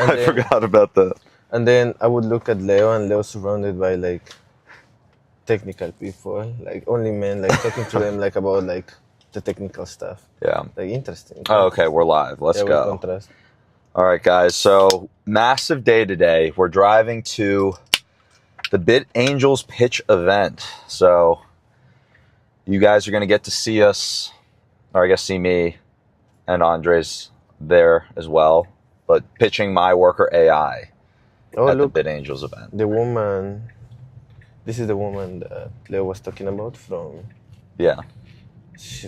I forgot about that. And then I would look at Leo, and Leo surrounded by like technical people, like only men, like talking to them like about like the technical stuff. Yeah. Like interesting. Oh, okay, we're live. Let's Yeah, go. contrast. All right, guys. So massive day today. We're driving to the BitAngels pitch event. So you guys are going to get to see us, or I guess see me and Andres there as well, but pitching MyWorker AI at the BitAngels event. The woman, this is the woman that Leo was talking about from... Yeah. She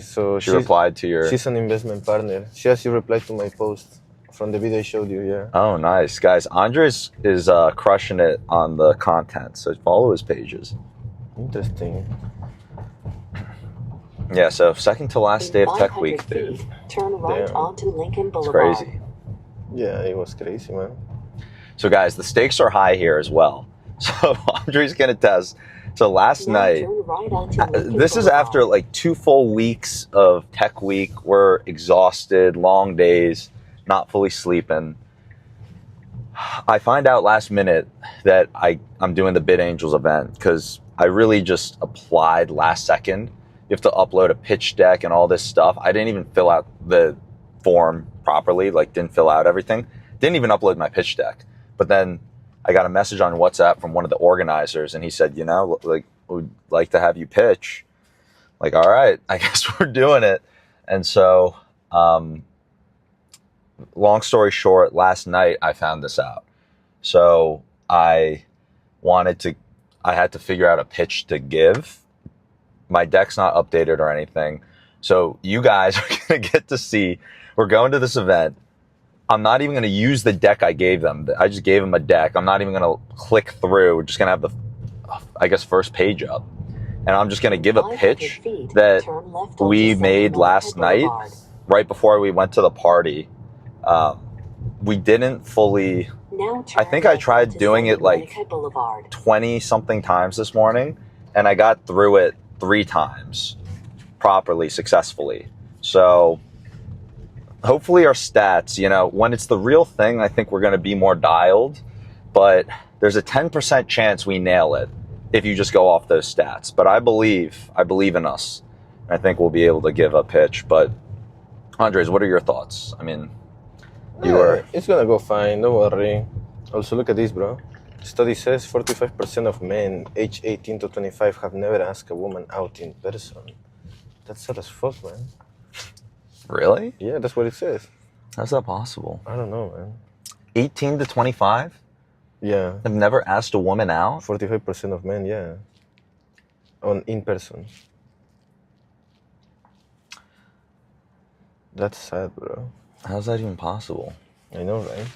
replied to your... She's an investment partner. She actually replied to my post from the video I showed you, yeah. Oh, nice. Guys, Andres is crushing it on the content, so follow his pages. Interesting. Yeah, so second to last day of Tech Week, dude. Turn right onto Lincoln Boulevard. It's crazy. Yeah, it was crazy, man. So, guys, the stakes are high here as well. So, Andre's going to test. So, last night, this is after like 2 full weeks of Tech Week. We're exhausted, long days, not fully sleeping. I find out last minute that I'm doing the BitAngels event because I really just applied last second. You have to upload a pitch deck and all this stuff. I didn't even fill out the form properly, like didn't fill out everything. Didn't even upload my pitch deck. But then I got a message on WhatsApp from one of the organizers, and he said, you know, like, we'd like to have you pitch. Like, all right, I guess we're doing it. And so, long story short, last night I found this out. So I had to figure out a pitch to give. My deck's not updated or anything. So you guys are going to get to see, we're going to this event. I'm not even going to use the deck I gave them. I just gave them a deck. I'm not even going to click through. We're just going to have the, I guess, first page up. And I'm just going to give a pitch that we made last night, right before we went to the party. We didn't fully, I think I tried doing it like 20 something times this morning, and I got through it 3 times properly, successfully. So hopefully our stats, you know, when it's the real thing, I think we're going to be more dialed, but there's a 10% chance we nail it if you just go off those stats. But I believe in us. I think we'll be able to give a pitch. But Andres, what are your thoughts? I mean, it's going to go fine. Don't worry. Also, look at this, bro. Study says 45% of men aged 18 to 25 have never asked a woman out in person. That's sad as fuck, man. Really? Yeah, that's what it says. How's that possible? I don't know, man. 18 to 25? Yeah. Have never asked a woman out? 45% of men, yeah. In person. That's sad, bro. How's that even possible? I know, right?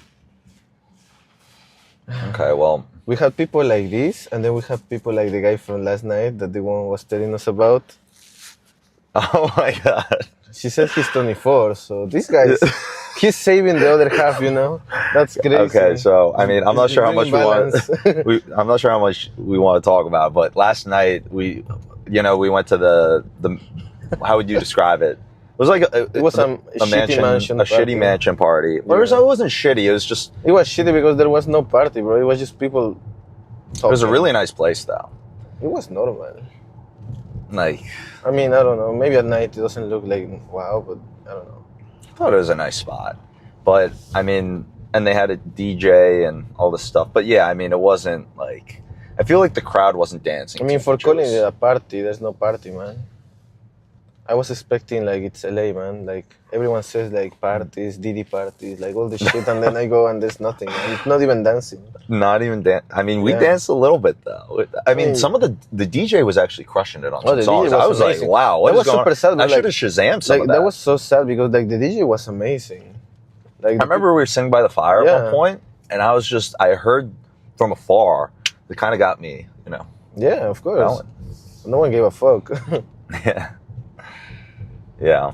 Okay, well... We had people like this, and then we have people like the guy from last night that the one was telling us about. Oh my God. She said he's 24, so this guy, he's saving the other half, you know? That's crazy. Okay, so, I mean, I'm not sure how much I'm not sure how much we want to talk about, but last night we went to the how would you describe it? It was like a shitty mansion party. Yeah. It wasn't shitty. It was just... It was shitty because there was no party, bro. It was just people talking. It was a really nice place, though. It was normal. Like... I mean, I don't know. Maybe at night it doesn't look like wow, but I don't know. I thought it was a nice spot. But, I mean... And they had a DJ and all this stuff. But, yeah, I mean, it wasn't like... I feel like the crowd wasn't dancing. I mean, for calling it a party, there's no party, man. I was expecting, like, it's LA, man. Like, everyone says, like, parties, Diddy parties, like, all this shit. And then I go and there's nothing, man. It's not even dancing. Not even dance. I mean, we danced a little bit, though. I mean, some of the DJ was actually crushing it on some songs. I was amazing. Like, wow, what is going on? That was super sad. I should have Shazammed some of that. That was so sad because, like, the DJ was amazing. Like, I remember we were singing by the fire at one point, and I heard from afar. It kind of got me, you know. Yeah, of course. No one gave a fuck. Yeah. Yeah.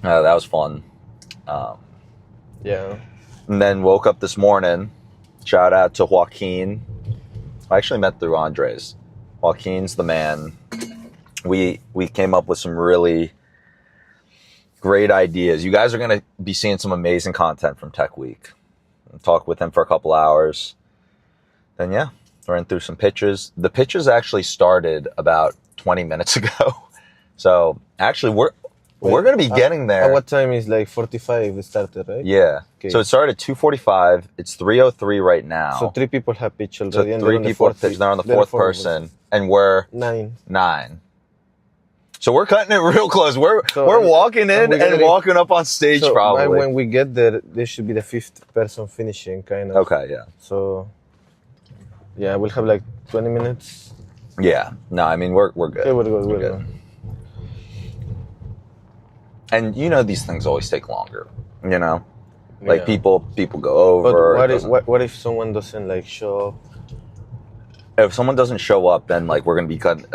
That was fun. Yeah. And then woke up this morning. Shout out to Joaquin. I actually met through Andres. Joaquin's the man. We came up with some really great ideas. You guys are going to be seeing some amazing content from Tech Week. talk with him for a couple hours. Then yeah, ran through some pitches. The pitches actually started about 20 minutes ago. So actually we're going to be getting there. At what time is like 45 it started, right? Yeah. Okay. So it started at 2:45. It's 3:03 right now. So 3 people have pitched So already. And 3 people have pitched. They're on the fourth person. And we're 9. So we're cutting it real close. We're walking in and walking up on stage so probably. When we get there, there should be the 5th person finishing, kind of. Okay, yeah. So, yeah, we'll have like 20 minutes. Yeah. No, I mean, we're good. Okay, we're good. We're good. And you know these things always take longer, you know? Like Yeah. people go over. But what if someone doesn't like show up? If someone doesn't show up, then like we're going to be cutting.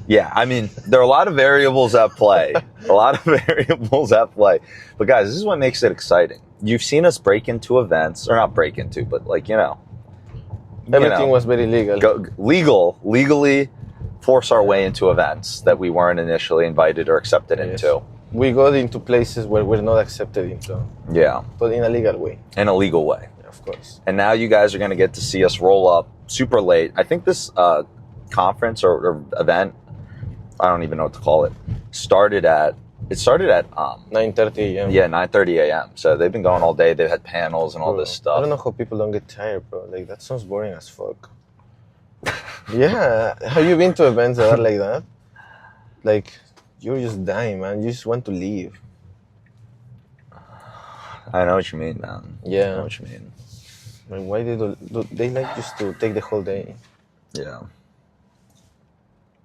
Yeah, I mean, there are a lot of variables at play. But guys, this is what makes it exciting. You've seen us break into events, or not break into, but like, you know. Everything was very legal. Legally force our way into events that we weren't initially invited or accepted into. We go into places where we're not accepted into. Yeah. But in a legal way. In a legal way. Yeah, of course. And now you guys are going to get to see us roll up super late. I think this conference or event, I don't even know what to call it, started at 9:30 a.m. Yeah, 9:30 a.m. So they've been going all day. They've had panels and all this stuff. I don't know how people don't get tired, bro. Like, that sounds boring as fuck. Yeah. Have you been to events that are like that? Like, you're just dying, man. You just want to leave. I know what you mean, man. Yeah. I know what you mean. Like, why they like just to take the whole day? Yeah.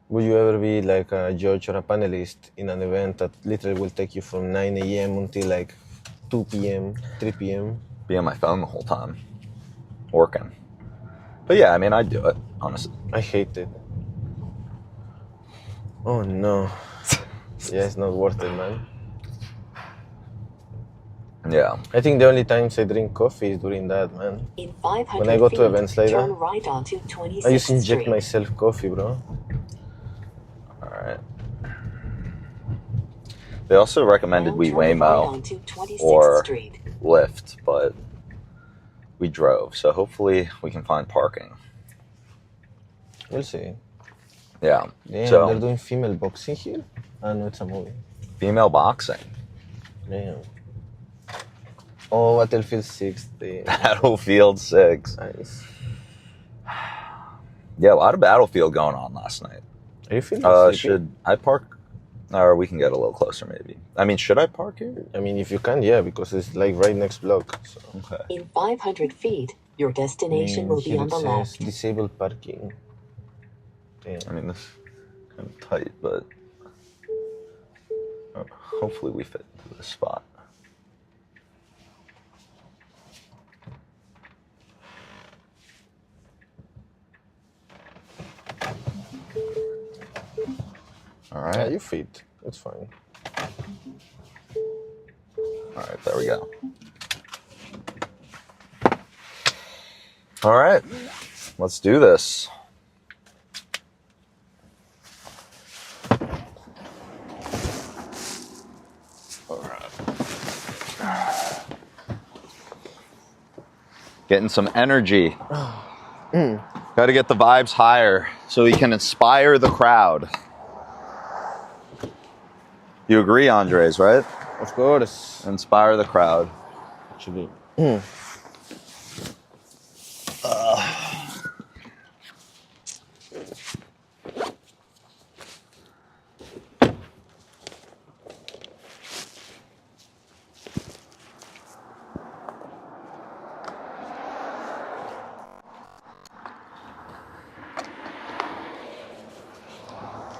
Would you ever be like a judge or a panelist in an event that literally will take you from 9 a.m. until like 2 p.m., 3 p.m.? Be on my phone the whole time, working. But yeah, I mean, I'd do it, honestly. I hate it. Oh no. Yeah, it's not worth it, man. Yeah. I think the only times I drink coffee is during that, man. In 500 When I go feet, to events like turn that, right onto 26th I just inject Street. myself coffee, bro. All right. They also recommended we Now turn right Waymo onto 26th or Street. Lyft, but we drove. So hopefully we can find parking. We'll see. Yeah. Damn, So they're doing female boxing here? Ah, no, it's a movie. female boxing. Damn. Oh, Battlefield 6. Battlefield 6. Nice. Yeah, a lot of Battlefield going on last night. Are you feeling sleepy? Should I park? Or we can get a little closer, maybe. I mean, should I park here? I mean, if you can, yeah, because it's like right next block. So. Okay. In 500 feet, your destination will be Here on it the says left. disabled parking. Damn. I mean, this is kind of tight, but hopefully we fit into this spot. All Yeah, right. you fit. It's fine. All right, there we go. All right, let's do this. Getting some energy. Got to get the vibes higher so we can inspire the crowd. You agree, Andres, right? Of course. Inspire the crowd. Actually.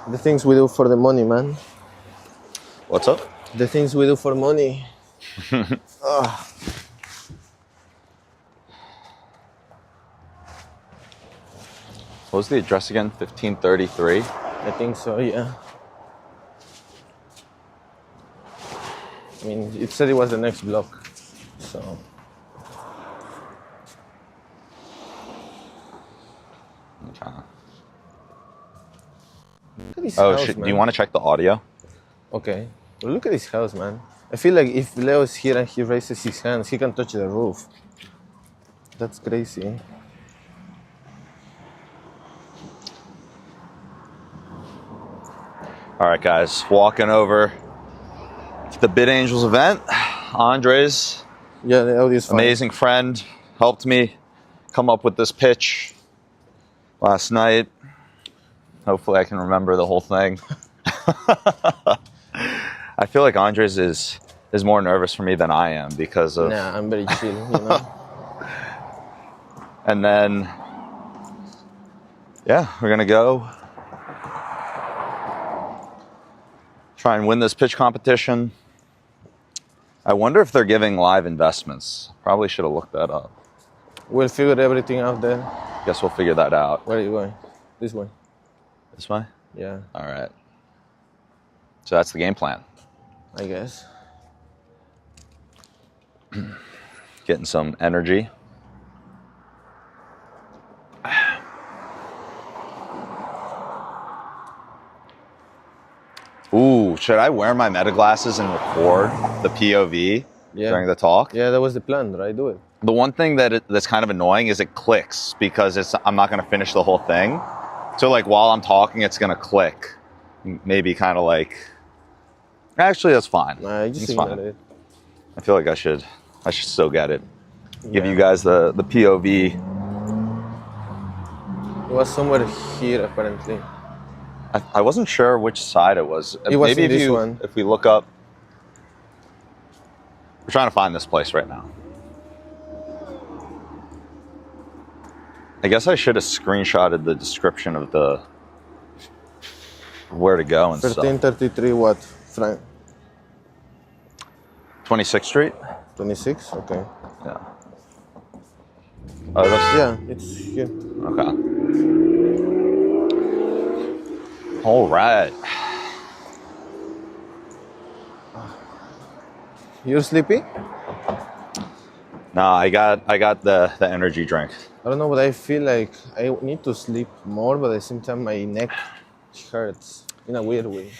The things we do for the money, man. What's up? The things we do for money. What was the address again? 1533? I think so, yeah. I mean, it said it was the next block, so. Okay. Look at this Oh, house, shit. man. Do you want to check the audio? Okay. Well, look at this house, man. I feel like if Leo's here and he raises his hands, he can touch the roof. That's crazy. All right, guys, walking over to the BitAngels event. Andres, Yeah, the audio is fine. amazing friend, helped me come up with this pitch last night. Hopefully I can remember the whole thing. I feel like Andres is more nervous for me than I am because of... Nah, I'm very chill, you know. And then, yeah, we're going to go try and win this pitch competition. I wonder if they're giving live investments. Probably should have looked that up. We'll figure everything out there. Guess we'll figure that out. Where are you going? This way. This way? Yeah, All right. So that's the game plan. I guess. Getting some energy. Ooh, should I wear my meta glasses and record the POV during the talk? Yeah, that was the plan, right? Do it. The one thing that's kind of annoying is it clicks because I'm not going to finish the whole thing. So like while I'm talking, it's going to click. Maybe kind of like... Actually, that's fine. Nah, I just It's ignore fine. it. I feel like I should still get it. Give you guys the POV. It was somewhere here, apparently. I wasn't sure which side it was. It was Maybe in this one. If we look up, we're trying to find this place right now. I guess I should have screenshotted the description of the where to go and stuff. 1333 what? Frank? 26th Street? 26? Okay. Yeah. Oh, that's, Yeah, it's here. okay. All right. You're sleepy? No, I got the energy drink. I don't know, but I feel like I need to sleep more, but at the same time my neck hurts in a weird way.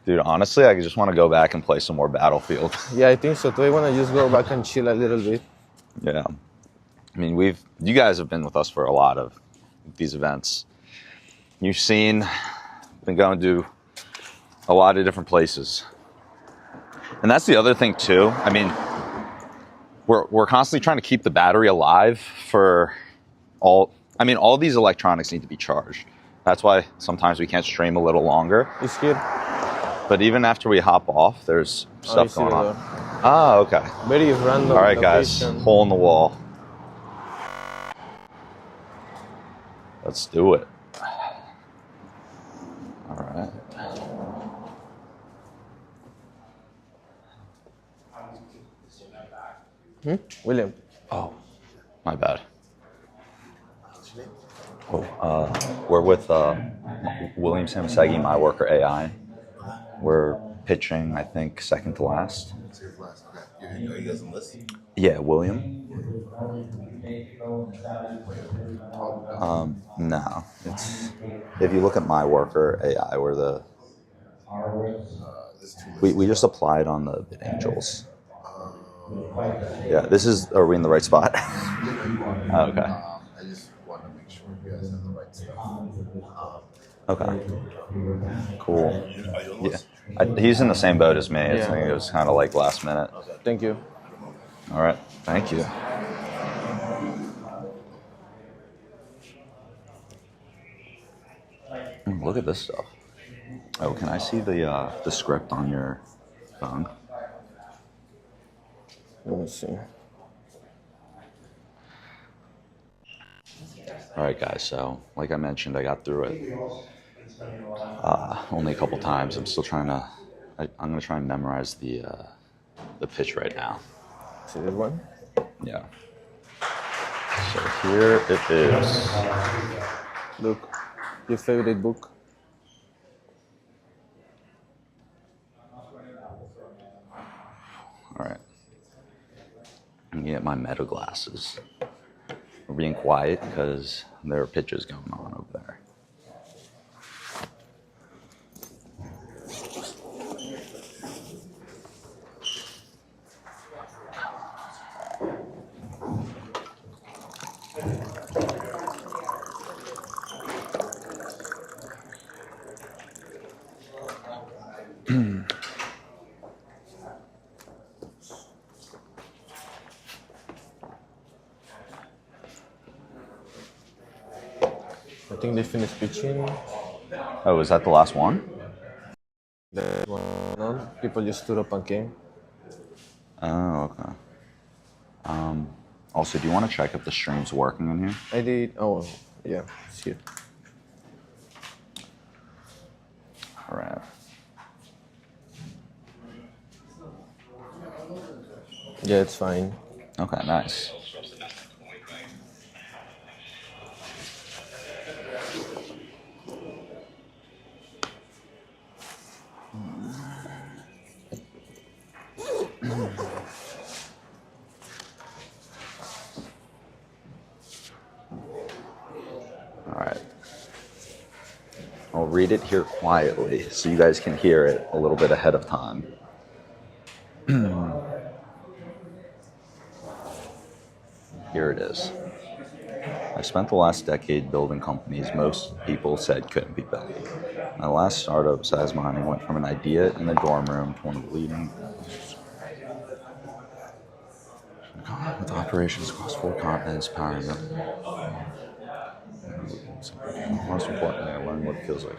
Dude, honestly, I just want to go back and play some more Battlefield. Yeah, I think so too. I want to just go back and chill a little bit. Yeah. I mean, you guys have been with us for a lot of these events. You've been going to a lot of different places. And that's the other thing too. I mean, we're constantly trying to keep the battery alive for all these electronics need to be charged. That's why sometimes we can't stream a little longer. It's here. But even after we hop off, there's stuff going on. Ah, okay. Very random. All right, guys. location. Hole in the wall. Let's do it. All right. William. Oh, my bad. Oh, we're with William Samasegi, MyWorker AI. We're pitching, I think, second to last. Are you guys on list? Yeah, William. No, it's if you look at MyWorker AI, we're the we just applied on the BitAngels. Yeah, are we in the right spot? Oh, okay. I just want to make sure you guys have the right stuff. Okay. Cool. Are you on Yeah, list? he's in the same boat as me. I Yeah. think it was kind of like last minute. Thank you. All right. Thank you. Look at this stuff. Oh, can I see the script on your phone? Let me see. All right, guys. So, like I mentioned, I got through it only a couple times. I'm still trying to. I'm gonna try and memorize the pitch right now. See this one? Yeah. So here it is. Look, your favorite book. All right. I'm gonna get my meta glasses. We're being quiet because there are pitches going on over there. I think they finished pitching. Oh, is that the last one? The one on. People just stood up and came. Oh, okay. Also, do you want to check if the stream's working in here? I did. Oh, yeah, it's here. All right. Yeah, it's fine. Okay, nice. All right. I'll read it here quietly so you guys can hear it a little bit ahead of time. Here it is. I spent the last decade building companies most people said couldn't be built. My last startup, Size Mining, went from an idea in the dorm room to one of the leading with operations across 4 continents, powering them. Most importantly, I learned what it feels like.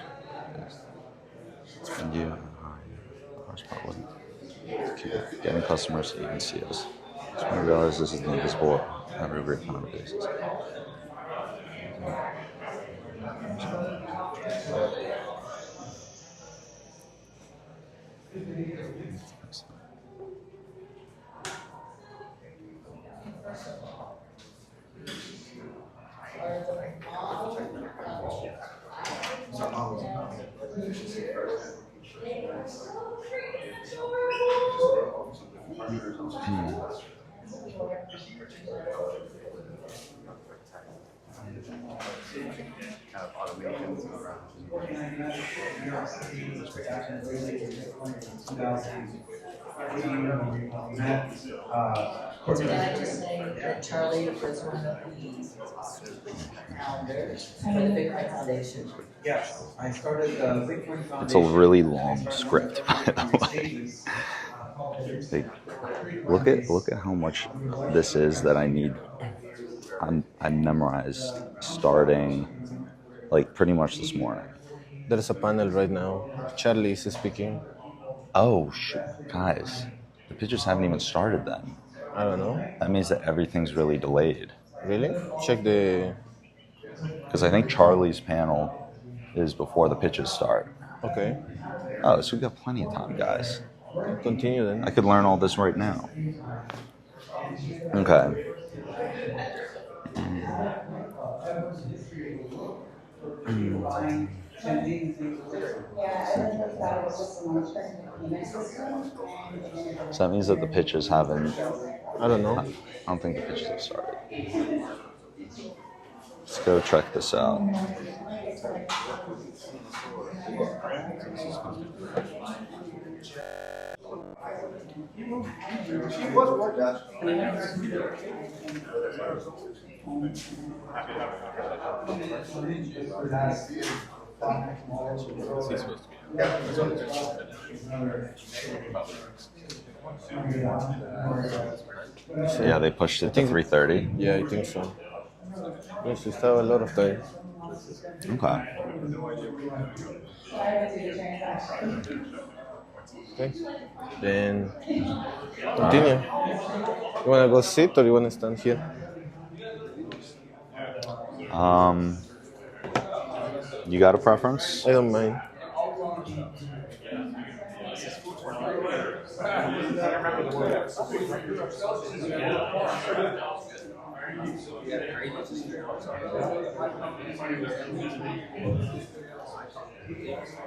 And you, the hardest part wasn't getting customers to even see us. So when I realized this is the invisible on a every kind of basis. Did I just say that Charlie was one of the founders for the Bitcoin Foundation? Yes, I started the Bitcoin Foundation. It's a really long script, by the way. Like, look at how much this is that I need. I memorized starting like pretty much this morning. There's a panel right now. Charlie is speaking. Oh shit, guys, the pitches haven't even started then. I don't know. That means that everything's really delayed. Really? Check the... Because I think Charlie's panel is before the pitches start. Okay. Oh, so we got plenty of time, guys. Continue then. I could learn all this right now. Okay. So that means that the pitches haven't... I don't know. I don't think the pitches have started. Let's go check this out. Yeah, they pushed it to 3:30. Yeah, I think so. Yes, we still have a lot of time. Okay. Okay. Then continue. You wanna go sit or you wanna stand here? You got a preference? I don't mind.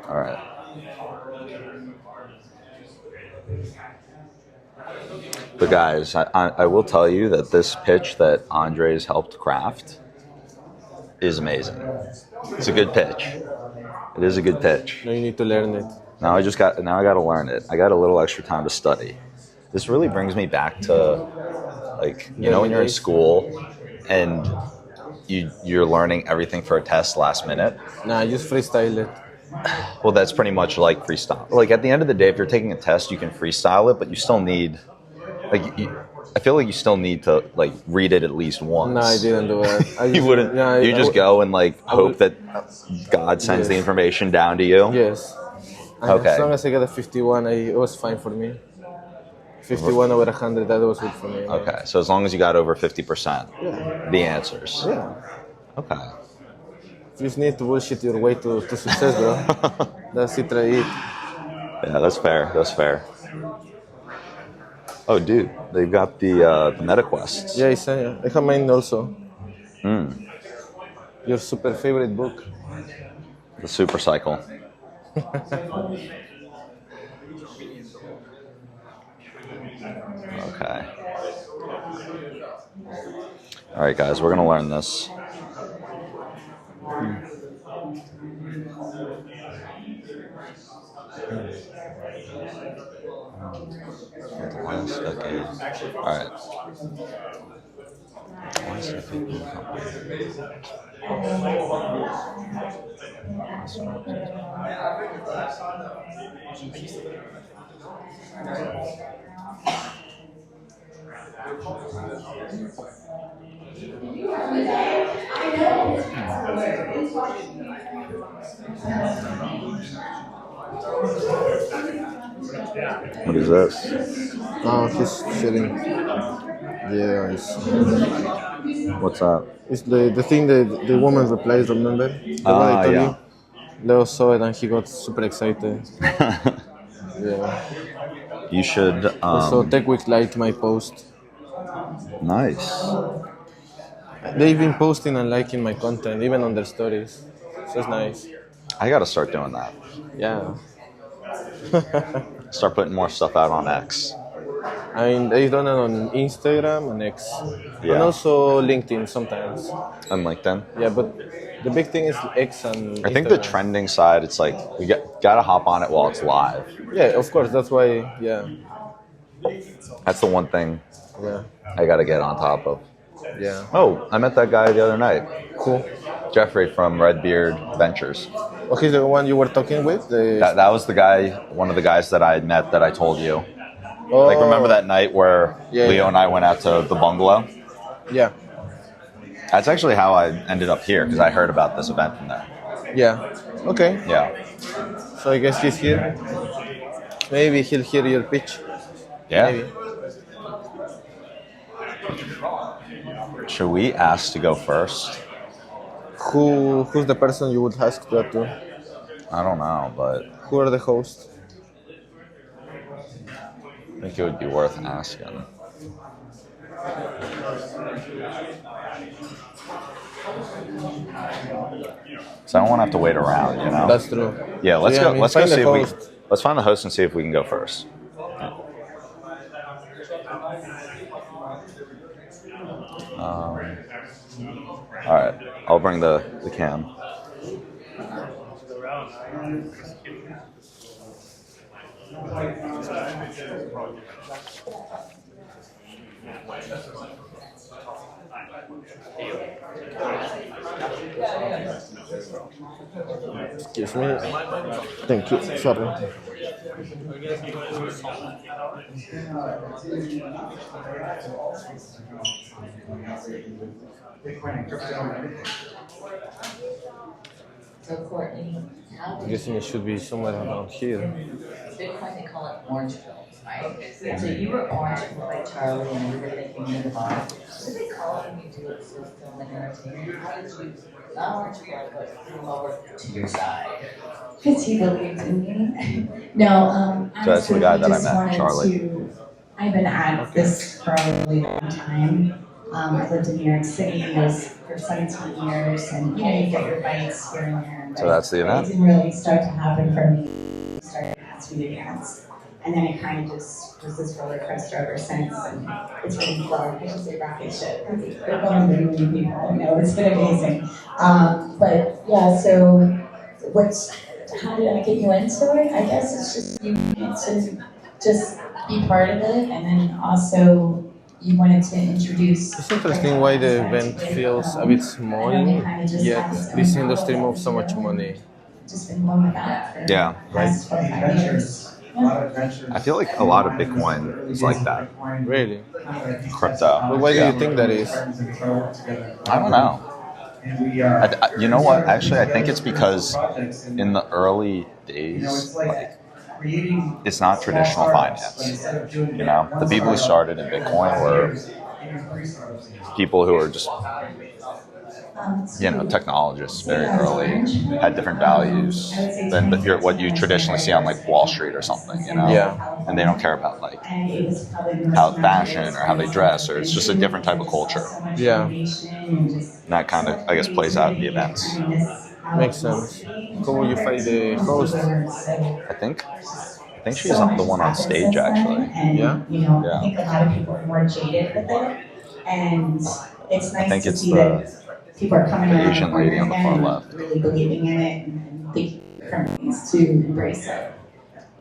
All right. But guys, I will tell you that this pitch that Andres helped craft is amazing. It's a good pitch. It is a good pitch. No, you need to learn it. Now I got to learn it. I got a little extra time to study. This really brings me back to, like, you know, when you're in school and you're learning everything for a test last minute. Nah, just freestyle it. Well, that's pretty much like freestyle. Like at the end of the day, if you're taking a test, you can freestyle it, but you still need, I feel like you still need to like read it at least once. No, I didn't do it. You wouldn't. Yeah, you just go and like hope that God sends the Yes. information down to you. Yes. And Okay. as long as I get a 51, it was fine for me. 51 over 100, that was good for me. Okay, so as long as you got over 50%, the answers. Yeah. Okay. You just need to bullshit your way to success, bro. That's it, try it. Yeah, that's fair. That's fair. Oh, dude, they've got the meta quests. Yeah, I have mine also. Mm, Your super favorite book. the super cycle. Okay. All right, guys, we're gonna learn this. The last decade. All right. Last decade. What is this? Oh, he's shitting. Yeah, What's that? it's the thing that the woman replies, remember? The one I told you? Leo saw it and he got super excited. Yeah. You should. Also, Tech Week liked my post. Nice. They've been posting and liking my content, even on their stories. So it's nice. I gotta start doing that. Yeah. Start putting more stuff out on X. I mean, they've done it on Instagram and X. Yeah. And also LinkedIn sometimes. And LinkedIn. Yeah, but the big thing is X and I think the Instagram. trending side, it's like you gotta hop on it while it's live. Yeah, of course. That's why, yeah. That's the one thing Yeah. I gotta get on top of. Yeah. Oh, I met that guy the other night. Cool. Jeffrey from Redbeard Ventures. Okay, the one you were talking with? That was the guy, one of the guys that I had met that I told you. Oh, Like, remember that night where Yeah, Leo yeah. and I went out to the bungalow? Yeah. That's actually how I ended up here, because I heard about this event from there. Yeah. Okay. Yeah. So I guess he's here. Maybe he'll hear your pitch. Yeah. Maybe. Should we ask to go first? Who's the person you would ask that to? I don't know, but Who are the hosts? I think it would be worth asking. So I don't want to have to wait around, you know? That's true. Yeah, let's Yeah, go. I mean, Let's go find the see if we. host. Let's find the host and see if we can go first. All right, I'll bring the cam. Excuse me. Thank you. Sorry. So Courtney, how I'm did guessing it should be somewhere around here. Bitcoin, they call it orange pills, right? So you were orange pilled by Charlie and everybody that came into the bar. What do they call it when you do it so film and entertainment? How did you, not orange pilled, but come over to your side? Because he believed in me. No, So that's the guy that I just met, wanted Charlie. I've been at this for a really long time. I lived in New York City for 17 years, and you get your bites here and there. So that's the It event. didn't really start to happen for me. It started to ask me to dance. And then it kind of just was this roller coaster ever since. And it's been fun. I should say rocket ship. They're going to many people. It's been amazing. But yeah, so how did I get you into it? I guess it's just you need to just be part of it, and then also you wanted to introduce. It's interesting why the event feels a bit small, yet this industry moves so much money. Just been going with that for Yeah. the past 4 or 5 years. I feel like a lot of Bitcoin is like that. Really? Crypto. But why do Yeah. you think that is? I don't know. You know what? Actually, I think it's because in the early days, like, it's not traditional finance. You know, the people who started in Bitcoin were people who were just, you know, technologists very early, had different values than what you traditionally see on like Wall Street or something, you know? Yeah. And they don't care about like how fashion or how they dress, or it's just a different type of culture. Yeah. And that kind of, I guess, plays out in the events. Makes sense. How will you find the host? I think she's the one on stage actually. Yeah? You know, Yeah. I think a lot of people are more jaded with it, and it's I nice think to it's see that people are coming the around Asian lady on the far and left. really believing in it and thinking different ways to embrace it.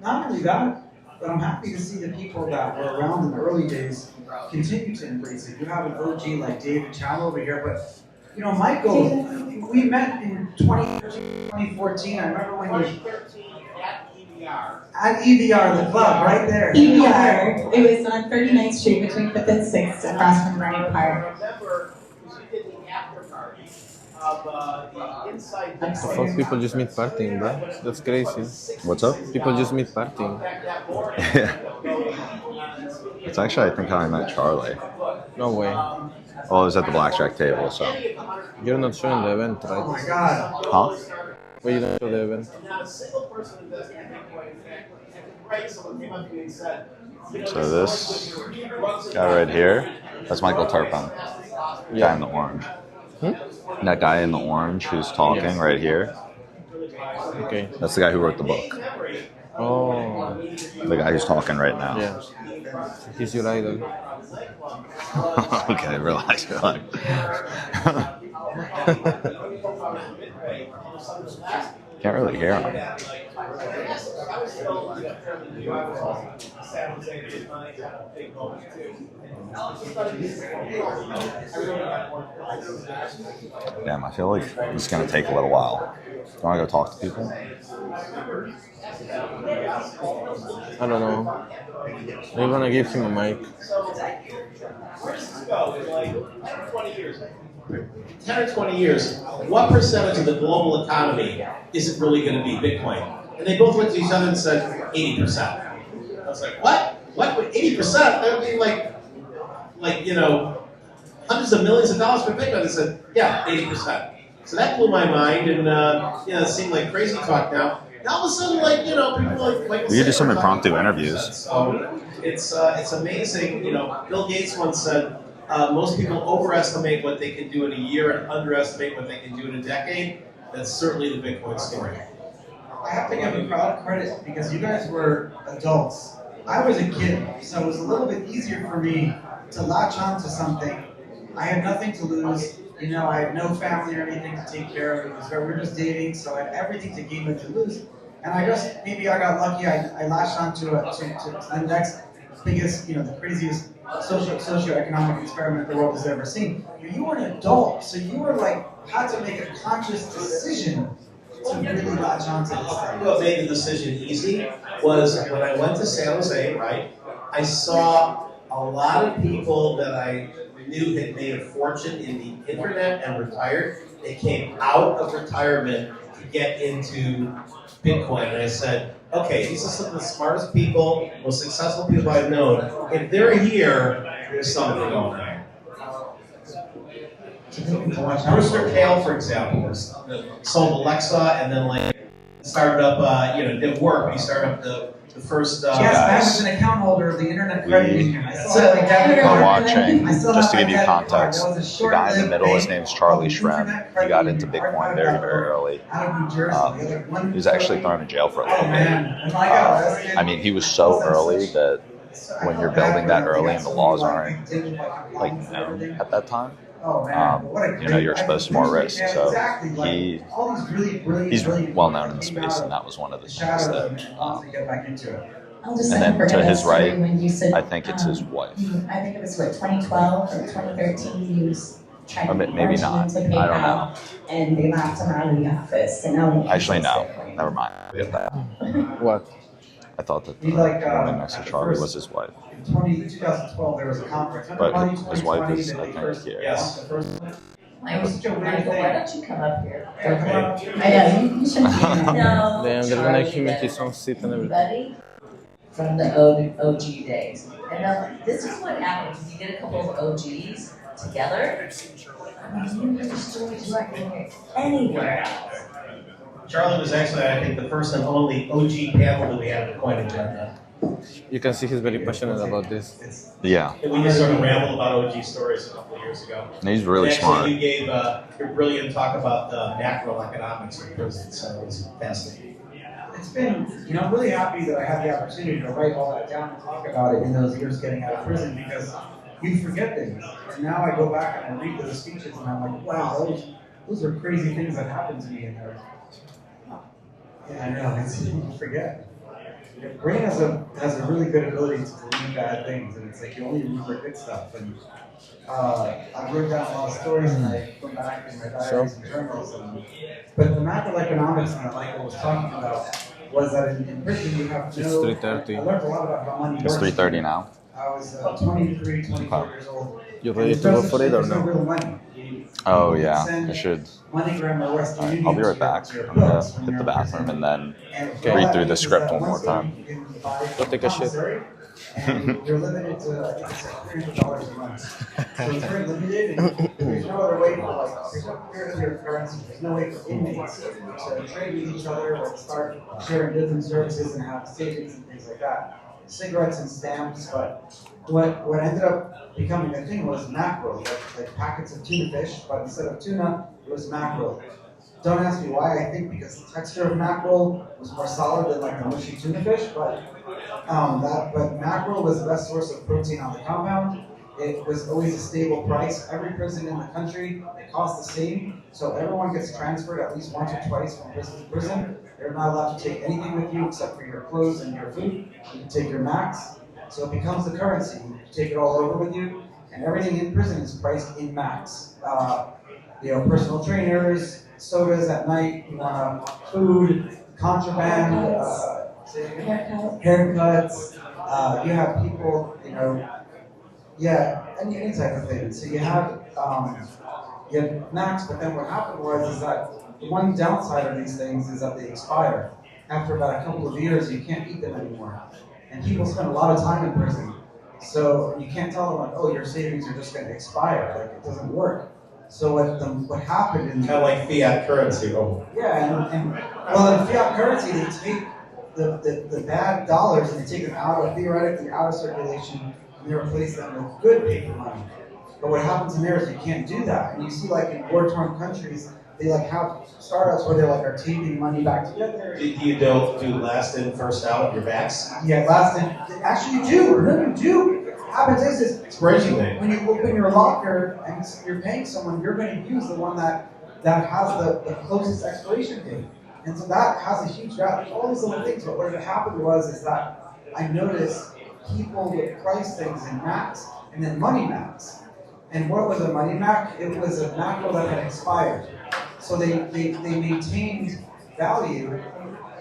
Not only that, but I'm happy to see the people that were around in the early days continue to embrace it. You have an OG like David Chow over here, but you know, Michael, we met in 2014. I remember when you at EVR, the club, right there. EVR, it was on 39th Street between 5th and 6th across from Bryant Park. Fuck, people just meet partying, bro. That's crazy. What's up? People just meet partying. It's actually, I think, how I met Charlie. No way. Oh, it was at the blackjack table, so. You're not showing the event, Oh my right? God. Huh? Why you don't show the event? So this guy right here, that's Michael Turpin. Guy in the orange. That guy in the orange who's talking right here, Okay. that's the guy who wrote the book. Oh. The guy who's talking right now. Yeah. He's your idol. Okay, relax. Can't really hear him. Damn, I feel like it's gonna take a little while. Do you want to go talk to people? I don't know. We're gonna give him a mic. 10 or 20 years, what percentage of the global economy isn't really going to be Bitcoin? And they both looked at each other and said, 80%. I was like, what? What? 80%? That would be like, you know, hundreds of millions of dollars for Bitcoin. They said, yeah, 80%. So that blew my mind, and, you know, it seemed like crazy talk now. And all of a sudden, like, you know, people like We could do some impromptu interviews. So it's amazing. You know, Bill Gates once said, most people overestimate what they can do in a year and underestimate what they can do in a decade. That's certainly the Bitcoin story. I have to give a crowd credit because you guys were adults. I was a kid, so it was a little bit easier for me to latch on to something. I had nothing to lose. You know, I had no family or anything to take care of. It was we were just dating, so I had everything to gain and to lose. And I guess maybe I got lucky. I latched on to the next biggest, you know, the craziest socioeconomic experiment the world has ever seen. You were an adult, so you were like had to make a conscious decision to really latch on to this thing. What made the decision easy was when I went to San Jose, right? I saw a lot of people that I knew had made a fortune in the internet and retired. They came out of retirement to get into Bitcoin, and I said, okay, these are some of the smartest people, most successful people I've known. If they're here, there's something going on. Brewster Kahle, for example, sold Alexa and then like started up, didn't work. He started up the first. Yes, I was an account holder of the internet credit union. I still have my debit We're card. watching, I still just to have give my you debit card. context, That was a the short guy in the lived middle, his thing name's Charlie called Shrem. Internet He Credit got Union, into Bitcoin archived very, out very there early. Out of New Jersey. He was actually thrown in jail for a little Oh man, bit. and I got arrested. I mean, he was so early that when you're building that early and the laws aren't like known at that time, you're exposed to more risk. So he's well known in the space, and that was one of the things that I'll just And never then forget to that his story right, when you said, I think it's his wife. I think it was what 2012 or 2013. You tried Or to maybe launch not. into I don't know. PayPal, and they laughed him out of the office. And now Actually, no. Never mind. Forget that. What? I thought that the He's like, woman next to at Charlie first- was his wife. In 2012, there was a conference. But Money his wife 2020 is, that I they think, first here. Yes. launched the first one. Michael, Such a weird Michael, thing. why don't you come up here? Yeah, come on. I know you shouldn't be in there. No. Then they're gonna Charlie, give me then his own seat and everything. Buddy from the OG days. And now this is what happens when you get a couple of OGs together. I mean, you hear stories you aren't going to hear anywhere else. Charlie was actually, I think, the first and only OG panel that we had at the Coin Agenda. You can see he's very passionate about this. Yeah. And we just sort of rambled about OG stories a couple of years ago. And he's really And smart. actually, you gave a brilliant talk about macroeconomics in prison, so it was fascinating. It's been, I'm really happy that I had the opportunity to write all that down and talk about it in those years getting out of prison because you forget things. And now I go back and I read those speeches and I'm like, wow, those are crazy things that happened to me in there. Yeah, I know, you forget. Your brain has a really good ability to delete bad things, and it's like you only remember good stuff. And I wrote down a lot of stories, and I go back in my diaries and journals. But the macroeconomics that Michael was talking about was that in prison you have It's no. 3:30. I learned a lot about how money It's works. 3:30 now. I was 23, 24 years old. You ready to go for it or There's no no? real money. Oh, yeah. I should. MoneyGram or Western Union. I'll be right back. I'm going to hit the bathroom and then read through the script one more time. Go take a shit. And you're limited to, I think it's like $300 a month. So it's very limited, and there's no other way for, there's no peer-to-peer currency. There's no way for inmates to trade with each other or start sharing goods and services and have savings and things like that. Cigarettes and stamps, but what ended up becoming a thing was mackerel, like packets of tuna fish, but instead of tuna, it was mackerel. Don't ask me why. I think because the texture of mackerel was more solid than like the mushy tuna fish, but mackerel was the best source of protein on the compound. It was always a stable price. Every prison in the country, it cost the same, so everyone gets transferred at least once or twice from prison to prison. You're not allowed to take anything with you except for your clothes and your food. You can take your max, so it becomes the currency. You take it all over with you, and everything in prison is priced in max. Personal trainers, sodas at night, food, contraband, haircuts. You have people, any type of thing. So you have max, but then what happened was that the one downside of these things is that they expire. After about a couple of years, you can't eat them anymore. And people spend a lot of time in prison. So you can't tell them, like, oh, your savings are just going to expire. Like, it doesn't work. So what happened in... Kind of like fiat currency. Yeah, and in fiat currency, they take the bad dollars and they take them theoretically out of circulation, and they replace them with good paper money. But what happens in there is you can't do that. And you see, like, in war-torn countries, they have startups where they are taping money back together. Do you do last in, first out your max? Yeah, last in. Actually, you do. No, you do. What happens is It's crazy thing. when you open your locker and you're paying someone, you're going to use the one that has the closest expiration date. And so that has a huge value. All these little things. But what had happened is that I noticed people would price things in max and then money max. And what was a money max? It was a macro that had expired. So they maintained value,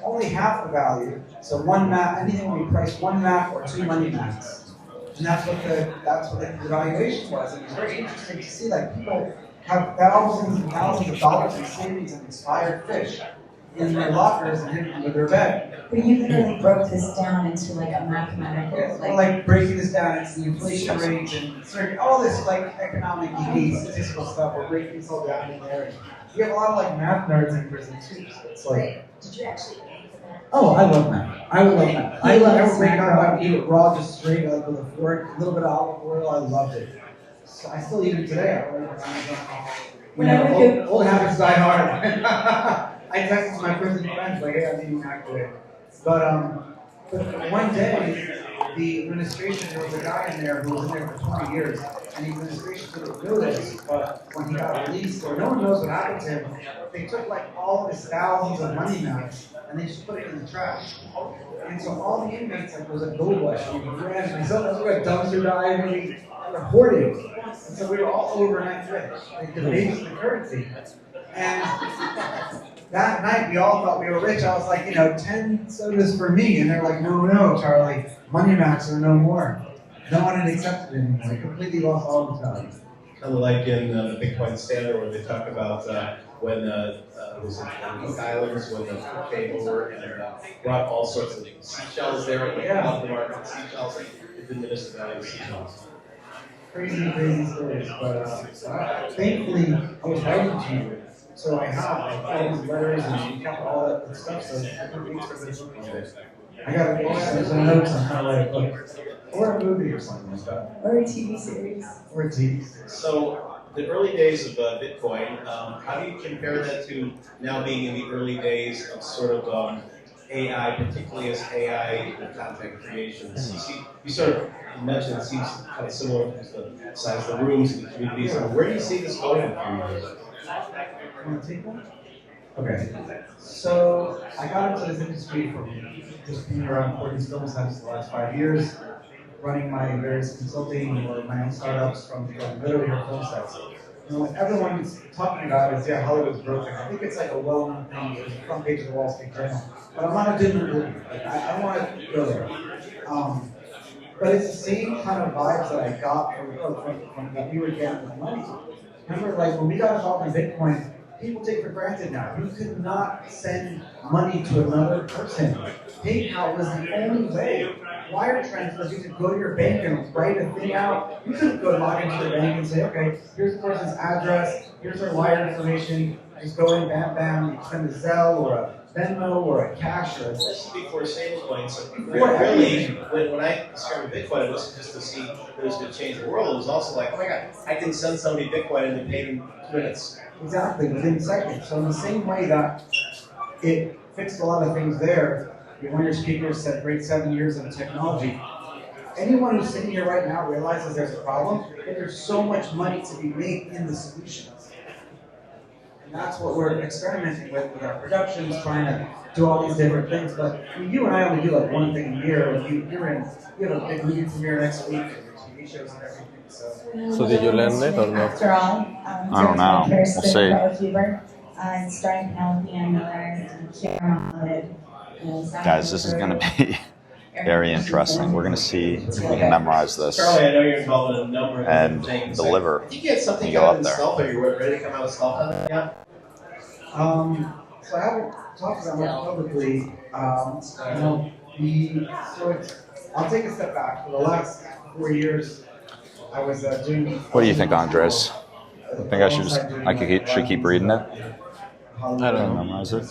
only half the value. So anything we price one mac or two money max. And that's what the valuation was. And it was very interesting to see people have thousands and thousands of dollars in savings and expired fish in their lockers and hidden under their bed. But you literally broke this down into a mathematical, We're breaking this down into the inflation rate and all this economic statistical stuff. We're breaking this all down in there. And we have a lot of math nerds in prison too. So it's Did you actually aim for that? Oh, I love math. I would love math. I would never break out and eat it raw, just straight with a fork, a little bit of olive oil. I loved it. So I still eat it today. Old habits die hard. I texted my prison friends hey, I'm eating mac today. But one day, the administration, there was a guy in there who was in there for 20 years, and the administration didn't know this, but when he got released, or no one knows what happened to him, they took all of his thousands of money maps, and they just put it in the trash. And so all the inmates, like, there was a gold rush. We ran, we saw we got dumpster dive, and we were hoarding. And so we were all overnight rich. Like, the base of the currency. And that night, we all thought we were rich. I was like, 10 sodas for me. And they're like, no, Charlie, Money Max or no more. No one had accepted it anymore. I completely lost all the value. Kind of like in the Bitcoin Standard where they talk about when was it the Cook Islands when the Cook came over and they brought all sorts of seashells there and they bought the market of seashells. It didn't diminish the value of seashells. Crazy stories. But thankfully, I was writing to you. So I have all these letters and kept all that good stuff. So thanks for this book. I got some notes on how to write a book. Or a movie or something like that. Or a TV series. Or a TV series. So the early days of Bitcoin, how do you compare that to now being in the early days of sort of AI, particularly as AI content creation? You sort of mentioned it seems kind of similar to the size of the rooms and the communities. Where do you see this going in a few years? Want to take one? Okay. So I got into this industry from just being around 40 film sets the last 5 years, running my various consulting or my own startups from literally her film sets. What everyone's talking about is, Hollywood's broken. I think it's like a well-known thing. It was the front page of the Wall Street Journal. But I'm not a dimmer believer. Like, I don't want to go there. But it's the same kind of vibes that I got from what we were getting with money. Remember, like, when we got involved in Bitcoin, people take for granted now. You could not send money to another person. PayPal was the only way. Wire transfers, you could go to your bank and write a thing out. You couldn't go log into the bank and say, okay, here's the person's address, here's their wire information. Just go in, bam, you send a Zelle or a Venmo or a cash or a... This is before stablecoins. So really, when I discovered Bitcoin, it wasn't just to see that it was going to change the world. It was also like, oh my God, I can send somebody Bitcoin and then pay them 2 minutes. Exactly, within seconds. So in the same way that it fixed a lot of things there, one of your speakers said, great 7 years of technology. Anyone who's sitting here right now realizes there's a problem, and there's so much money to be made in the solutions. And that's what we're experimenting with our productions, trying to do all these different things. But you and I only do like one thing a year. You have a big movie premiere next week, and your TV shows and everything. So did you learn it or not? After all, I don't know. We'll see. And starring Penelope and Miller and Kira Mohammed. Guys, this is going to be very interesting. We're going to see if we can memorize this Charlie, I know you're involved in a number of and different things. deliver. Did you get something You go out up of there. stealth? Are you ready to come out of stealth yet? So I haven't talked about much publicly. I'll take a step back. For the last 4 years, I was doing. What do you think, Andres? I think should keep reading it. I don't know. Memorize it.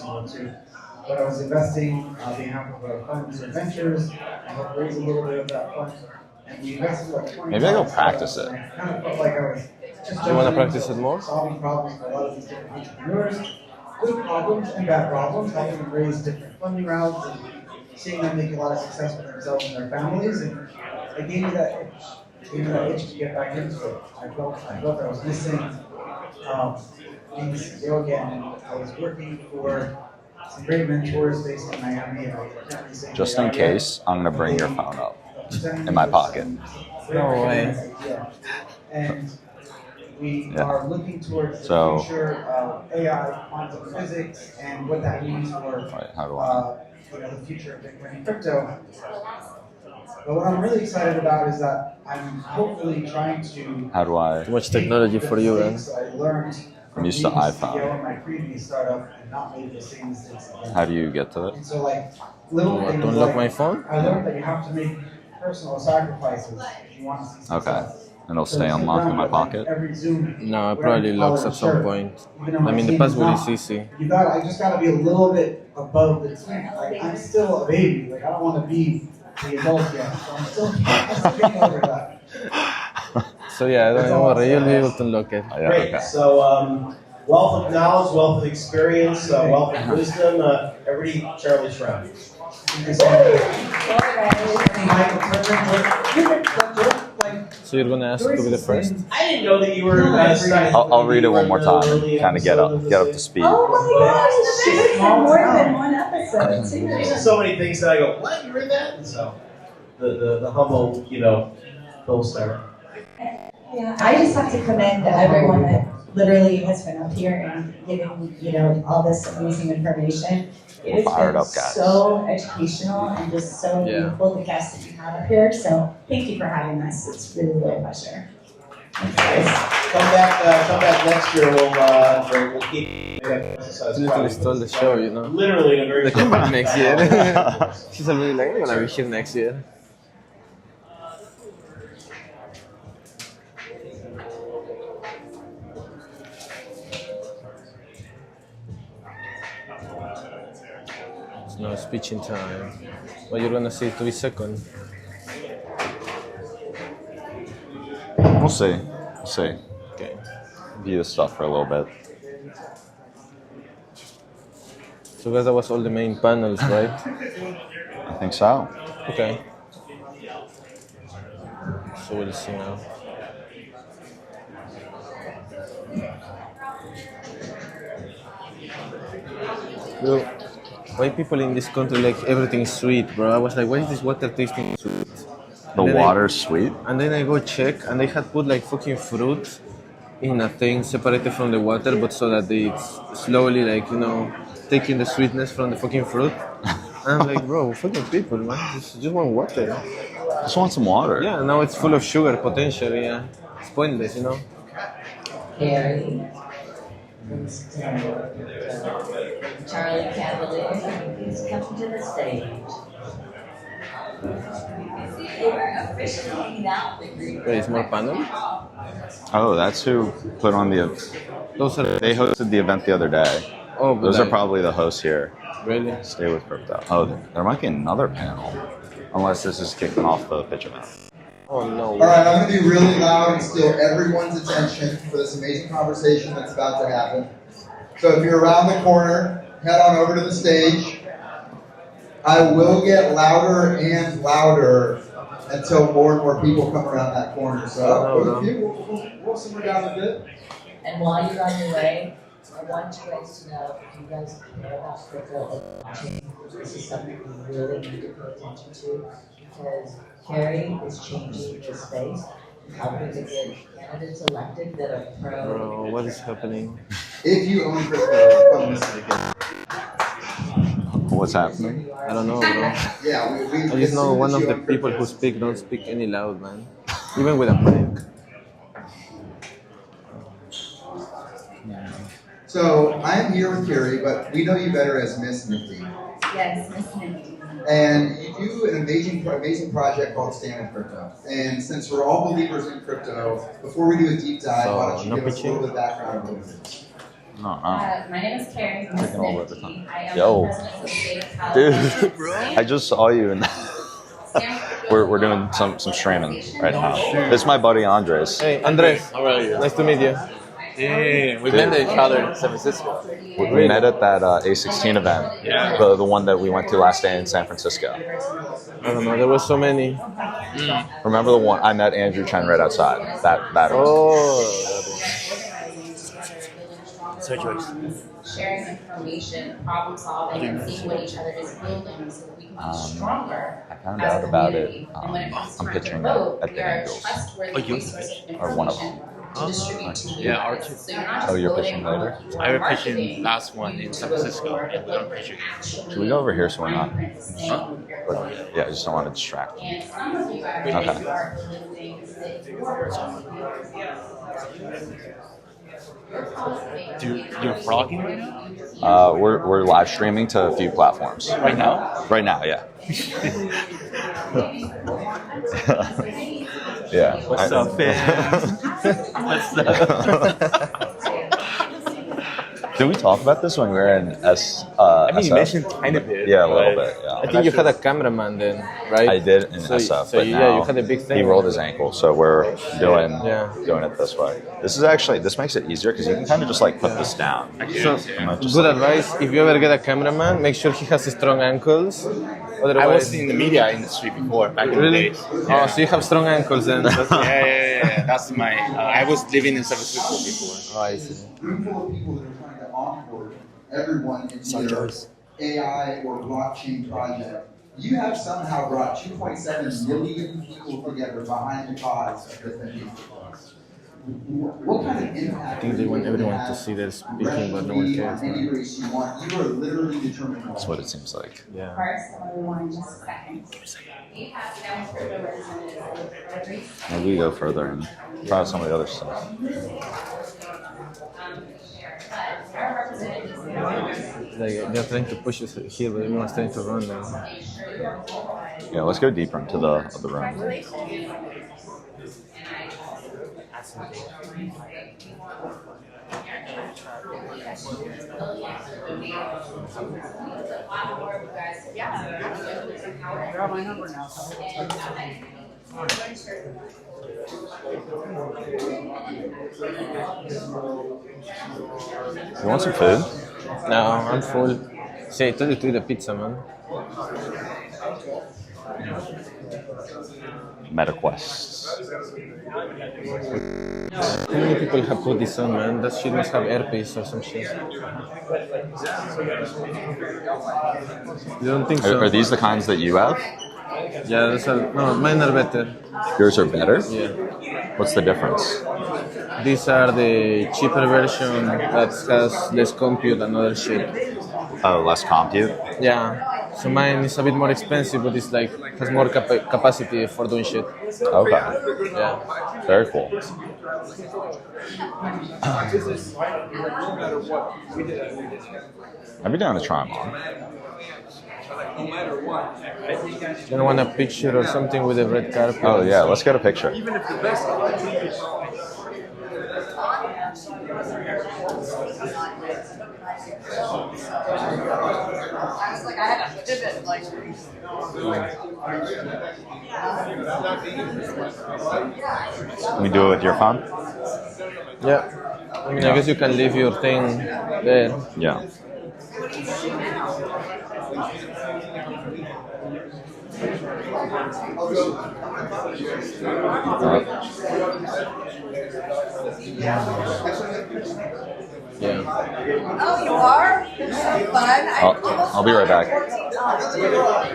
But I was investing on behalf of funds and ventures. I helped raise a little bit of that fund. And we invested like 20. Maybe I go practice it. I kind of felt like I was just Do you want to practice it more? solving problems for a lot of these different entrepreneurs. Good problems and bad problems, helping them raise different funding routes and seeing them make a lot of success for themselves and their families. And it gave me that itch. It gave me that itch to get back into it. I felt that I was missing being the CEO again. And I was working for some great mentors based in Miami. Just in case, I'm going to bring your phone up in my pocket. No way. And we are looking towards So- the future of AI, quantum physics, and what that means for Wait, how do I? the future of Bitcoin and crypto. But what I'm really excited about is that I'm hopefully trying to How do I? Too much technology for you, man. I learned I'm used to being iPhone. CEO in my previous startup and not make the same mistakes again. How do you get to it? And so, like, little What, things to unlock like, my phone? I learned that you have to make personal sacrifices if you want to see success. Okay. And it'll So stay it's unlocked in my around, like, pocket? every Zoom, No, it wearing probably a locks collared at some shirt. point. Even though I my mean, the team password not. is easy. I just gotta be a little bit above the team. Like, I'm still a baby. Like, I don't want to be the adult yet. So I'm still getting over that. So yeah, don't worry, you'll be able to unlock it. Oh, yeah, Great. okay. So, wealth of knowledge, wealth of experience, wealth of wisdom. Everybody, Charlie Shroud. Michael Turner, So you're gonna ask to be the first? I didn't know that you were. I'll read it one more time and kind of get up to speed. Oh my gosh, she had more than one episode too. There's just so many things that I go, what? You're in that? And so the humble, co-star. Yeah, I just have to commend everyone that literally has been up here and giving, all this amazing information. It has Fired been up, guys. so educational and just so beautiful, the guests that you have up here. So thank you for having us. It's really, really a pleasure. Thanks, guys. Come back next year. We'll keep. Literally stole the show, Literally in a very. They come back next year. She's already like, I'm gonna be here next year. It's no speeching time. But you're gonna say to be second. We'll see. Okay. View the stuff for a little bit. So guys, that was all the main panels, right? I think so. Okay. So we'll see now. Bro, why people in this country like everything is sweet, bro? I was like, why is this water tasting sweet? The water's sweet. And then I go check, and they had put like fucking fruit in a thing separated from the water, but so that it's slowly taking the sweetness from the fucking fruit. And I'm like, bro, fucking people, man, just want water. Just want some water. Yeah, now it's full of sugar potentially. Yeah, it's pointless, Harry. Charlie Cavalier, he's coming to the stage. They were officially hanging out with the Wait, it's more panel? Oh, that's who put on the. Those are They hosted the event the other day. Oh, Those are probably the hosts here. Really? Stay with crypto. Oh, there might be another panel, unless this is kicking off the pitch event. Oh no. All right, I'm going to be really loud and steal everyone's attention for this amazing conversation that's about to happen. So if you're around the corner, head on over to the stage. I will get louder and louder until more and more people come around that corner. So with a few, we'll simmer down a bit. And while you're on your way, I want you guys to know if you guys care about crypto and blockchain, this is something you really need to pay attention to because Harry is changing the space, helping to get candidates elected that are pro. Bro, what is happening? If you own crypto, come this weekend. What's happening? I don't know, bro. Yeah, we I just know one of the people who speak don't speak any loud, man. Even with a mic. So I'm here with Carrie, but we know you better as Miss Nifty. Yes, Miss Nifty. And you do an amazing project called Stand in Crypto. And since we're all believers in crypto, before we do a deep dive, why don't you give us a little bit of background on what it is? No. My name is Carrie. Miss Taking all the Nifty. time. I am Yo. the president of the state of California. Dude, I just saw you in we're doing some streaming right now. This is my buddy Andres. Hey, Andres. How are you? Nice to meet you. Yeah, we met each other in San Francisco. We met at that A16 event, Yeah. the one that we went to last day in San Francisco. I don't know, there was so many. Remember the one I met Andrew Chen right outside? That Oh. So Joyce. Sharing information, problem solving, and seeing what each other is building so that we can be stronger. I found as a out about it. community. And when it comes I'm time to pitching vote, at we are a BitAngels. trustworthy Oh, you- resource of or one of information to distribute to you Yeah, guys. our two. So you're not just Oh, you're voting pitching on later? what you I are was pitching marketing, last one in San Francisco, and we don't pitch again. Should we go over here so we're not? Huh? Yeah, I just don't want to distract you. And some of you actually Okay. are doing things that you are You're vlogging right now? We're live streaming to a few platforms. Right now? Right now, yeah. Yeah. What's up, fam? What's up? Did we talk about this when we were in S? I mean, you SF? mentioned kind of it. Yeah, a little but bit. Yeah. I think you had a cameraman then, right? I did in so, SF, so but yeah, now you had a big thing. he rolled his ankle, so we're doing it this way. This makes it easier because you can kind of just like put this down. So, I'm not just good like- advice, if you ever get a cameraman, make sure he has strong ankles. I Otherwise, was in the media industry before, back in really? the days. Oh, so you have strong ankles then. Yeah. Yeah, that's my. I was living in San Francisco before. Oh, I see. Room full of people that are trying to onboard everyone in either AI or blockchain project. You have somehow brought 2.7 million people together behind the cause of this. What kind of impact? I think they want everyone to see they're speaking, but no one cares. Any race you want, you are literally determining. That's what it seems like. Yeah. First, and we want just a second. Maybe we go further and try out some of the other stuff. Like they're trying to push us here, but everyone's trying to run now. Yeah, let's go deeper into the other room. You want some food? No, I'm full. See, I told you to eat a pizza, man. MetaQuests. How many people have put this on, man? That shit must have herpes or some shit. You don't think so? Are these the kinds that you have? Yeah, those are, no, mine are better. Yours are better? Yeah. What's the difference? These are the cheaper version that has less compute and other shit. Oh, less compute? Yeah. So mine is a bit more expensive, but it's like has more capacity for doing shit. Okay. Yeah. Very cool. I'd be down to try them on. You don't want a picture or something with a red carpet? Oh yeah, let's get a picture. Can we do it with your phone? Yeah. I mean, I guess you can leave your thing there. Yeah. Yeah. Oh, you are? It's so fun. I'll be right back.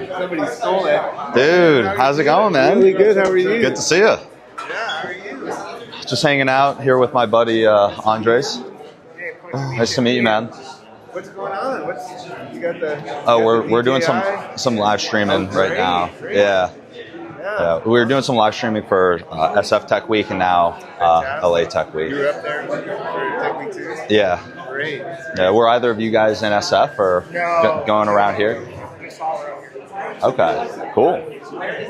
Somebody stole it. Dude, how's it going, man? Really good. How are you? Good to see you. Yeah, how are you? Just hanging out here with my buddy Andres. Nice to meet you, man. What's going on? You got the? Oh, we're doing some live streaming right now. Yeah. We were doing some live streaming for SF Tech Week and now LA Tech Week. You were up there for Tech Week too? Yeah. Great. Yeah. Were either of you guys in SF or going around here? Just all around here. Okay. Cool.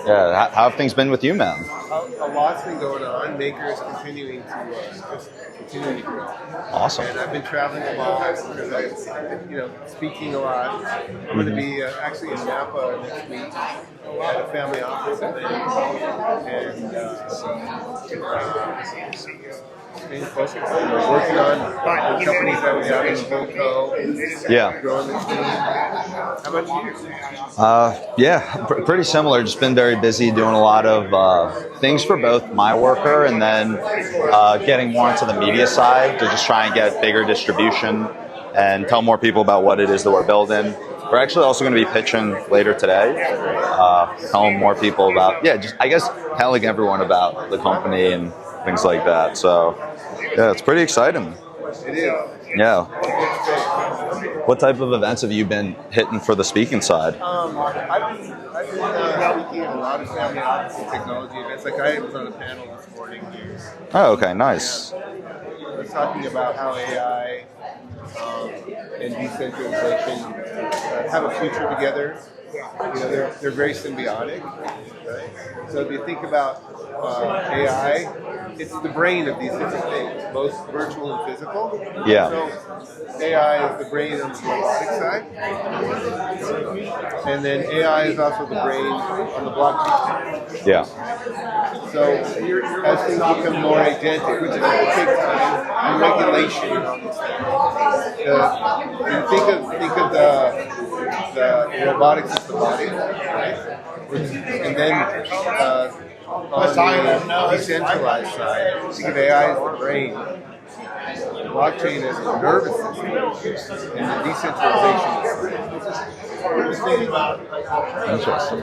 Yeah. How have things been with you, man? A lot's been going on. Maker is continuing to grow. Awesome. And I've been traveling a lot because I'm, speaking a lot. I'm going to be actually in Napa next week at a family office event, and staying focused. We're working on the companies that we have in Volco. Yeah. Growing the team. How about you? Yeah, pretty similar. Just been very busy doing a lot of things for both MyWorker and then getting more into the media side to just try and get bigger distribution and tell more people about what it is that we're building. We're actually also going to be pitching later today, telling more people about, just I guess telling everyone about the company and things like that. So, yeah, it's pretty exciting. It is. Yeah. What type of events have you been hitting for the speaking side? I've been speaking at a lot of family office and technology events. Like I was on a panel this morning. Oh, okay, nice. I was talking about how AI and decentralization have a future together. They're very symbiotic. Right? So if you think about AI, it's the brain of these different things, both virtual and physical. Yeah. So AI is the brain on the robotic side, and then AI is also the brain on the blockchain side. Yeah. So as things become more agentic, which is going to take time, and regulation and all these things. You think of the robotics as the body, right? And then the decentralized side, think of AI as the brain. Blockchain is the nervous system, and the decentralization is the brain. Interesting.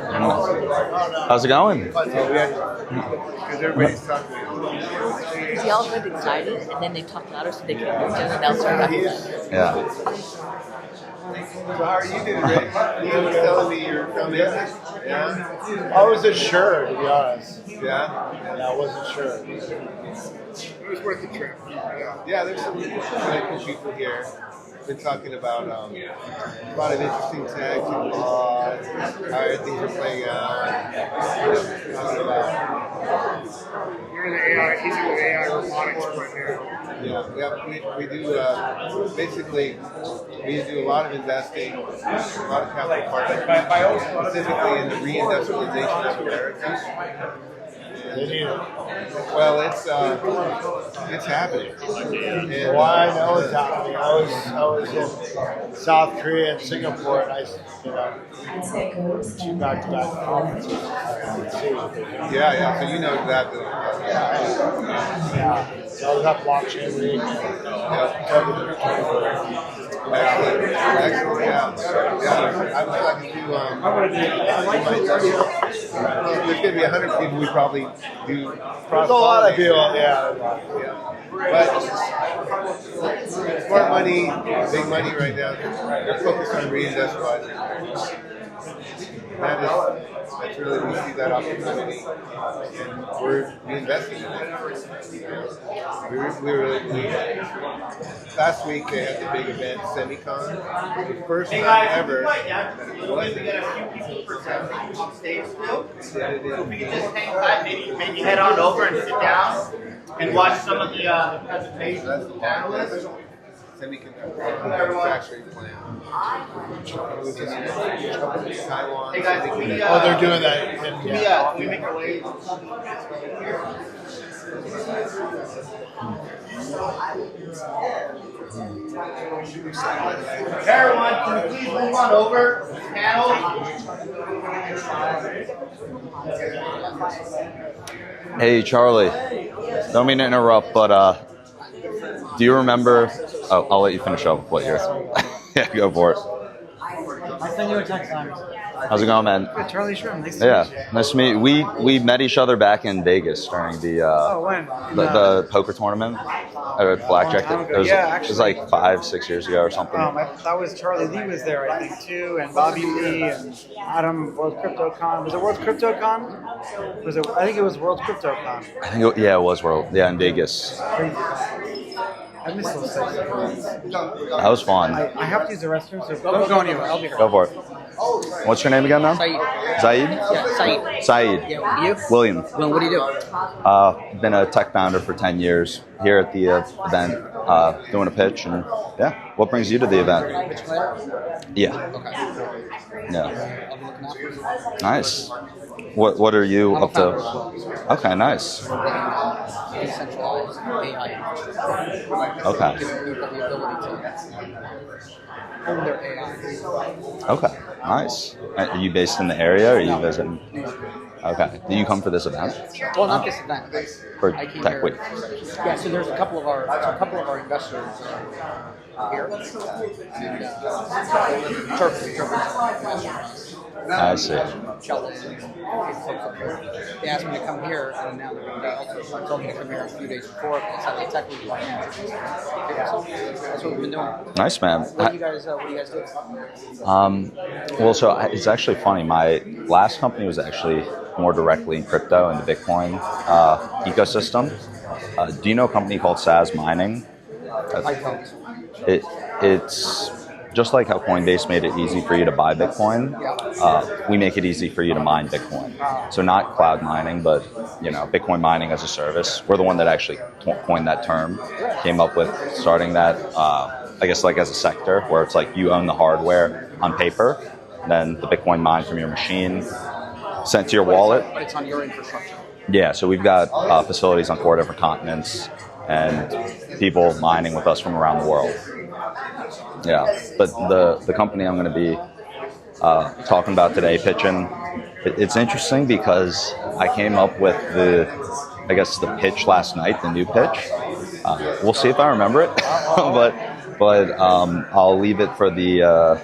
How's it going? Because everybody's talking. They all get excited, and then they talk louder so they can understand, and they'll start laughing. Yeah. So how are you doing, Rick? You were telling me you're coming. Yeah. I wasn't sure, to be honest. Yeah. I wasn't sure. It was worth the trip. Yeah, there's some really cool people here. Been talking about a lot of interesting tech and law, how things are playing out. Talking about. You're in the AI, he's in the AI robotics right now. Yeah, we do basically we do a lot of investing, a lot of capital partners, specifically in the reindustrialization of America. Well, it's happening. Well, I know it's happening. I was in South Korea and Singapore, and I two back-to-back conferences. Yeah. So you know exactly. Yeah. So I was at Blockchain Week. Excellent. Yeah. I was talking to there's going to be 100 people. We probably do. There's a lot of people. Yeah. But smart money, big money right now. They're focused on reindustrializing. That's really, we see that opportunity, and we're investing in it. We really believe it. Last week they had the big event, Semicon. The first time ever that it wasn't. If we could just hang tight, maybe head on over and sit down and watch some of the presentations of the panelists. Semiconductor manufacturing plant. Taiwan. Hey guys, Oh, they're doing that. Can we make our way? Everyone, can you please move on over? Panel. Hey, Charlie. Don't mean to interrupt, but do you remember? Oh, I'll let you finish up with what you're. Yeah, go for it. I sent you a text, Simon. How's it going, man? Good, Charlie Shrim. Nice to meet you. Nice to meet you. We met each other back in Vegas during the when? the poker tournament, blackjack. It was, Yeah, it was like 5-6 years ago or something. That was Charlie Lee was there, I think, too, and Bobby Lee and Adam, World CryptoCon. Was it World CryptoCon? Was it? I think it was World CryptoCon. I think it was World. Yeah, in Vegas. I miss those things. That was fun. I have to use the restroom, so don't go anywhere. I'll be here. Go for it. What's your name again now? Saeed. Zaid? Yeah, Saeed. Saeed. Yeah, you? William. Well, what do you do? Been a tech founder for 10 years. Here at the event, doing a pitch, and yeah. What brings you to the event? Pitch player? Yeah. Okay. Yeah. I'll be looking after you. Nice. What are you up to? Okay, nice. Decentralized AI. Okay. Giving people the ability to own their AI. Okay, nice. Are you based in the area, or are you visiting? Okay. Do you come for this event? Well, not this event. For I came Tech here. Week. Yeah, so there's a couple of our investors here. I see. Sheldon, they asked me to come here, and now they're going to also told me to come here a few days before. It's at the Tech Week. That's what we've been doing. Nice, man. What do you guys do? Well, so it's actually funny. My last company was actually more directly in crypto and the Bitcoin ecosystem. Do you know a company called SAS Mining? I don't. It's just like how Coinbase made it easy for you to buy Bitcoin. We make it easy for you to mine Bitcoin. So not cloud mining, but Bitcoin mining as a service. We're the one that actually coined that term, came up with starting that. I guess like as a sector where it's like you own the hardware on paper, then the Bitcoin mined from your machine, sent to your wallet. But it's on your infrastructure. Yeah, so we've got facilities on 4 different continents and people mining with us from around the world. Yeah, but the company I'm going to be talking about today, pitching, It's interesting because I came up with the pitch last night, the new pitch. We'll see if I remember it, but I'll leave it for the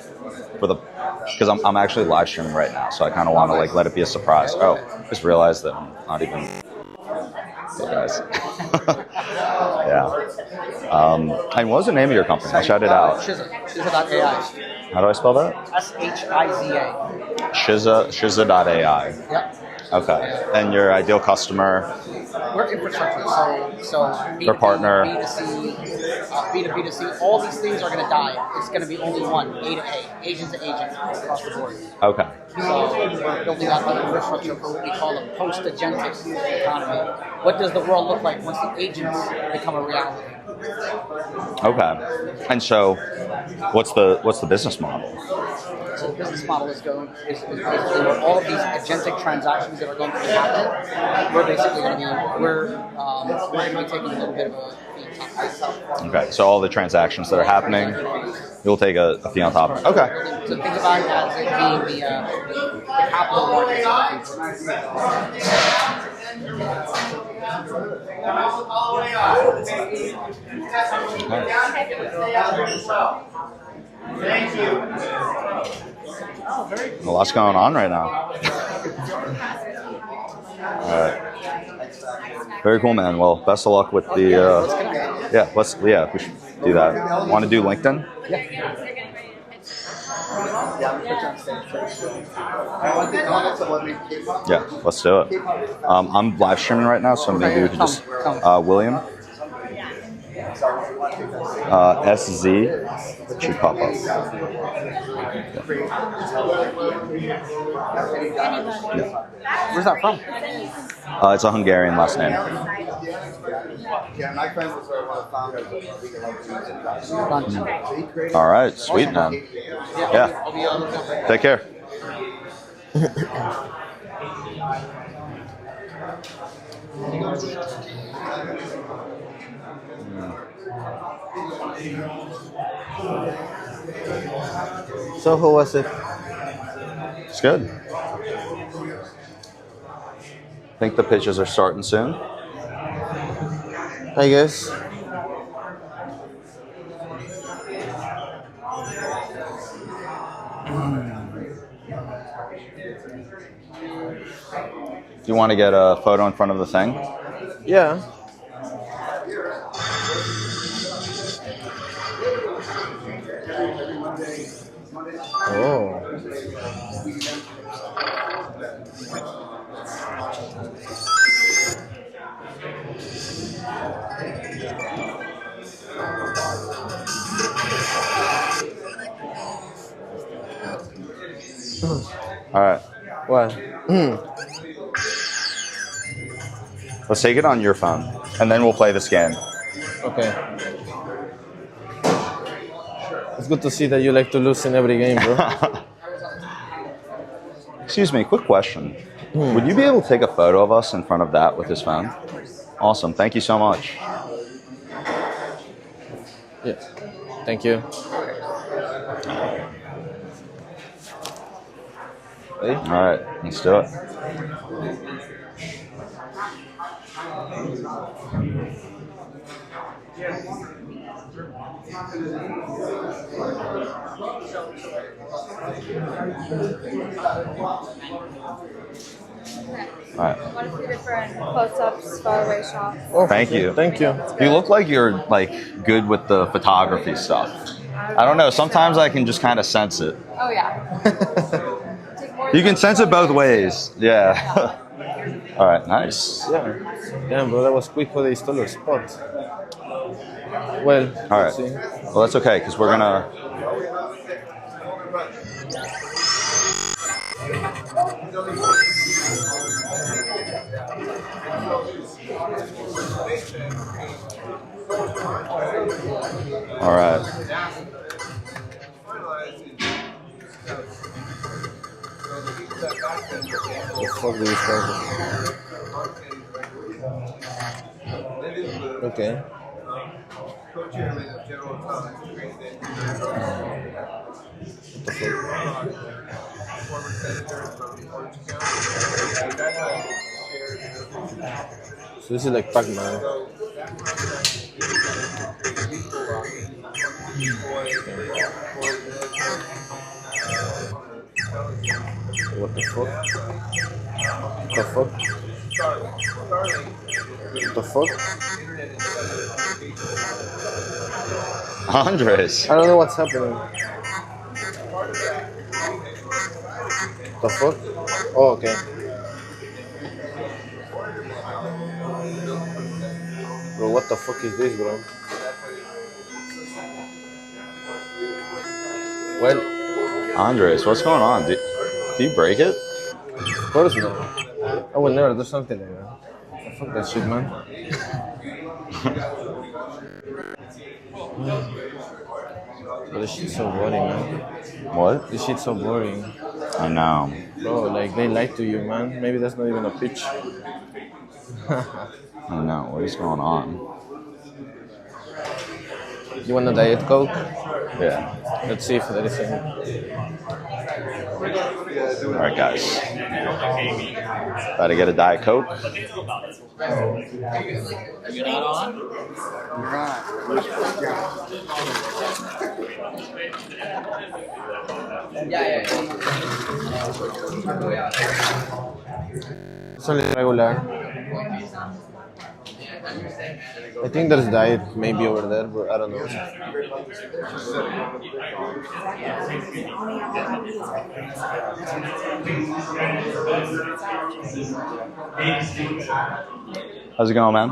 because I'm actually live streaming right now, so I kind of want to like let it be a surprise. Oh, just realized that I'm not even. Hey guys. Yeah. And what was the name of your company? I'll shout it out. Shiza.ai. How do I spell that? Shiza. Shiza.ai. Yep. Okay. And your ideal customer? We're infrastructure, so B2B, Their partner. B2C, B2B2C, all these things are going to die. It's going to be only one, A to A, agent to agent across the board. Okay. So we're building out the infrastructure for what we call a post-agentic economy. What does the world look like once the agents become a reality? Okay. And so, what's the business model? So the business model is basically where all of these agentic transactions that are going to be happening, we're basically going to be taking a little bit of a fee on top of that. Okay. So all the transactions that are happening, you'll take a fee on top of it. Okay. So think about it as it being the capital markets of the Thank you. A lot's going on right now. All right. Very cool, man. Well, best of luck with the. We should do that. Want to do LinkedIn? Yeah, let's do it. I'm live streaming right now, so maybe we could just William. SZ should pop up. Yeah. Where's that from? It's a Hungarian last name. All right, sweet man. Yeah. Take care. So how was it? It's good. Think the pitches are starting soon? I guess. Do you want to get a photo in front of the thing? Yeah. Oh. All right. What? Let's take it on your phone, and then we'll play this game. Okay. It's good to see that you like to lose in every game, bro. Excuse me, quick question. Would you be able to take a photo of us in front of that with his phone? Awesome. Thank you so much. Yeah. Thank you. Hey. All right, let's do it. All right. What if we different close-ups, faraway shots? Oh, Thank you. Thank you. You look like you're like good with the photography stuff. I don't know. Sometimes I can just kind of sense it. Oh yeah. You can sense it both ways. Yeah. All right. Nice. Yeah. Damn, bro, that was quick for the installer spot. Well, All right. see. Well, that's okay because we're gonna. All right. Fuck these guys. Okay. So this is like Pac-Man. What the fuck? What the fuck? What the fuck? Andres. I don't know what's happening. The fuck? Oh, okay. Bro, what the fuck is this, bro? Well, Andres, what's going on? Did you break it? of course not. I will never do something like that. Fuck that shit, man. But this shit's so boring, man. What? This shit's so boring. I know. Bro, like, they lied to you, man. Maybe that's not even a pitch. I know. What is going on? You want a Diet Coke? Yeah. Let's see if there is any. Alright, guys. About to get a Diet Coke. You're not on? It's only regular. I think there's Diet maybe over there, but I don't know. How's it going, man?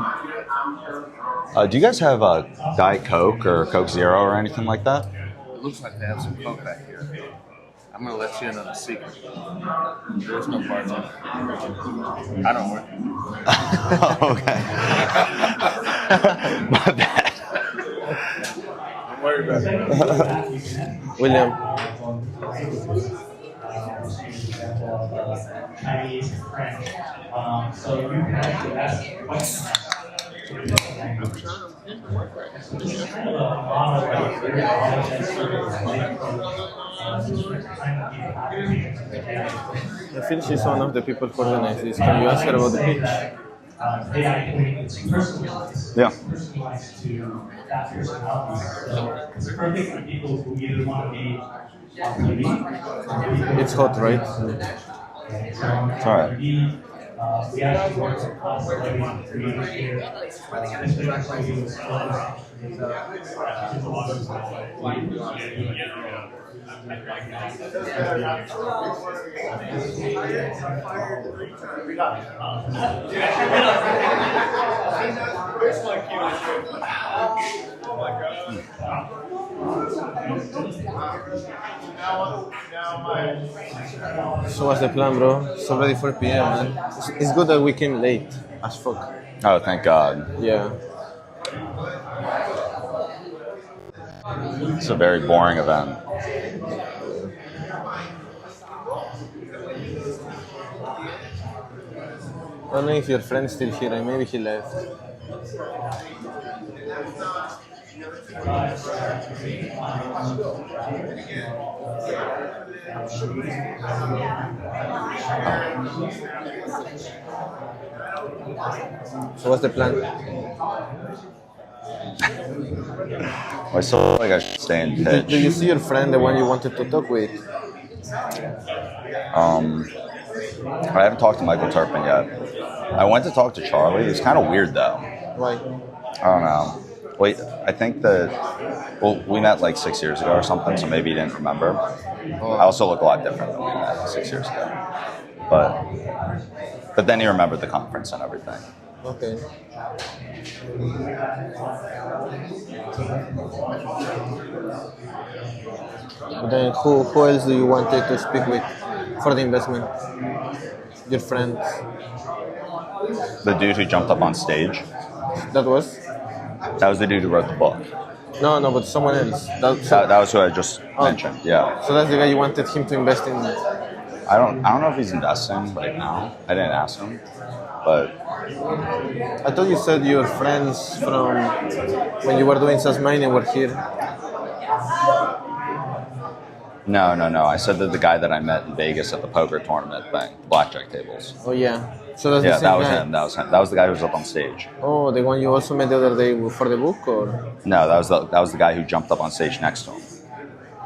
Do you guys have a Diet Coke or Coke Zero or anything like that? It looks like they have some Coke back here. I'm gonna let you in on a secret. There's no bartender. I don't work. Okay. My bad. Don't worry about it. William. I feel she's one of the people who organize this. Can you ask her about the pitch? Yeah. It's hot, right? It's alright. We actually worked across everyone to So what's the plan, bro? It's already 4 p.m., man. It's good that we came late as fuck. Oh, thank God. Yeah. It's a very boring event. I don't know if your friend's still here, and maybe he left. So what's the plan? I still feel like I should stay in pitch. Do you see your friend, the one you wanted to talk with? I haven't talked to Michael Turpin yet. I went to talk to Charlie. It's kind of weird though. Why? I don't know. Wait, I think that, well, we met like 6 years ago or something, so maybe you didn't remember. Oh. I also look a lot different than we met 6 years ago. But then he remembered the conference and everything. Okay. Then who else do you wanted to speak with for the investment? Your friends? The dude who jumped up on stage. That was? That was the dude who wrote the book. No, but someone else. That was who I just mentioned. Yeah. So that's the guy you wanted him to invest in. I don't know if he's investing right now. I didn't ask him. But I thought you said your friends from when you were doing SAS mining were here. no. I said that the guy that I met in Vegas at the poker tournament thing, blackjack tables. Oh yeah. So that's Yeah, the same that was guy. him. That was him. That was the guy who was up on stage. Oh, the one you also met the other day for the book, or? No, that was the guy who jumped up on stage next to him.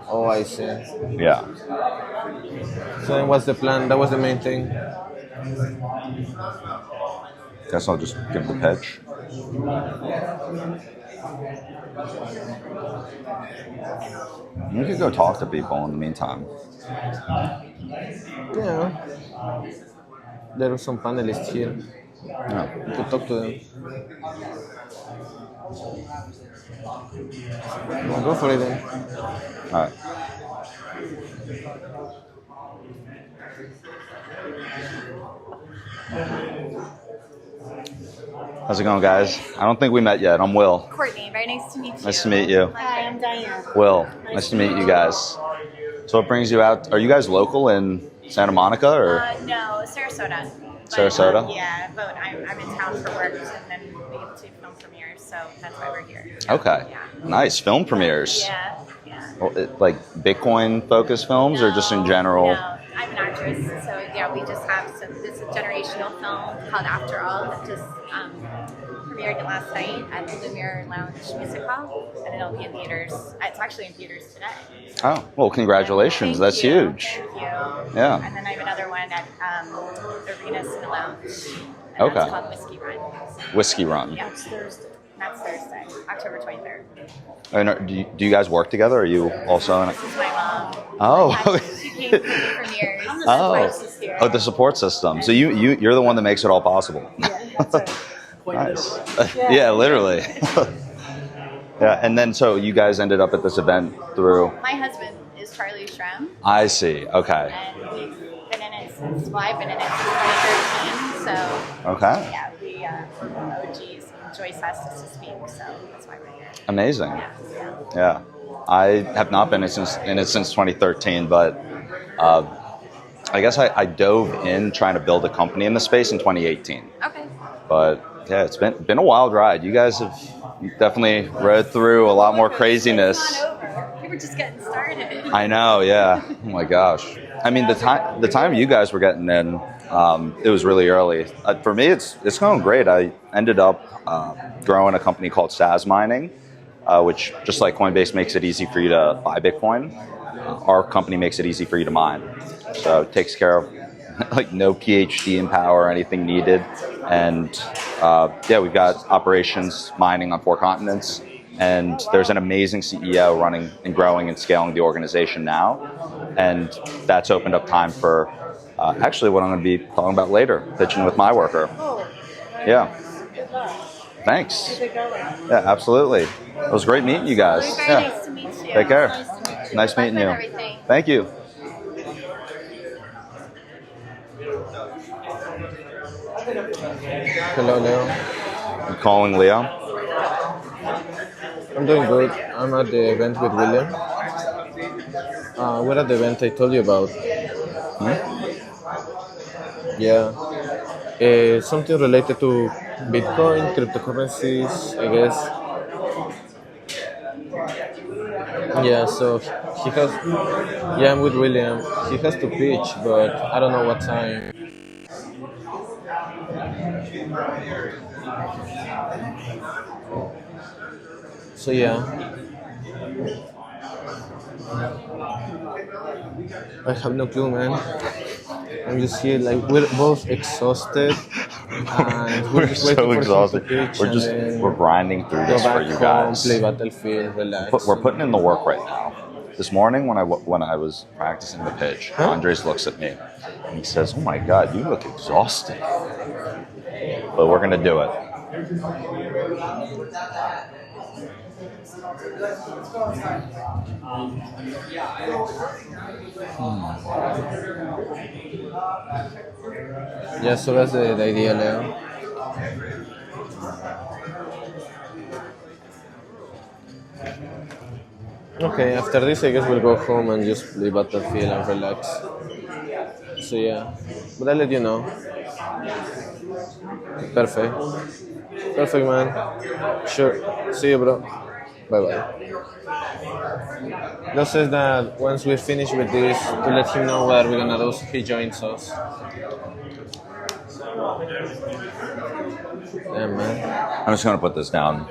Oh, I see. Yeah. So then what's the plan? That was the main thing. Guess I'll just give the pitch. You could go talk to people in the meantime. Yeah. There are some panelists here. Yeah. To talk to them. Well, go for it then. All right. How's it going, guys? I don't think we met yet. I'm Will. Courtney, very nice to meet you. Nice to meet you. Hi, I'm Diane. Will, nice to meet you guys. So what brings you out? Are you guys local in Santa Monica or No, Sarasota. Sarasota? Yeah, but I'm in town for work, and then we get to film premieres, so that's why we're here. Okay. Yeah. Nice. Film premieres. Yeah. Well, like Bitcoin focused films or just in general? No, I'm an actress, so yeah, we just have this generational film called After All that just premiered last night at the Lumiere Lounge Music Hall, and it'll be in theaters. It's actually in theaters today. Oh, well, congratulations. That's huge. Thank you. Yeah. And then I have another one at Arenas in the Lounge. And Okay. That's called Whiskey Run. Whiskey Run. Yeah, it's Thursday. That's Thursday, October 23rd. And do you guys work together? Or are you also in This is my mom. Oh. She came for the premieres. That's why she's here. Oh, the support system. So you're the one that makes it all possible. Nice. Yeah, literally. Yeah, and then so you guys ended up at this event through. My husband is Charlie Shrem, I see. Okay. and we've been in it since, well, I've been in it since 2013, so Okay. yeah, we're OGs, and Joyce asked us to speak, so that's why we're here. Amazing. Yeah. Yeah. I have not been in it since 2013, but I guess I dove in trying to build a company in the space in 2018. Okay. But yeah, it's been a wild ride. You guys have definitely rode through a lot more craziness. It's not over. We were just getting started. I know, yeah. Oh my gosh. I mean, the time you guys were getting in, it was really early. For me, it's going great. I ended up growing a company called SAS Mining, which just like Coinbase makes it easy for you to buy Bitcoin, our company makes it easy for you to mine. So it takes care of like no PhD in power or anything needed. And yeah, we've got operations mining on 4 continents. And there's an amazing CEO running and growing and scaling the organization now. And that's opened up time for actually what I'm going to be talking about later, pitching with MyWorker. Yeah. Thanks. Yeah, absolutely. It was great meeting you guys. Very Yeah. nice to meet you. Take care. Nice to meet you. Nice meeting Good you. luck with everything. Thank you. Hello, Leo. I'm calling Leo. I'm doing good. I'm at the event with William. We're at the event I told you about. Yeah. Something related to Bitcoin, cryptocurrencies, I guess. Yeah, so he has. Yeah, I'm with William. He has to pitch, but I don't know what time. So yeah, I have no clue, man. I'm just here, like we're both exhausted, and we're just waiting so for him to exhausted. pitch, and then We're grinding through go this for back you home, guys. play Battlefield, relax. We're putting in the work right now. This morning when I was practicing the pitch, Andres looks at me and he says, "Oh my God, you look exhausted." But we're gonna do it. Yeah, so that's the idea, Leo. Okay, after this, I guess we'll go home and just play Battlefield and relax. So yeah, but I'll let you know. Perfect. Perfect, man. Sure. See you, bro. Bye-bye. That says that once we finish with this, to let him know what we're gonna do, so he joins us. Yeah, man. I'm just gonna put this down.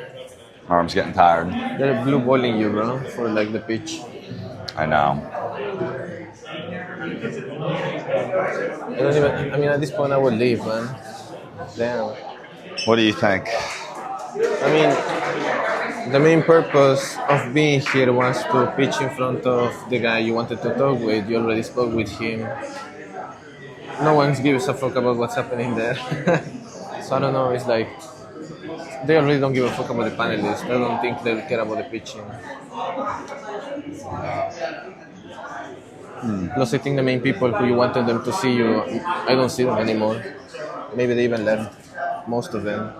My arm's getting tired. They're blue balling you, bro, for like the pitch. I know. I mean, at this point, I would leave, man. Damn. What do you think? I mean, the main purpose of being here was to pitch in front of the guy you wanted to talk with. You already spoke with him. No one gives a fuck about what's happening there. So I don't know, it's like, they already don't give a fuck about the panelists. I don't think they care about the pitching. Plus, I think the main people who you wanted them to see you, I don't see them anymore. Maybe they even left, most of them.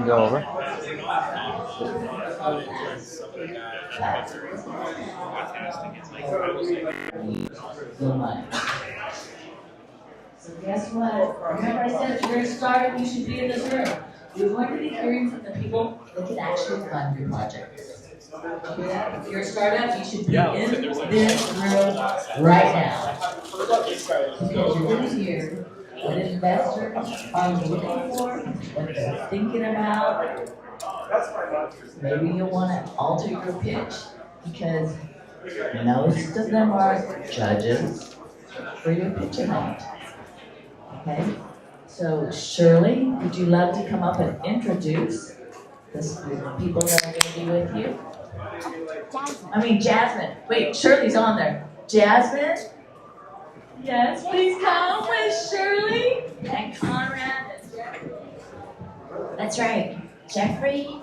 Go over. So guess what? Remember I said if you're a startup, you should be in this room. You're going to be hearing from the people that can actually fund your project. Okay, that? If you're a startup, you should be in this room right now. Because you're going to hear what investors are looking for, what they're thinking about. Maybe you'll want to alter your pitch because most of them are judges for your pitch amount. Okay? So Shirley, would you love to come up and introduce the people that are going to be with you? Jasmine. Wait, Shirley's on there. Jasmine? Yes, please come with Shirley and Conrad and Jeffrey. That's right. Jeffrey,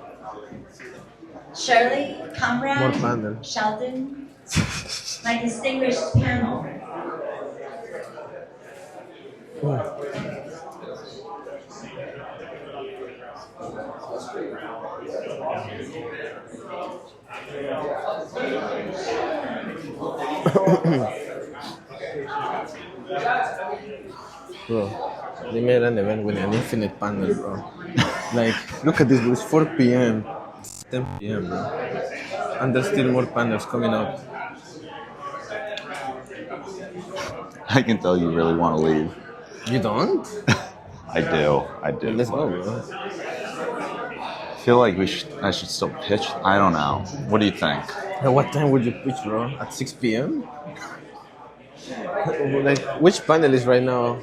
Shirley, Conrad, Sheldon, my distinguished panel. Bro, they made an event with an infinite panel, bro. Like, look at this, bro. It's 4 p.m. It's 10 p.m., bro. And there's still more panels coming up. I can tell you really want to leave. You don't? I do. Let's go, bro. I feel like I should still pitch. I don't know. What do you think? At what time would you pitch, bro? At 6 p.m.? Like, which panel is right now?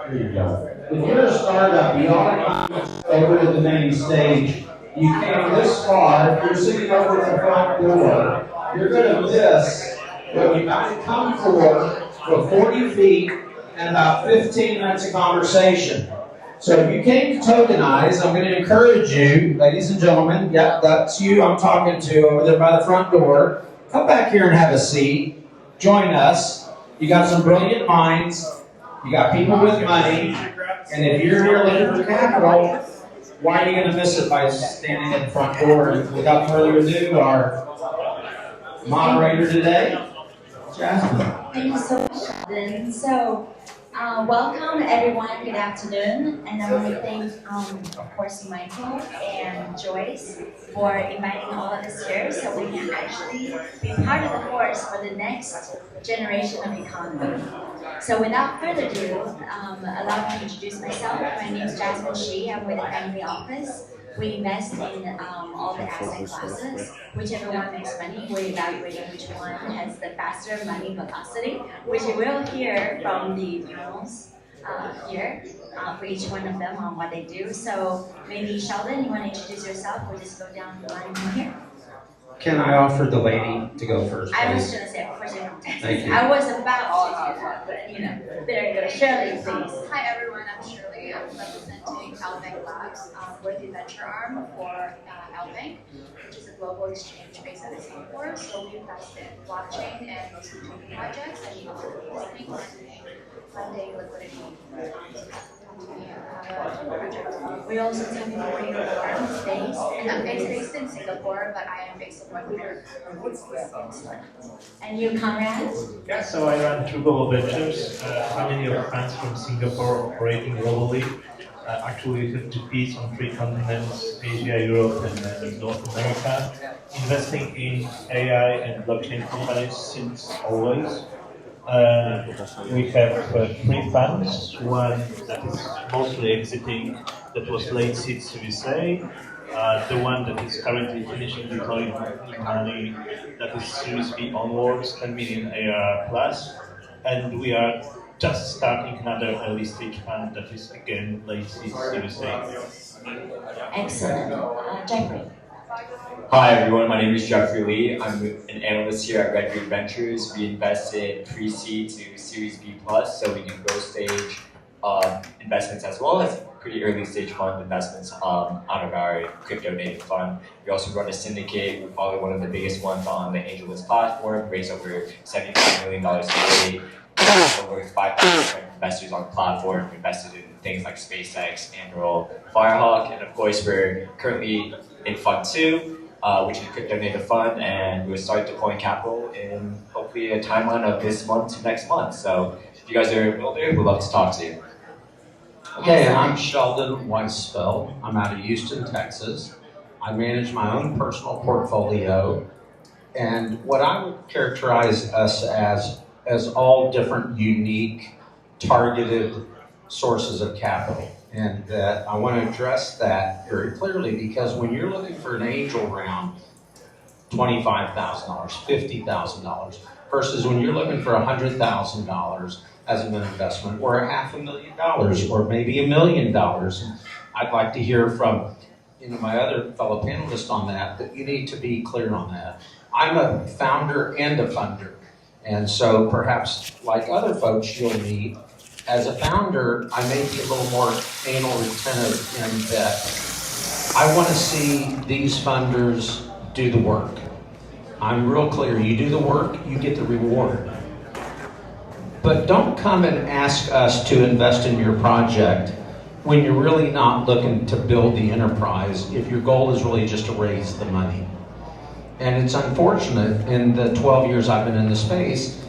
Here you go. If you're a startup, you ought to come over to the main stage. You came this far. If you're sitting over at the front door, you're going to miss what you come for 40 feet and about 15 minutes of conversation. So if you came to tokenize, I'm going to encourage you, ladies and gentlemen, yeah, that's you I'm talking to over there by the front door. Come back here and have a seat. Join us. You got some brilliant minds. You got people with money. And if you're here looking for capital, why are you going to miss it by standing at the front door? And without further ado, our moderator today, Jasmine. Thank you so much, Sheldon. So, welcome everyone. Good afternoon, and I want to thank, of course, Michael and Joyce for inviting all of us here, so we can actually be part of the force for the next generation of economy. So, without further ado, allow me to introduce myself. My name is Jasmine Shi. I'm with the family office. We invest in all the asset classes. Whichever one makes money, we're evaluating which one has the faster money velocity, which you will hear from the panels here for each one of them on what they do. So maybe Sheldon, you want to introduce yourself? We'll just go down the line from here. Can I offer the lady to go first, please? I was going to say, of course you don't. Thank you. I was about to do that, but better go to Shirley, please. Hi everyone, I'm Shirley. I'm representing Alabama Bank Labs. We're the venture arm for Bank, which is a global exchange based out of Singapore. So we invest in blockchain and mostly token projects and funding liquidity. We also tell people where you're based. And I'm based in Singapore, but I am based in North America. And you, Conrad? Yeah, so I run True Global Ventures. Family of friends from Singapore operating globally. Actually, we have GPs on 3 continents, Asia, Europe, and North America, investing in AI and blockchain companies since always. We have 3 funds, one that is mostly exiting, that was late seed Series A, the one that is currently finishing deploying money, that is Series B onwards, 10 million ARR plus, and we are just starting another early stage fund that is again late seed Series A. Excellent. Jeffrey. Hi everyone, my name is Jeffrey Lee. I'm an analyst here at Red Green Ventures. We invest in pre-seed to Series B+, so we do growth stage investments as well as pretty early stage fund investments on our crypto native fund. We also run a syndicate. We're probably one of the biggest ones on the AngelList platform, raised over $75 million a day. Over 5,000 investors on the platform, invested in things like SpaceX, Anduril, Firehawk, and of course we're currently in Fund 2, which is a crypto native fund, and we'll start deploying capital in hopefully a timeline of this month to next month. So if you guys are in there, we'd love to talk to you. Okay, I'm Sheldon Weisfeld. I'm out of Houston, Texas. I manage my own personal portfolio, and what I would characterize us as all different unique targeted sources of capital. And that I want to address that very clearly, because when you're looking for an angel round, $25,000, $50,000, versus when you're looking for $100,000 as an investment, or $500,000, or maybe $1 million. I'd like to hear from my other fellow panelists on that you need to be clear on that. I'm a founder and a funder. And so perhaps like other folks you'll meet, as a founder, I may be a little more anal retentive in that I want to see these funders do the work. I'm real clear, you do the work, you get the reward. But don't come and ask us to invest in your project when you're really not looking to build the enterprise, if your goal is really just to raise the money. And it's unfortunate, in the 12 years I've been in the space,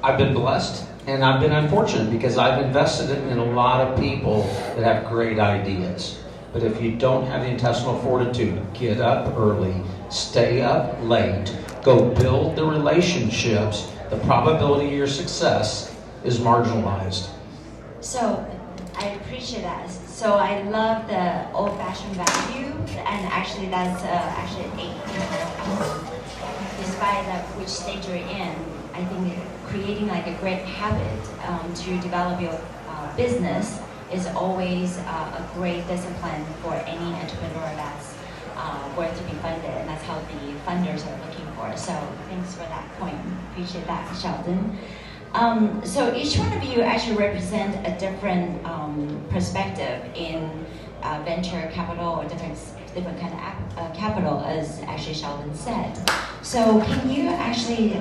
I've been blessed and I've been unfortunate because I've invested in a lot of people that have great ideas. But if you don't have the intestinal fortitude, get up early, stay up late, go build the relationships, the probability of your success is marginalized. So I appreciate that. So I love the old-fashioned value, and actually that's actually 800. Despite which stage you're in, I think creating like a great habit to develop your business is always a great discipline for any entrepreneur that's worth to be funded, and that's how the funders are looking for. So thanks for that point. Appreciate that, Sheldon. So each one of you actually represent a different perspective in venture capital, or different kind of capital, as actually Sheldon said. So can you actually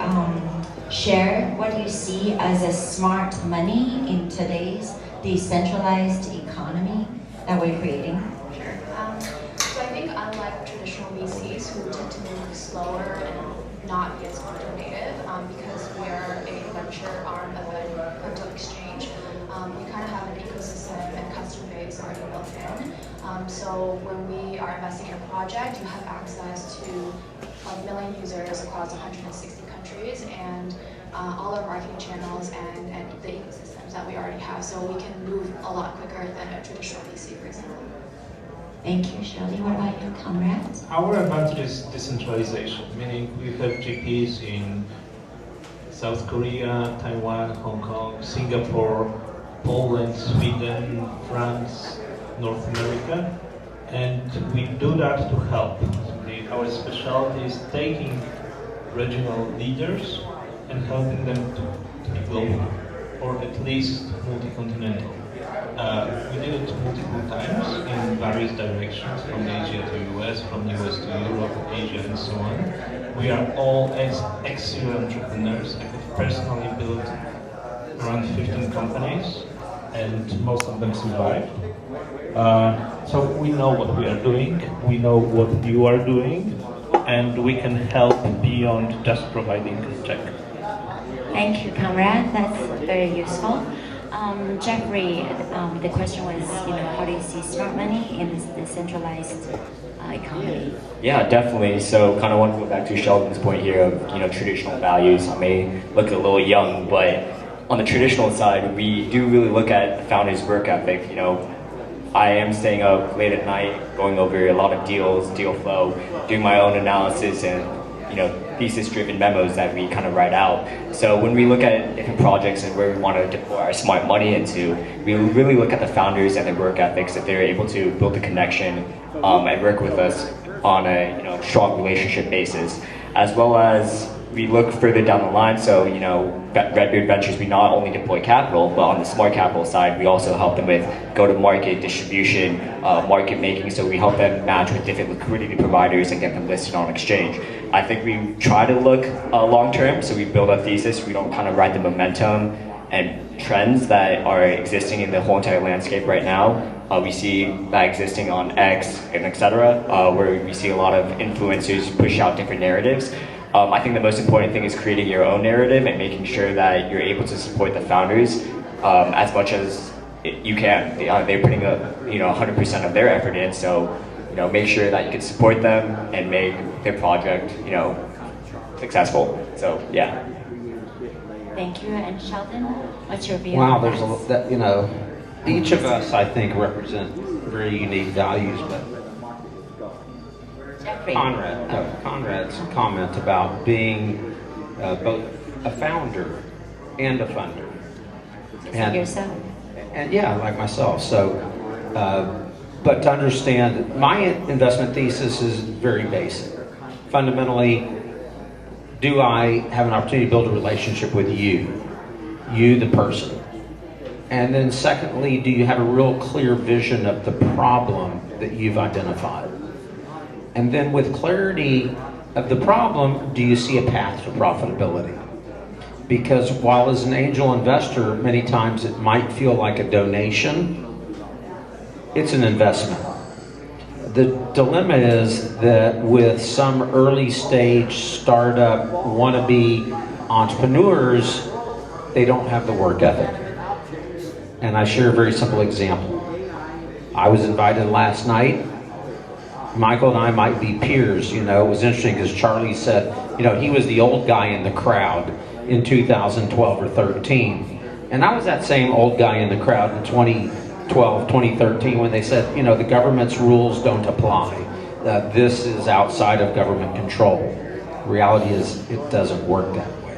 share what you see as a smart money in today's decentralized economy that we're creating? Sure. So I think unlike traditional VCs who tend to move slower and not be as crypto native, because we are a venture arm of a crypto exchange, we kind of have an ecosystem and customer base already built in. So when we are investing in a project, you have access to 1 million users across 160 countries, and all our marketing channels and the ecosystems that we already have. So we can move a lot quicker than a traditional VC, for example. Thank you, Shirley. What about you, Conrad? Our advantage is decentralization, meaning we have GPs in South Korea, Taiwan, Hong Kong, Singapore, Poland, Sweden, France, North America, and we do that to help. Our specialty is taking regional leaders and helping them to be global, or at least multi-continental. We did it multiple times in various directions, from Asia to US, from US to Europe, Asia, and so on. We are all ex-serial entrepreneurs. I have personally built around 15 companies, and most of them survived. So we know what we are doing, we know what you are doing, and we can help beyond just providing a check. Thank you, comrade. That's very useful. Jeffrey, the question was, how do you see smart money in this decentralized economy? Yeah, definitely. So kind of want to go back to Sheldon's point here of, traditional values. I may look a little young, but on the traditional side, we do really look at the founder's work ethic. I am staying up late at night, going over a lot of deals, deal flow, doing my own analysis and, thesis-driven memos that we kind of write out. So when we look at different projects and where we want to deploy our smart money into, we really look at the founders and their work ethics, if they're able to build a connection and work with us on a strong relationship basis, as well as we look further down the line. So, Redbeard Ventures, we not only deploy capital, but on the smart capital side, we also help them with go-to-market, distribution, market making. So we help them match with different liquidity providers and get them listed on exchange. I think we try to look long-term, so we build a thesis. We don't kind of ride the momentum and trends that are existing in the whole entire landscape right now. We see that existing on X and etc., where we see a lot of influencers push out different narratives. I think the most important thing is creating your own narrative and making sure that you're able to support the founders as much as you can. They're putting 100% of their effort in, so make sure that you can support them and make their project successful. So yeah. Thank you. And Sheldon, what's your view? Wow, on there's that? each of us, I think, represent very unique values, but Conrad's comment about being both a founder and a funder. And yourself? And yeah, like myself. So, but to understand, my investment thesis is very basic. Fundamentally, do I have an opportunity to build a relationship with you, the person? And then secondly, do you have a real clear vision of the problem that you've identified? And then with clarity of the problem, do you see a path to profitability? Because while as an angel investor, many times it might feel like a donation, it's an investment. The dilemma is that with some early stage startup wannabe entrepreneurs, they don't have the work ethic. And I share a very simple example. I was invited last night. Michael and I might be peers, It was interesting because Charlie said, he was the old guy in the crowd in 2012 or 13. And I was that same old guy in the crowd in 2012, 2013 when they said, the government's rules don't apply. This is outside of government control. The reality is it doesn't work that way.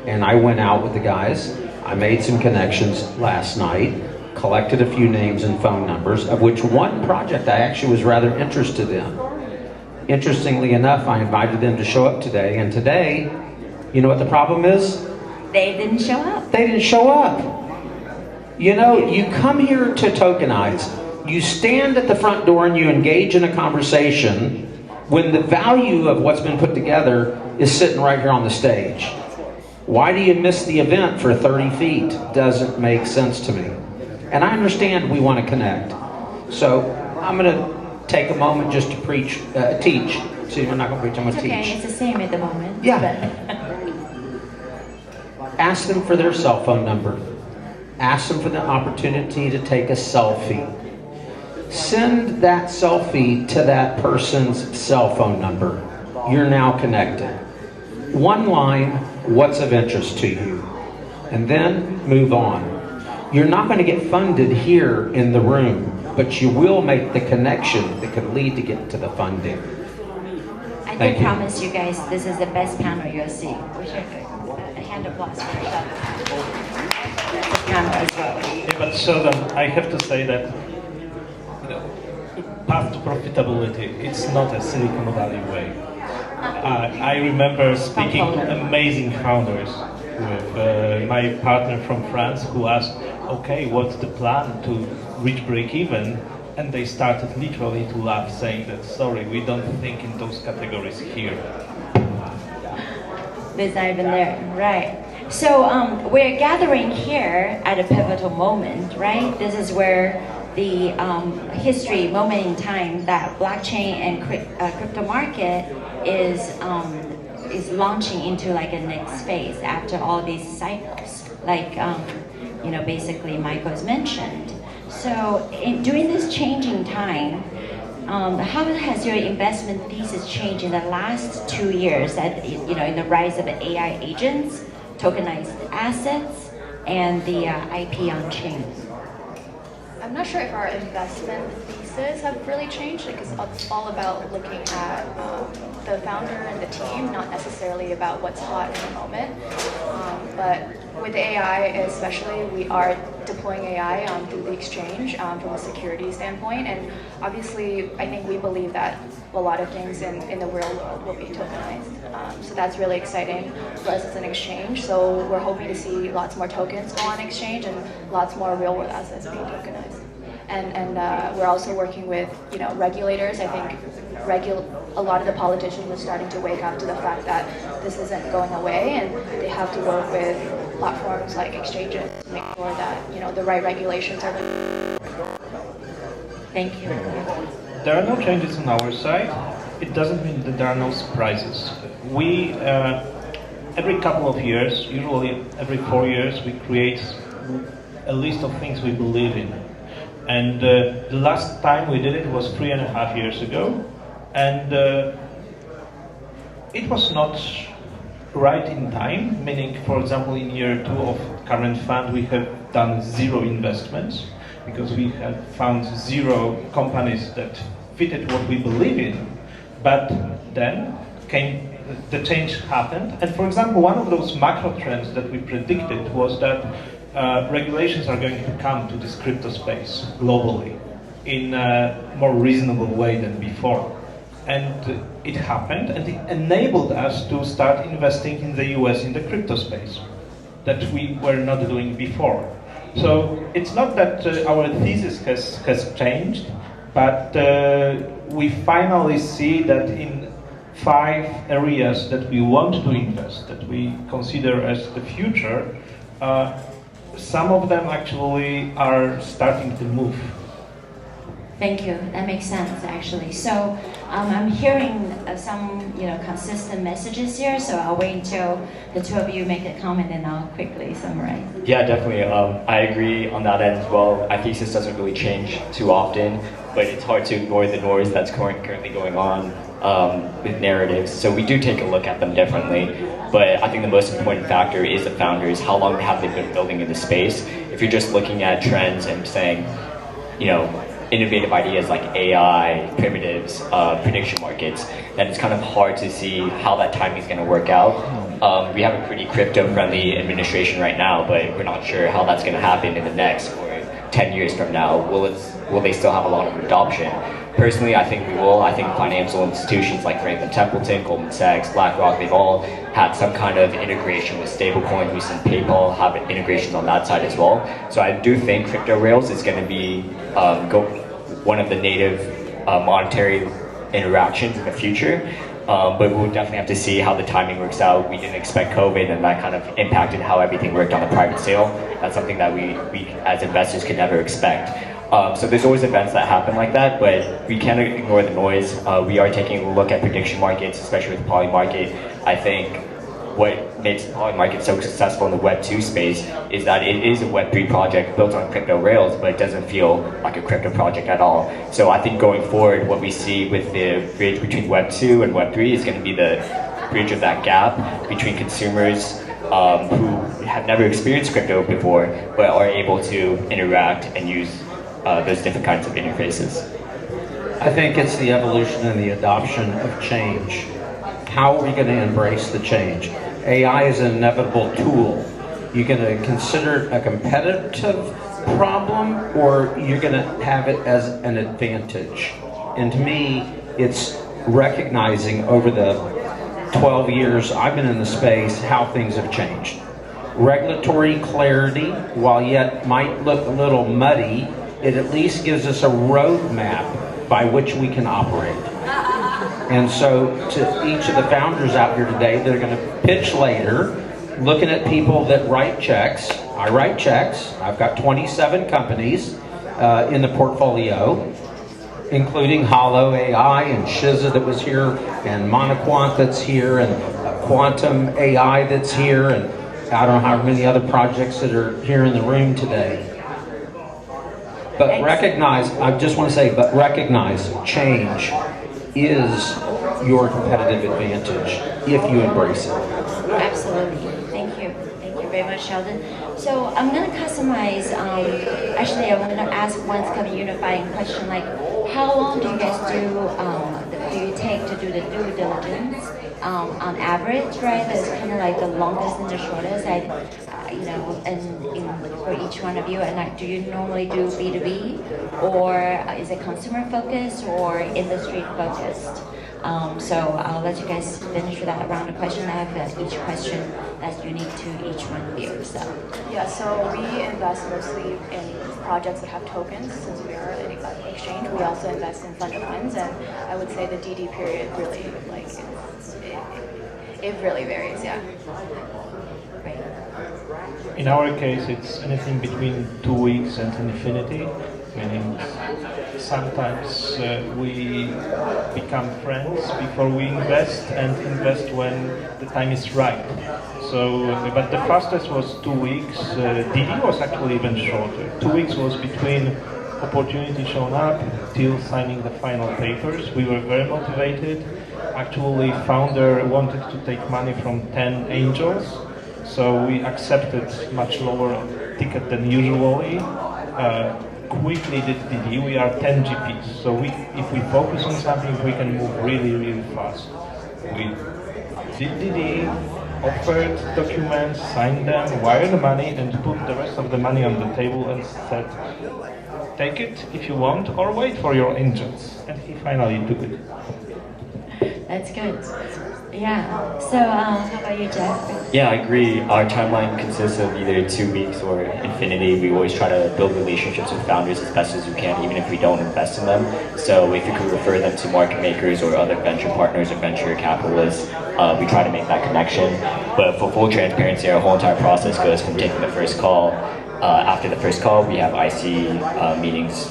And I went out with the guys. I made some connections last night, collected a few names and phone numbers, of which one project I actually was rather interested in. Interestingly enough, I invited them to show up today, and today, you know what the problem is? They didn't show up. They didn't show up. You come here to tokenize. You stand at the front door and you engage in a conversation when the value of what's been put together is sitting right here on the stage. Why do you miss the event for 30 feet? Doesn't make sense to me. And I understand we want to connect. So I'm going to take a moment just to teach. See, we're not going to preach, I'm going to teach. Okay, it's the same at the moment. Yeah. Ask them for their cell phone number. Ask them for the opportunity to take a selfie. Send that selfie to that person's cell phone number. You're now connected. One line, what's of interest to you? And then move on. You're not going to get funded here in the room, but you will make the connection that could lead to get to the funding. I can promise you guys this is the best panel you'll see. We should a hand applause for Sheldon. Panel as well. Yeah, but Sheldon, I have to say that path to profitability, it's not a Silicon Valley way. I remember speaking amazing founders with my partner from France who asked, okay, what's the plan to reach break-even? And they started literally to laugh, saying that, sorry, we don't think in those categories here. There's not even there, right. So we're gathering here at a pivotal moment, right? This is where the history moment in time that blockchain and crypto market is launching into like a next phase after all these cycles, like basically Michael's mentioned. So during this changing time, how has your investment thesis changed in the last 2 years? That in the rise of AI agents, tokenized assets, and the IP on chain. I'm not sure if our investment thesis have really changed because it's all about looking at the founder and the team, not necessarily about what's hot in the moment. But with AI especially, we are deploying AI through the exchange from a security standpoint. And obviously, I think we believe that a lot of things in the real world will be tokenized. So that's really exciting for us as an exchange. So we're hoping to see lots more tokens go on exchange and lots more real world assets being tokenized. And we're also working with regulators. I think a lot of the politicians are starting to wake up to the fact that this isn't going away, and they have to work with platforms like exchanges to make sure that the right regulations are. Thank you. There are no changes on our side. It doesn't mean that there are no surprises. We every couple of years, usually every 4 years, we create a list of things we believe in. And the last time we did it was 3.5 years ago, and it was not right in time, meaning, for example, in year 2 of current fund, we have done 0 investments, because we have found 0 companies that fitted what we believe in, but then the change happened. And for example, one of those macro trends that we predicted was that regulations are going to come to this crypto space globally in a more reasonable way than before. And it happened, and it enabled us to start investing in the US in the crypto space that we were not doing before. So it's not that our thesis has changed, but we finally see that in 5 areas that we want to invest, that we consider as the future, some of them actually are starting to move. Thank you. That makes sense, actually. So I'm hearing some, consistent messages here. So I'll wait until the 2 of you make a comment, and I'll quickly summarize. Yeah, definitely. I agree on that end as well. Our thesis doesn't really change too often, but it's hard to ignore the noise that's currently going on with narratives. So we do take a look at them differently. But I think the most important factor is the founders. How long have they been building in the space? If you're just looking at trends and saying, innovative ideas like AI, primitives, prediction markets, then it's kind of hard to see how that timing is going to work out. We have a pretty crypto-friendly administration right now, but we're not sure how that's going to happen in the next or 10 years from now. Will they still have a lot of adoption? Personally, I think we will. I think financial institutions like Franklin Templeton, Goldman Sachs, BlackRock, they've all had some kind of integration with stablecoin. Recent PayPal have integrations on that side as well. So I do think crypto rails is going to be one of the native monetary interactions in the future. But we'll definitely have to see how the timing works out. We didn't expect COVID, and that kind of impacted how everything worked on the private sale. That's something that we as investors could never expect. So there's always events that happen like that, but we can't ignore the noise. We are taking a look at prediction markets, especially with Poly Market. I think what makes Poly Market so successful in the Web 2 space is that it is a Web 3 project built on crypto rails, but it doesn't feel like a crypto project at all. So I think going forward, what we see with the bridge between Web 2 and Web 3 is going to be the bridge of that gap between consumers who have never experienced crypto before, but are able to interact and use those different kinds of interfaces. I think it's the evolution and the adoption of change. How are we going to embrace the change? AI is an inevitable tool. You're going to consider it a competitive problem, or you're going to have it as an advantage. And to me, it's recognizing over the 12 years I've been in the space how things have changed. regulatory clarity, while yet might look a little muddy, it at least gives us a roadmap by which we can operate. And so to each of the founders out here today, they're going to pitch later, looking at people that write checks. I write checks. I've got 27 companies in the portfolio, including Hollow AI and Shiza that was here, and Monoquant that's here, and Quantum AI that's here, and I don't know how many other projects that are here in the room today. But recognize, I just want to say, but recognize change is your competitive advantage if you embrace it. Absolutely. Thank you. Thank you very much, Sheldon. So I'm going to customize, actually I'm going to ask one kind of unifying question, like how long do you guys do you take to do the due diligence on average, right? That's kind of like the longest and the shortest, for each one of you. And like, do you normally do B2B, or is it consumer focused or industry focused? So I'll let you guys finish with that round of questions. I have each question that's unique to each one of you. So yeah, so we invest mostly in projects that have tokens, since we are an exchange. We also invest in fund of funds, and I would say the DD period really it really varies. Yeah. In our case, it's anything between 2 weeks and infinity, meaning sometimes we become friends before we invest, and invest when the time is right. So, but the fastest was 2 weeks. DD was actually even shorter. 2 weeks was between opportunity showing up till signing the final papers. We were very motivated. Actually, founder wanted to take money from 10 angels. So we accepted much lower ticket than usually. Quickly did DD. We are 10 GPs. So if we focus on something, we can move really, really fast. We did DD, offered documents, signed them, wired the money, and put the rest of the money on the table and said, take it if you want, or wait for your angels. And he finally took it. That's good. Yeah. So how about you, Jeff? Yeah, I agree. Our timeline consists of either 2 weeks or infinity. We always try to build relationships with founders as best as we can, even if we don't invest in them. So if you could refer them to market makers or other venture partners or venture capitalists, we try to make that connection. But for full transparency, our whole entire process goes from taking the first call. After the first call, we have IC meetings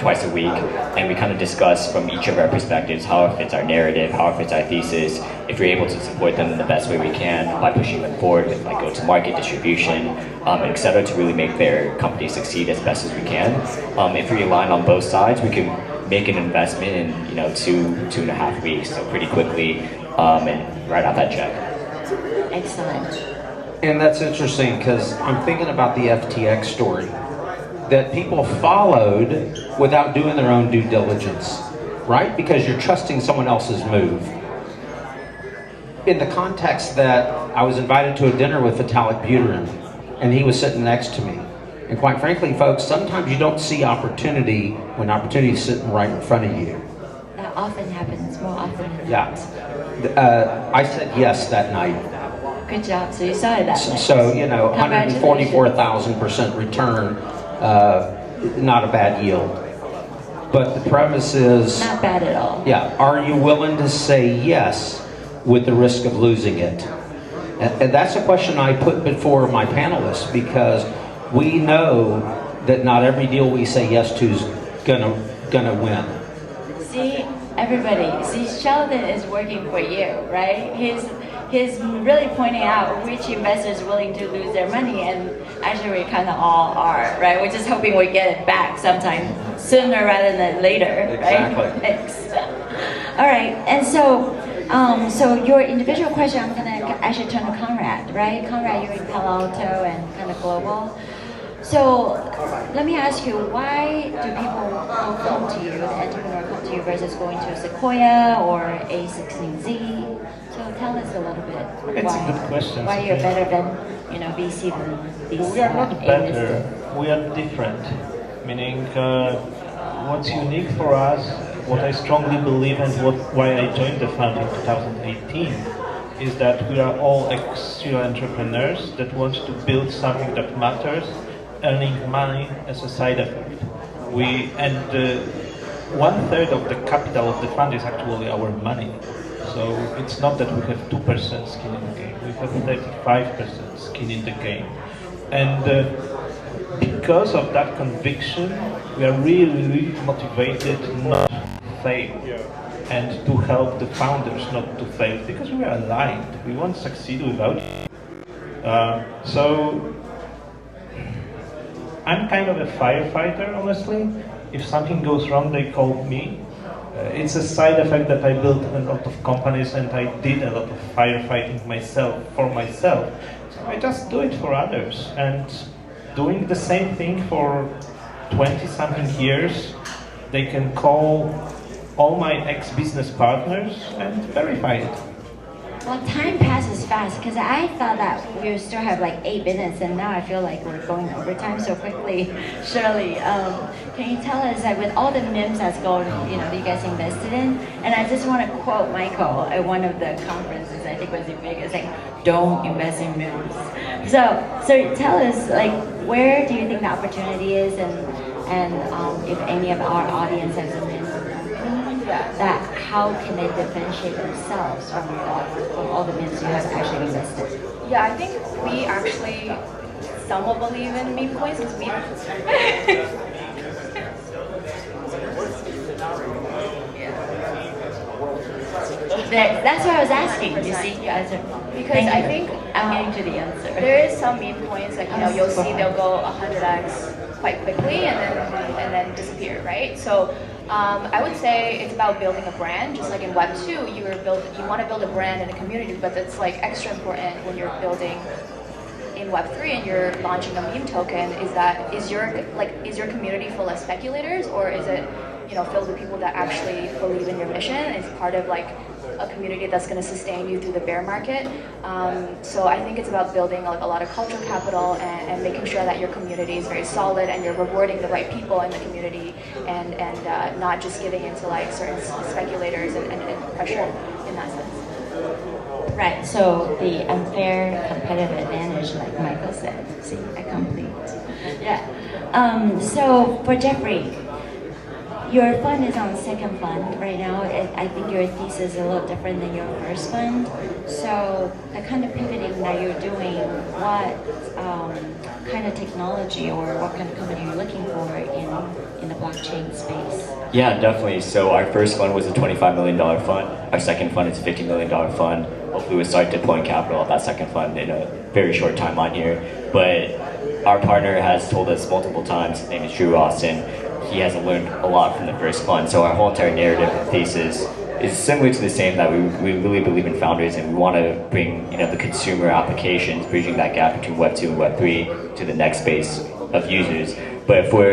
twice a week, and we kind of discuss from each of our perspectives how it fits our narrative, how it fits our thesis, if we're able to support them in the best way we can by pushing them forward with like go-to-market, distribution, etc., to really make their company succeed as best as we can. If we align on both sides, we can make an investment in 2.5 weeks, so pretty quickly, and write out that check. Excellent. And that's interesting because I'm thinking about the FTX story that people followed without doing their own due diligence, right? Because you're trusting someone else's move. In the context that I was invited to a dinner with Vitalik Buterin, and he was sitting next to me. And quite frankly, folks, sometimes you don't see opportunity when opportunity is sitting right in front of you. That often happens, more often than Yeah. I said yes that night. Good job. So you saw it that night. So, 144,000% return, not a bad yield. But the premise is... Not bad at all. Yeah. Are you willing to say yes with the risk of losing it? And that's a question I put before my panelists, because we know that not every deal we say yes to is gonna win. See, everybody, Sheldon is working for you, right? He's really pointing out which investors are willing to lose their money, and actually we kind of all are, right? We're just hoping we get it back sometime sooner rather than later, right? Exactly. All right, and so your individual question, I'm gonna actually turn to Conrad, right? Conrad, you're in Palo Alto and kind of global. So let me ask you, why do people come to you, the entrepreneur come to you versus going to Sequoia or A16Z? So tell us a little bit It's a good question. why you're better than VC than these. We are not better, we are different. Meaning what's unique for us, what I strongly believe and why I joined the fund in 2018 is that we are all serial entrepreneurs that want to build something that matters, earning money as a side effect. One-third of the capital of the fund is actually our money. So it's not that we have 2% skin in the game, we have 35% skin in the game. And because of that conviction, we are really motivated not to fail and to help the founders not to fail, because we are aligned. We won't succeed without you. So I'm kind of a firefighter, honestly. If something goes wrong, they call me. It's a side effect that I built a lot of companies and I did a lot of firefighting for myself. So I just do it for others. And doing the same thing for 20-something years, they can call all my ex-business partners and verify it. Well, time passes fast because I thought that we still have like 8 minutes, and now I feel like we're going over time so quickly. Shirley, can you tell us, like, with all the memes that's going, that you guys invested in, and I just want to quote Michael at one of the conferences, I think was in Vegas, like, don't invest in memes. So tell us, like, where do you think the opportunity is, and if any of our audience has a meme, that how can they differentiate themselves from all the memes you have actually invested? Yeah, I think we actually somewhat believe in meme coins because we. That's what I was asking. You see, you guys are. Because I think I'm getting to the answer. There is some meme coins, like you'll see they'll go 100x quite quickly and then disappear, right? So. I would say it's about building a brand. Just like in Web 2, you want to build a brand in a community, but that's like extra important when you're building in Web 3 and you're launching a meme token. Is your community full of speculators, or is it filled with people that actually believe in your mission? It's part of like a community that's going to sustain you through the bear market. So I think it's about building like a lot of cultural capital and making sure that your community is very solid and you're rewarding the right people in the community and not just giving into like certain speculators and pressure in that sense. Right, so the unfair competitive advantage, like Michael said. See, I complete. Yeah. So for Jeffrey, your fund is on the second fund right now. I think your thesis is a little different than your first fund. So the kind of pivoting that you're doing, what kind of technology or what kind of company you're looking for in the blockchain space? Yeah, definitely. So our first fund was a $25 million fund. Our second fund is a $50 million fund. Hopefully we'll start deploying capital of that second fund in a very short timeline here. But our partner has told us multiple times, his name is Drew Austin, he has learned a lot from the first fund. So our whole entire narrative and thesis is similar to the same, that we really believe in founders and we want to bring the consumer applications, bridging that gap between Web 2 and Web 3 to the next space of users. But for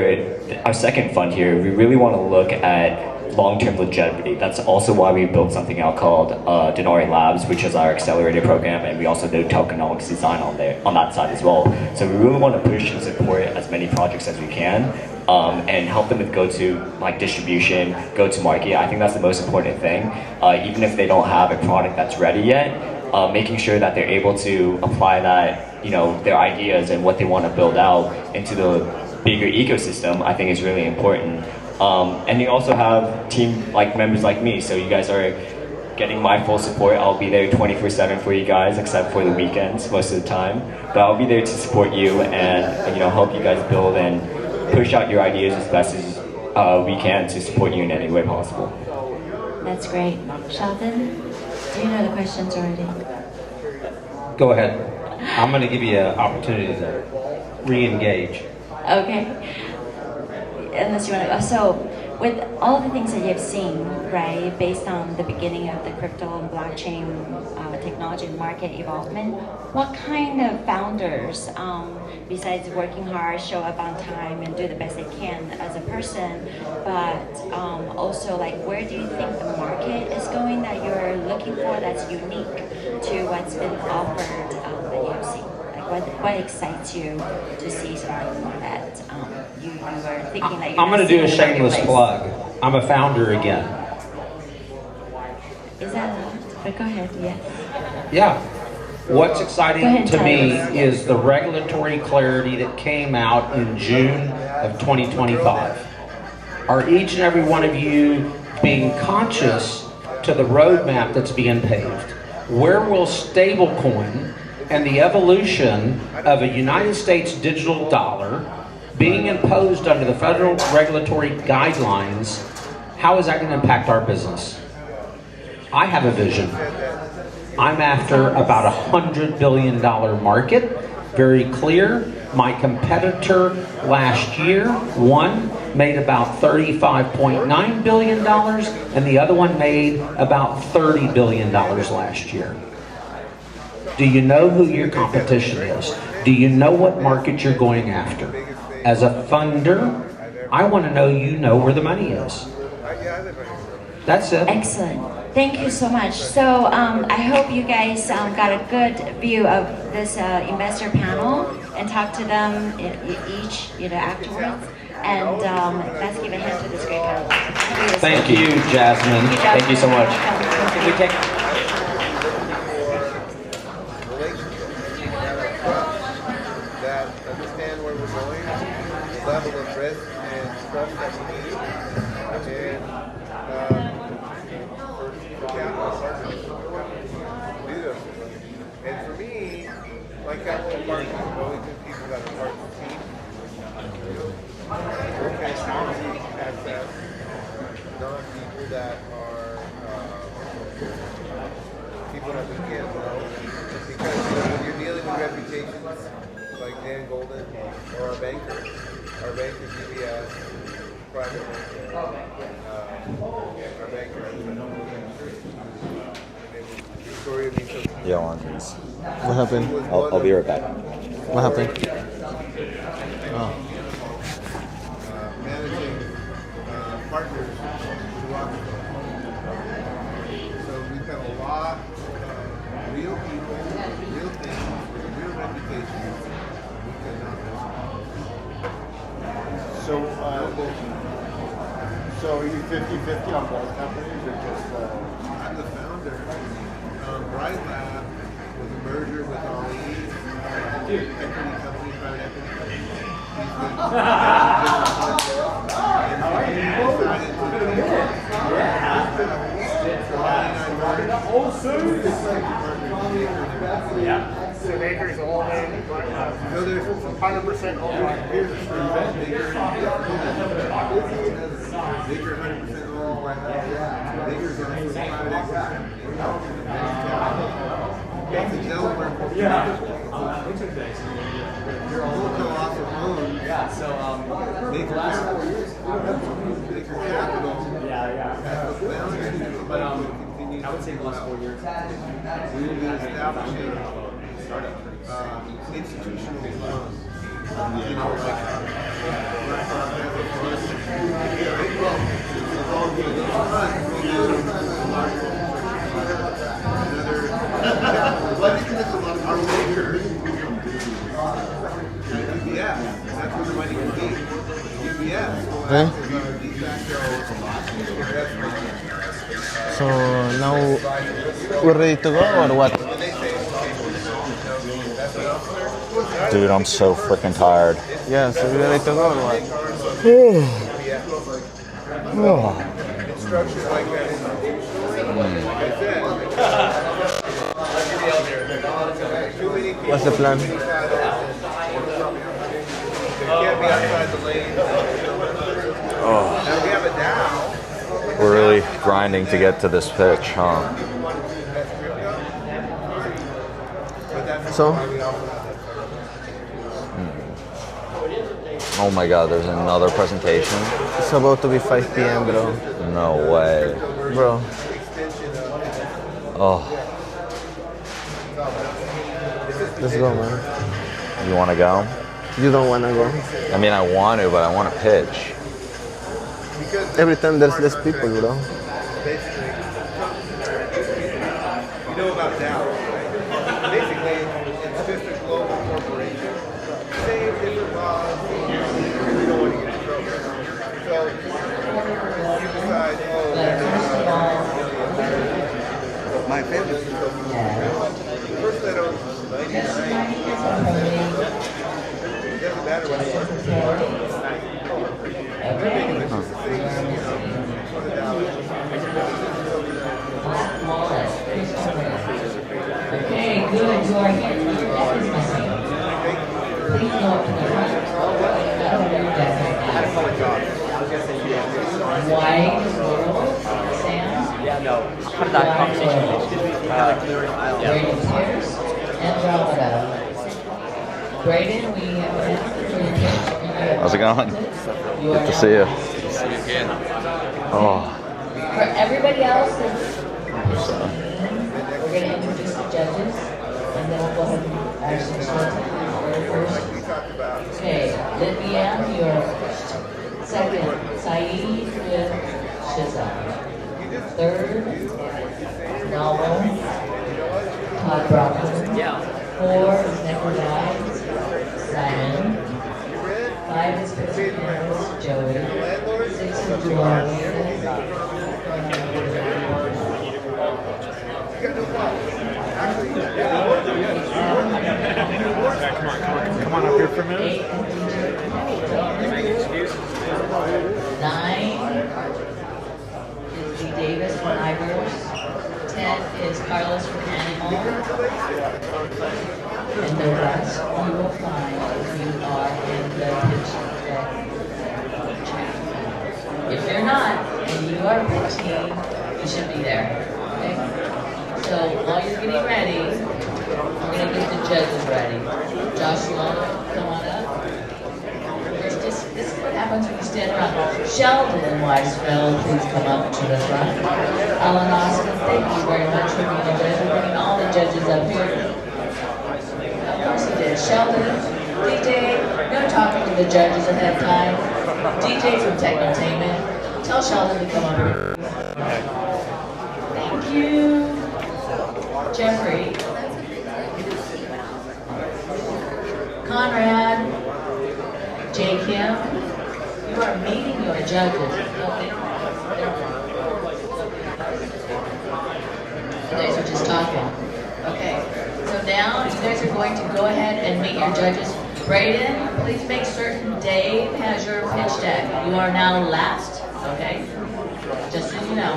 our second fund here, we really want to look at long-term longevity. That's also why we built something out called Denari Labs, which is our accelerator program, and we also do tokenomics design on that side as well. So we really want to push and support as many projects as we can, and help them with go-to distribution, go-to-market. I think that's the most important thing. Even if they don't have a product that's ready yet, making sure that they're able to apply that, their ideas and what they want to build out into the bigger ecosystem, I think is really important. And you also have team members like me, so you guys are getting my full support. I'll be there 24/7 for you guys, except for the weekends most of the time. But I'll be there to support you and help you guys build and push out your ideas as best as we can to support you in any way possible. That's great. Sheldon, do you know the questions already? Go ahead. I'm going to give you an opportunity to re-engage. Okay. Unless you want to go. So, with all the things that you've seen, right, based on the beginning of the crypto and blockchain technology market involvement, what kind of founders, besides working hard, show up on time and do the best they can as a person, but also where do you think the market is going that you're looking for that's unique to what's been offered that you have seen? What excites you to see something that you are thinking that you're I'm going to do a shameless plug. I'm a founder again. Is that allowed? But go ahead, yes. Yeah. What's exciting Go ahead, to me Tyler. is the regulatory clarity that came out in June of 2025. Are each and every one of you being conscious to the roadmap that's being paved? Where will stablecoin and the evolution of a United States digital dollar being imposed under the federal regulatory guidelines, how is that going to impact our business? I have a vision. I'm after about $100 billion market, very clear. My competitor last year, one made about $35.9 billion, and the other one made about $30 billion last year. Do you know who your competition is? Do you know what market you're going after? As a funder, I want to know you know where the money is. That's it. Excellent. Thank you so much. So I hope you guys got a good view of this investor panel and talk to them each, afterwards. And let's give a hand to this great panel. Thank you, Jasmine. Thank you so much. Can we take that understand where we're going, the level of risk and trust that we need, and for capital partners to do those things. And for me, my capital partners have always been people that are part of the team. Transparency access, not people that are people that we can't know. Because when you're dealing with reputations like Dan Golden or our bankers UBS, private bank, our bankers. Yo, on. What happened? I'll be right back. What happened? Oh. Managing partners to Rockefeller. So we've got a lot of real people, real things, real reputations. We cannot miss. So are you 50-50 on both companies, or just? I'm the founder. Bright Lab was a merger with Ali, equity company, private equity company. Yeah. So Baker's only 100% owned. Here's the truth. Baker 100% owned Bright Lab. Baker's on the private equity company. It's a Delaware corporation. Your whole also owns Baker Capital. Has the founders I would say the last 4 years. We will be establishing institutional funds. You know, like BlackRock has a fund. Our Baker UBS. That's where the money can be. UBS. So now we're ready to go or what? Dude, I'm so freaking tired. Yeah, so we're ready to go or what? It's structured like that. Like I said, What's the plan? They can't be outside the lane. Now we have a DAO. We're really grinding to get to this pitch, huh? So? Oh my god, there's another presentation? It's about to be 5 p.m., bro. No way. Bro. Oh. Let's go, man. You want to go? You don't want to go? I mean, I want to, but I want to pitch. Every time there's less people, bro. Basically, you know about DAO, right? Basically, it's just a global corporation. Same different laws. We don't want to get in trouble. So you decide, oh, my family's wide world, Sam. Yeah, no. How did that conversation go? Braden Pierce, Andromeda. Braden, we have an answer for your pitch. How's it going? Good to see you. See you again. Oh. For everybody else that's we're going to introduce the judges, and then we'll go ahead and actually start first. Okay, Lithium, you're first. Second, Saeed with Shiza. Third, Novel, Todd Brockman. 4 is Nikolai, Simon. 5 is Chris, Joey. 6 is Julian. Come on up here for a minute. 9 is Lee Davis from Ivers. 10 is Carlos from Animal. And the rest you will find if you are in the pitch deck. If you're not, and you are pitching, you should be there. Okay? So while you're getting ready, I'm going to get the judges ready. Joshua, come on up. This is what happens when you stand around. Sheldon Weisfeld, please come up to the front. Alan Austin, thank you very much for being over there. We're bringing all the judges up here. Of course he did. Sheldon, DJ, no talking to the judges ahead of time. DJ from Technotainment, tell Sheldon to come over. Thank you. Jeffrey. Conrad. J. Kim. You are meeting your judges. Okay. You guys are just talking. Okay. So now you guys are going to go ahead and meet your judges. Braden, please make certain Dave has your pitch deck. You are now last. Okay. Just so you know.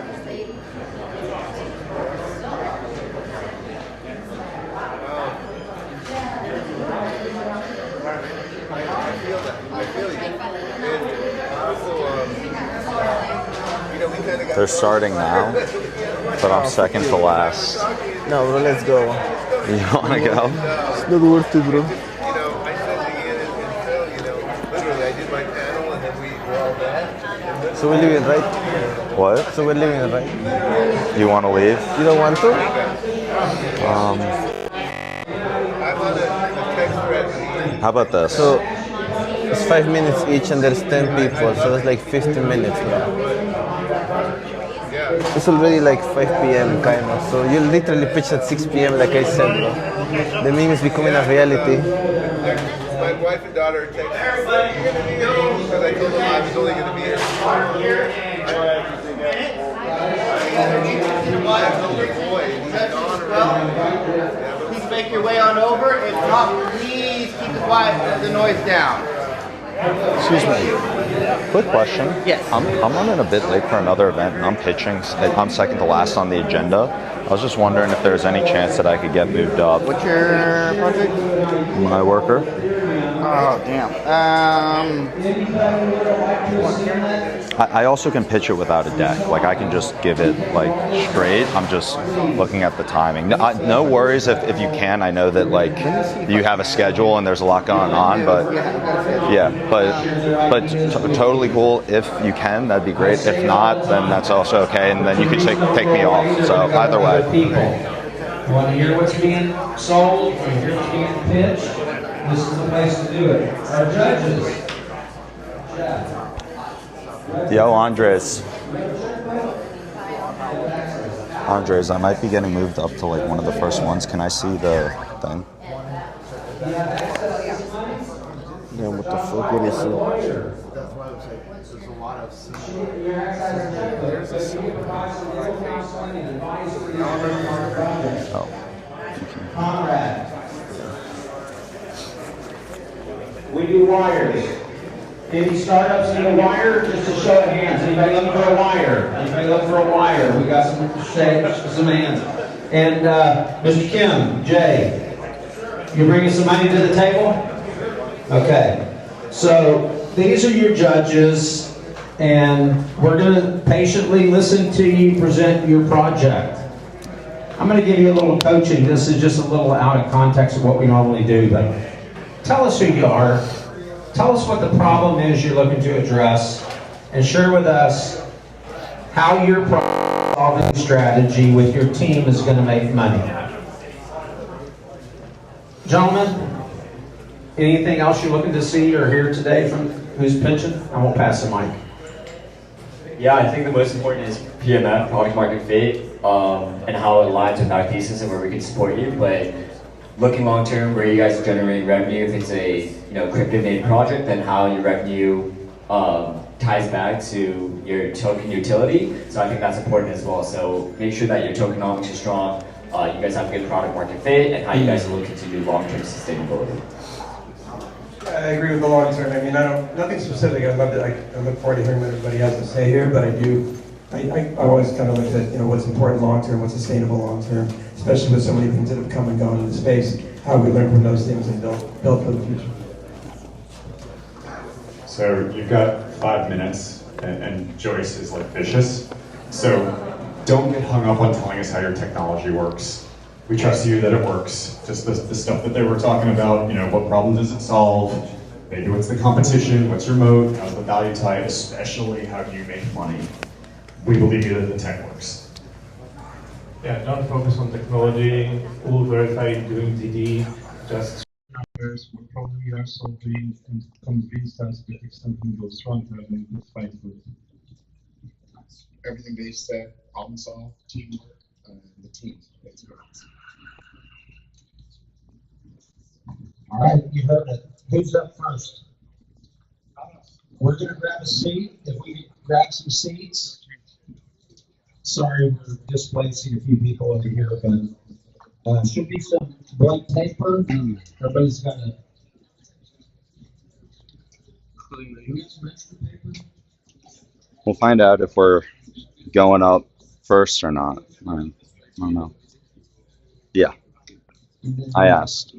Let's see. They're starting now, but I'm second to last. No, bro, let's go. You want to go? It's not worth it, bro. So we're leaving, right? What? So we're leaving, right? You want to leave? You don't want to? How about this? So it's 5 minutes each and there's 10 people, so that's like 50 minutes, bro. It's already like 5 p.m. kind of, so you literally pitch at 6 p.m. like I said, bro. The meme is becoming a reality. My wife and daughter texted me because I told them I was only going to be here for here. Please make your way on over. If not, please keep the noise down. Excuse me. Quick question. Yes. I'm running a bit late for another event, and I'm pitching. I'm second to last on the agenda. I was just wondering if there's any chance that I could get moved up. What's your project? MyWorker. Oh, damn. I also can pitch it without a deck. Like, I can just give it, like, straight. I'm just looking at the timing. No worries if you can. I know that, like, you have a schedule and there's a lot going on, but, yeah. But totally cool. If you can, that'd be great. If not, then that's also okay, and then you can take me off. So, either way. You want to hear what's being sold, or hear what's being pitched? This is the place to do it. Our judges. Yo, Andres, I might be getting moved up to like one of the first ones. Can I see the thing? Damn, what the fuck? What is it? That's why I was like, there's a lot of there's a Conrad. We do wires. Any startups need a wire? Just a show of hands. Anybody looking for a wire? Anybody looking for a wire? We got some hands. And Mr. Kim, Jay, you bringing some money to the table? Okay. So these are your judges, and we're going to patiently listen to you present your project. I'm going to give you a little coaching. This is just a little out of context of what we normally do, but tell us who you are. Tell us what the problem is you're looking to address, and share with us how your problem-solving strategy with your team is going to make money. Gentlemen, anything else you're looking to see or hear today from who's pitching? I won't pass the mic. Yeah, I think the most important is PMF, product market fit, and how it aligns with our thesis and where we can support you. But looking long term, where you guys are generating revenue, if it's a crypto native project, then how your revenue ties back to your token utility. So I think that's important as well. So make sure that your tokenomics are strong, you guys have good product market fit, and how you guys are looking to do long term sustainability. I agree with the long term. I mean, nothing specific. I look forward to hearing what everybody has to say here, but I always kind of look at what's important long term, what's sustainable long term, especially with so many things that have come and gone in the space. How we learn from those things and build for the future. So you've got 5 minutes, and Joyce is like vicious. So don't get hung up on telling us how your technology works. We trust you that it works. Just the stuff that they were talking about, what problem does it solve? Maybe what's the competition? What's your moat? How's the value tied? Especially how do you make money? We believe you that the tech works. Yeah, don't focus on technology. All verify doing DD. Just numbers will probably are solving and convince us that if something goes wrong, then we'll fight with it. Everything they said, problem solve, teamwork, the team. That's great. All right, you heard it. Who's up first? We're going to grab a seat. If we can grab some seats. Sorry, we're displacing a few people over here, but should be some blank paper. Everybody's got a. We'll find out if we're going up first or not. I don't know. Yeah, I asked.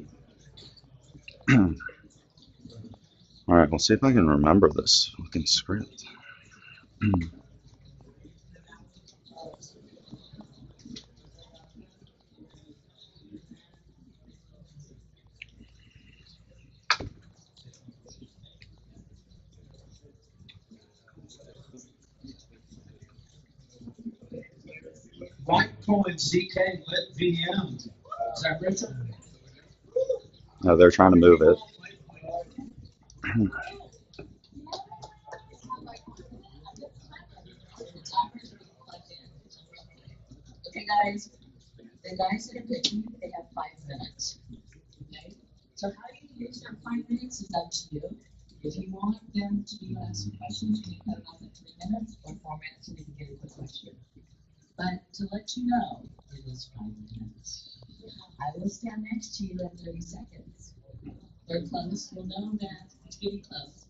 All right, we'll see if I can remember this fucking script. Litecoin ZK lit VM. Is that Richard? No, they're trying to move it. Okay, guys, the guys that are pitching, they have 5 minutes. Okay? So how you use their 5 minutes is up to you. If you want them to ask questions, you can cut it off at 3 minutes or 4 minutes so they can get a quick question. But to let you know, it is 5 minutes. I will stand next to you in 30 seconds. They're close, you'll know that it's getting close.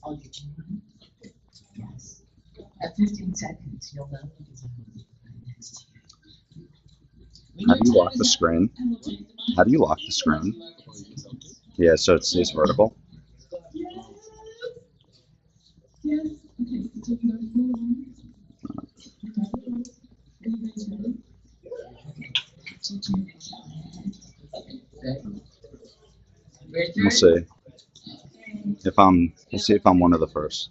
I'll get you one. Yes. At 15 seconds, you'll know it is right next to you. How do you lock the screen? How do you lock the screen? Yeah, so it stays vertical. Yes. Okay, so you guys move on. We'll see. We'll see if I'm one of the first.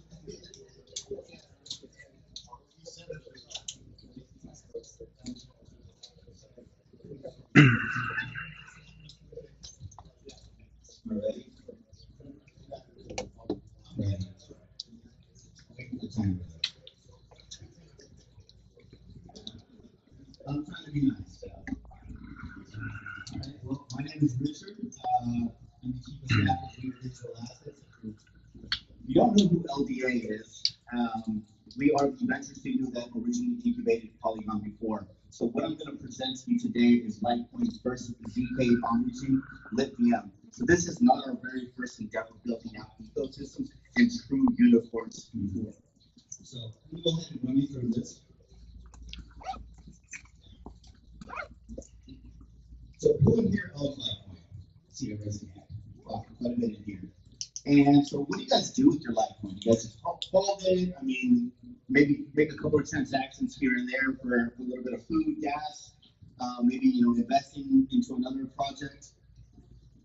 I'm trying to be nice. Well, my name is Richard. I'm the chief of staff here digital assets. If you don't know who LDA is, we are the venture studio that originally incubated Polygon before. So what I'm going to present to you today is Litecoin's first ZK on-chain Lithium. So this is not our very first endeavor building out ecosystems and true unicorns before. So let me go ahead and run you through this. So who in here owns Litecoin? See a resume. Well, quite a bit in here. And so what do you guys do with your Litecoin? You guys just hold it? I mean, maybe make a couple of transactions here and there for a little bit of food, gas, maybe investing into another project.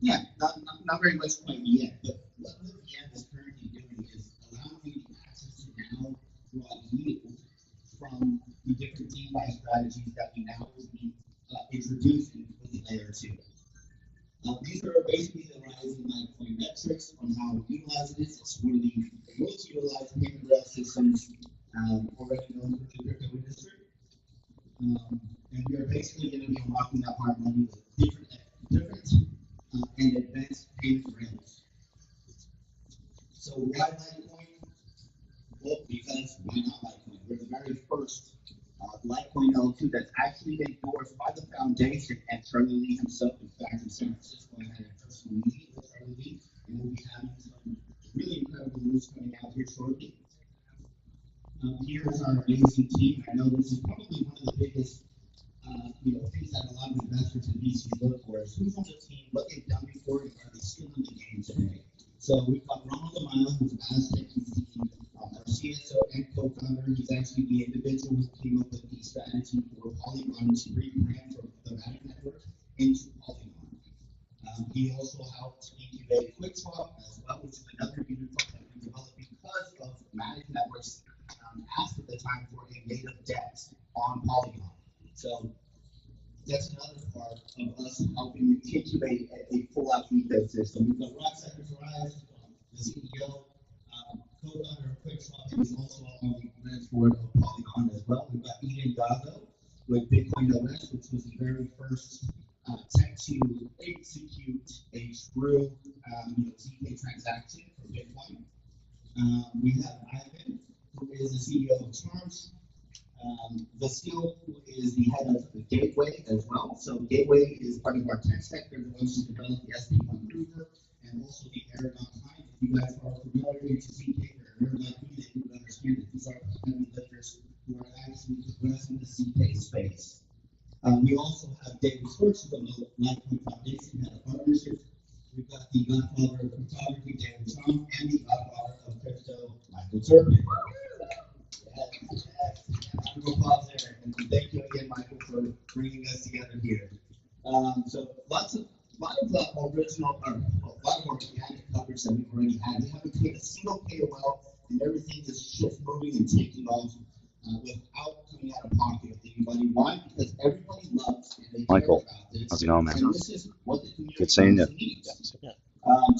Yeah, not very much quite yet. But what Lithium is currently doing is allowing you access to now draw yield from the different DeFi strategies that we now will be introducing with the layer 2. These are basically the rising Litecoin metrics on how we utilize it. It's one of the most utilized payment rail systems already known in the crypto industry. And we are basically going to be unlocking that hard money with different and advanced payment rails. So why Litecoin? Well, because why not Litecoin? We're the very first Litecoin L2 that's actually endorsed by the foundation and Charlie Lee himself. In fact, in San Francisco, I had a personal meeting with Charlie Lee, and we'll be having some really incredible news coming out here shortly. Here's our amazing team. I know this is probably one of the biggest things that a lot of investors and VCs look for is who's on the team, what they've done before, and are they still in the game today. So we've got Ronald Amaya, who's Aztec, he's our CSO and co-founder. He's actually the individual who came up with the strategy for Polygon to rebrand from the Matic network into Polygon. He also helped incubate QuickSwap as well, which is another unicorn that we developed because of Matic networks asked at the time for a native DEX on Polygon. So that's another part of us helping incubate a full-out ecosystem. We've got Roxanne Rise, the CEO, co-founder of QuickSwap, who is also on the grants board of Polygon as well. We've got Ian Gago with Bitcoin OS, which was the very first tech to execute a true ZK transaction for Bitcoin. We have Ivan, who is the CEO of Charms. Vasile, who is the head of the Gateway as well. So Gateway is part of our tech stack. They're the ones who developed the SP1 Prover and also the Aragon Time. If you guys are familiar with ZK or Aragon Time, then you would understand that these are heavy lifters who are actually progressing the ZK space. We also have David Schwartz from the Litecoin Foundation, head of partnerships. We've got the godfather of cryptography, David Trump, and the godfather of crypto, Michael Turpin. Pause there, and thank you again, Michael, for bringing us together here. So a lot of original, or a lot of organic coverage that we've already had. We haven't created a single KOL, and everything is just moving and taking off without coming out of pocket with anybody. Why? Because everybody loves and they Michael, care about this. how's it going, man? And this is what the community Good seeing you. needs.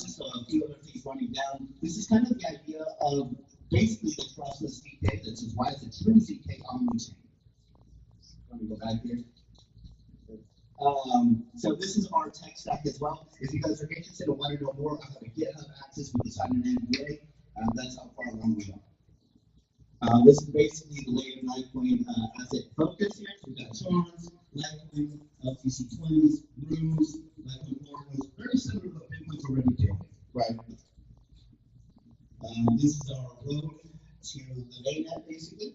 Just a few other things running down. This is kind of the idea of basically the trustless ZK. This is why it's a true ZK omni-chain. Let me go back here. So this is our tech stack as well. If you guys are interested and want to know more, I have a GitHub access. We decided an NDA. That's how far along we are. This is basically the layer of Litecoin asset focus here. So we've got Charms, Litecoin, LTC20s, Ruse, Litecoin Oracles, very similar to what Bitcoin's already doing, right? This is our road to the mainnet, basically.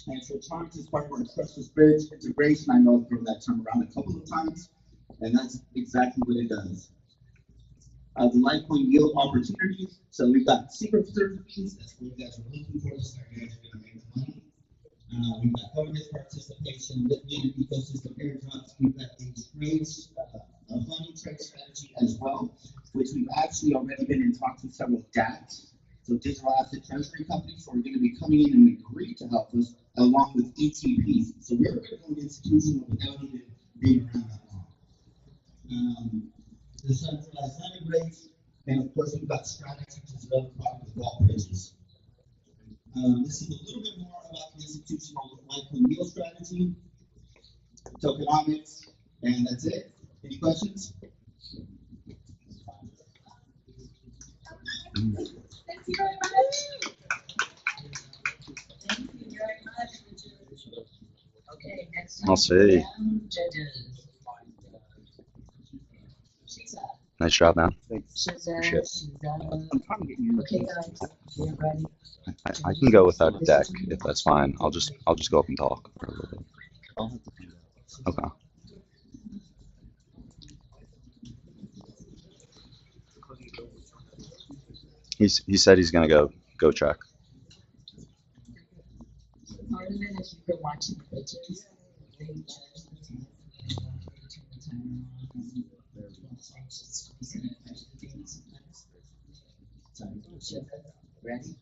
And so Charms is part of our trustless bridge integration. I know I've thrown that term around a couple of times, and that's exactly what it does. The Litecoin yield opportunities. So we've got secret fees. That's what you guys are looking for. This is how you guys are going to make the money. We've got governance participation, Lithium ecosystem airdrops. We've got a trades, a funding trade strategy as well, which we've actually already been in talks with several DATs, so digital asset treasury companies, who are going to be coming in and agree to help us along with ETPs. So we're going to go institutional without even being around that long. The centralized lending rates, and of course we've got strategy to develop product with wall bridges. This is a little bit more about the institutional Litecoin yield strategy, tokenomics, and that's it. Any questions? Thank you very much. Thank you very much. Okay, next. I'll see. Judges. Nice job, man. Shazam, Appreciate it. Shazam. Okay, guys, get ready. I can go without a deck if that's fine. I'll just go up and talk for a little bit. Okay. He said he's gonna go check. Pardon me if you've been watching the pictures. They judge the team. Ready?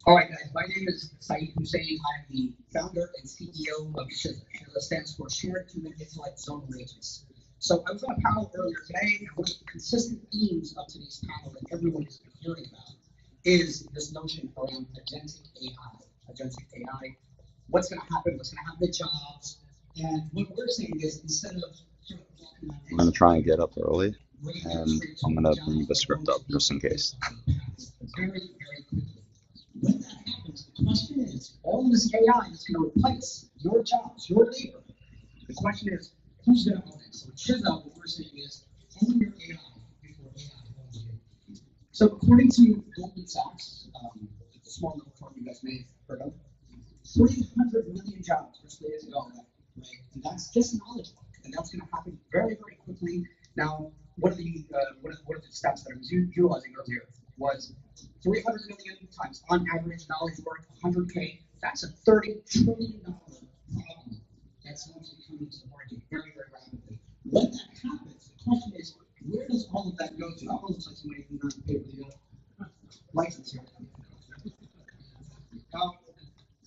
All right, guys. My name is Saeed Hussein. I'm the founder and CEO of SHIZA. SHIZA stands for Shared Human Intellect Zonal Agents. So I was on a panel earlier today, and one of the consistent themes of today's panel that everyone has been hearing about is this notion around agentic AI. Agentic AI. What's going to happen? What's going to happen to jobs? And what we're saying is instead of I'm gonna try and get up early, and I'm gonna bring the script up just in case. very, very quickly. When that happens, the question is, all of this AI is going to replace your jobs, your labor. The question is, who's going to own it? So at SHIZA, what we're saying is, own your AI before AI owns you. So according to Goldman Sachs, it's a small little firm you guys may have heard of, 300 million jobs were slated to go away, right? And that's just knowledge work, and that's going to happen very, very quickly. Now, one of the stats that I was utilizing earlier was 300 million times on average knowledge work, 100K. That's a $30 trillion problem that's going to be coming to the market very, very rapidly. When that happens, the question is, where does all of that go to? That looks like somebody who doesn't pay for the license here.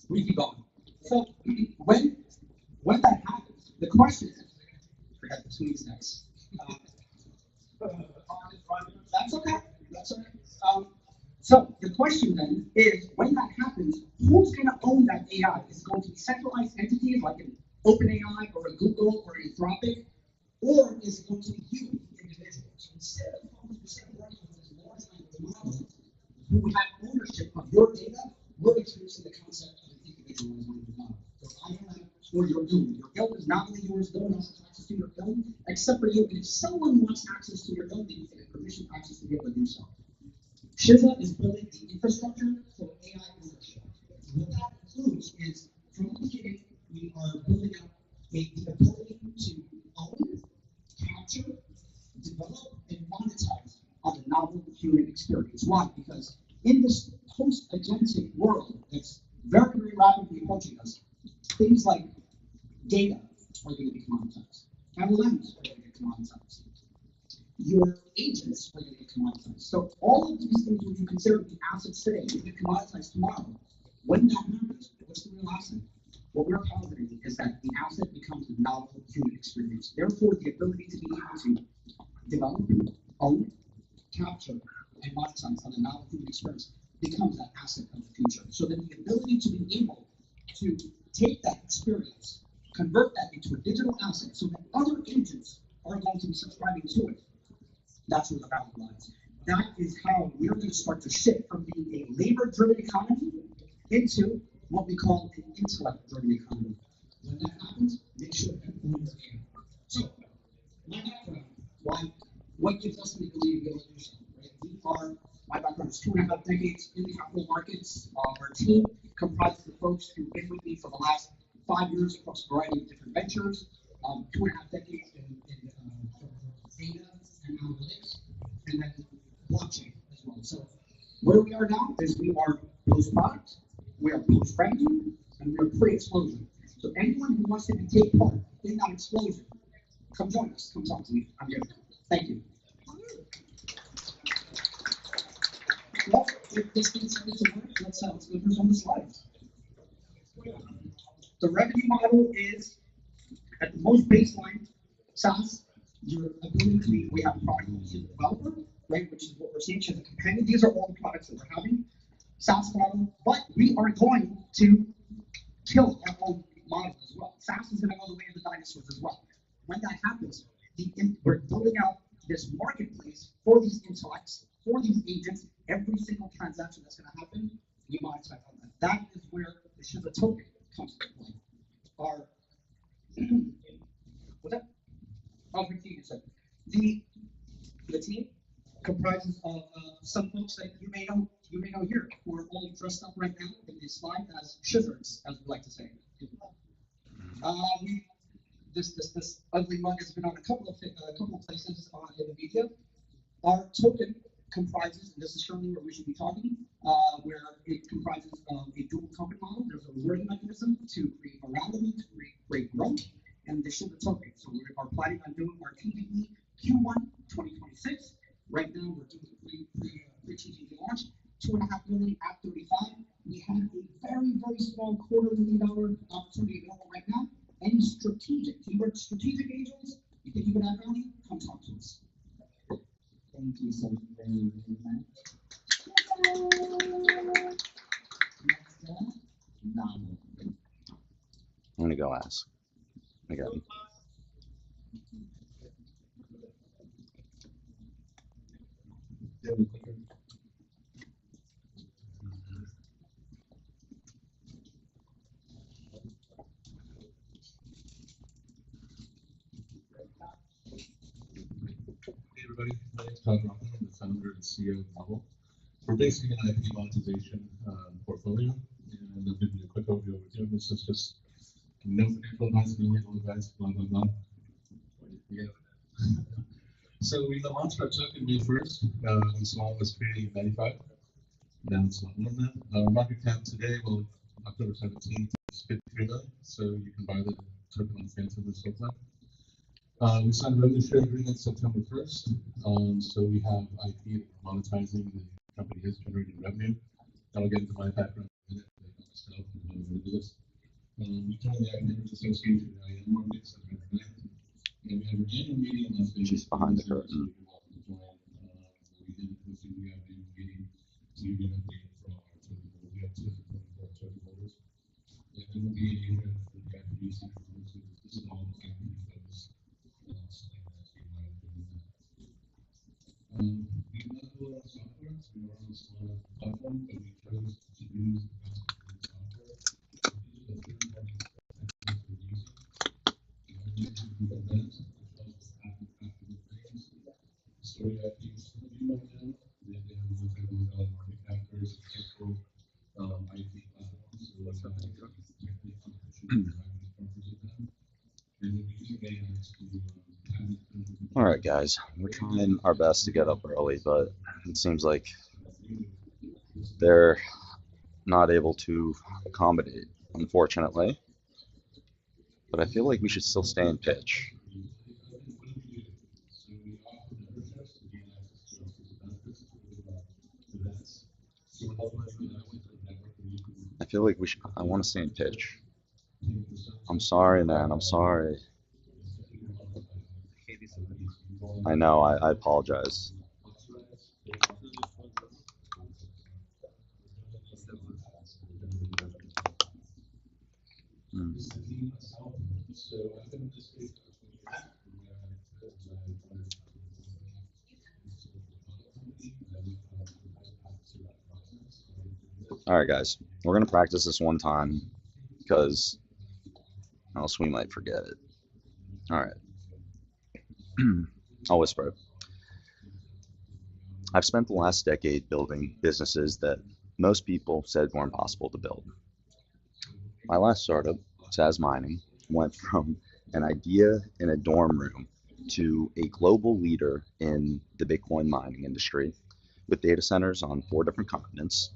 We keep going. So when that happens, the question is, I forgot the tweets next. That's okay. That's okay. So the question then is, when that happens, who's going to own that AI? Is it going to be centralized entities like an OpenAI or a Google or an Anthropic, or is it going to be you, individuals? Instead of working with this large language model who have ownership of your data, we're introducing the concept of an individualized language model. So I have or your building. Your building is not only yours, no one else has access to your building except for you. And if someone wants access to your building, you can have permission access to be able to do so. SHIZA is building the infrastructure for AI ownership. What that includes is, from the beginning, we are building up the ability to own, capture, develop, and monetize on the novel human experience. Why? Because in this post-agentic world that's very, very rapidly approaching us, things like data are going to be commoditized. LLMs are going to get commoditized. Your agents are going to get commoditized. So all of these things which you consider to be assets today will get commoditized tomorrow. When that happens, what's the real asset? What we're positing is that the asset becomes a novel human experience. Therefore, the ability to be able to develop, own, capture, and monetize on a novel human experience becomes that asset of the future. So then the ability to be able to take that experience, convert that into a digital asset so that other agents are going to be subscribing to it. That's where the value lies. That is how we're going to start to shift from being a labor-driven economy into what we call an intellect-driven economy. When that happens, make sure that everyone is in. So, my background, what gives us the ability to be able to do so? Right? My background is 2.5 decades in the capital markets. Our team comprises of folks who've been with me for the last 5 years across a variety of different ventures. 2.5 decades in data and analytics, and then blockchain as well. So where we are now is we are post-product, we are post-revenue, and we are pre-explosion. So anyone who wants to take part in that explosion, come join us, come talk to me. I'm here. Thank you. Well, if this thing's ready to work, let's go through some of the slides. The revenue model is, at the most baseline, SaaS. Your ability to we have a product as a developer, right, which is what we're seeing as a companion. These are all the products that we're having. SaaS model, but we are going to kill our own model as well. SaaS is going to go the way of the dinosaurs as well. When that happens, we're building out this marketplace for these intellects, for these agents, every single transaction that's going to happen, we monetize on that. That is where the Shiba token comes into play. Our what's that? I'll repeat it. The team comprises of some folks that you may know here, who are all dressed up right now in this slide as shivers, as we like to say. This ugly mug has been on a couple of places in the media. Our token comprises, and this is certainly where we should be talking, where it comprises a dual token model. There's a rewarding mechanism to create morality, to create growth, and the Shiba token. So we are planning on doing our TDE Q1 2026. Right now, we're doing pre-TGD launch, 2.5 million at 35. We have a very, very small $250,000 opportunity available right now. Any strategic, keyword strategic angels, you think you can add value, come talk to us. Thank you so very much. I'm gonna go ask again. Hey everybody, my name is Todd Rothman. I'm the founder and CEO of Bubble. We're basically an IP monetization portfolio, and I'll give you a quick overview of what we're doing. This is just no financial advice, no legal advice, blah blah blah. Yeah. So we launched our token May 1st. We saw it was trading at 95. Now it's a lot more than that. Our market cap today, well, October 17th, is 53 million. So you can buy the token on Phantom and so forth. We signed a revenue share agreement September 1st. So we have IP that we're monetizing. The company is generating revenue. I'll get into my background in a minute, like myself and how we do this. We joined the Academics Association of IM Markets and we have an annual meeting in Las Vegas. Just behind the curtain. We did this year, we have an annual meeting to give you an update for all our token holders. We have 224 token holders. And then we'll be in Asia for the IPBC conference. This is all IP focused. We love a lot of software, so we are on a small platform, but we chose to use software. Story IP is still new right now. They have a multi-million-dollar market cap, very successful IP platform. So what's happening here? All right, guys, we're trying our best to get up early, but it seems like they're not able to accommodate, unfortunately. But I feel like we should still stay in pitch. I feel like I want to stay in pitch. I'm sorry, man, I'm sorry. I know, I apologize. All right, guys, we're going to practice this one time because else we might forget it. All right. I'll whisper it. I've spent the last decade building businesses that most people said were impossible to build. My last startup, Saz Mining, went from an idea in a dorm room to a global leader in the Bitcoin mining industry with data centers on 4 different continents.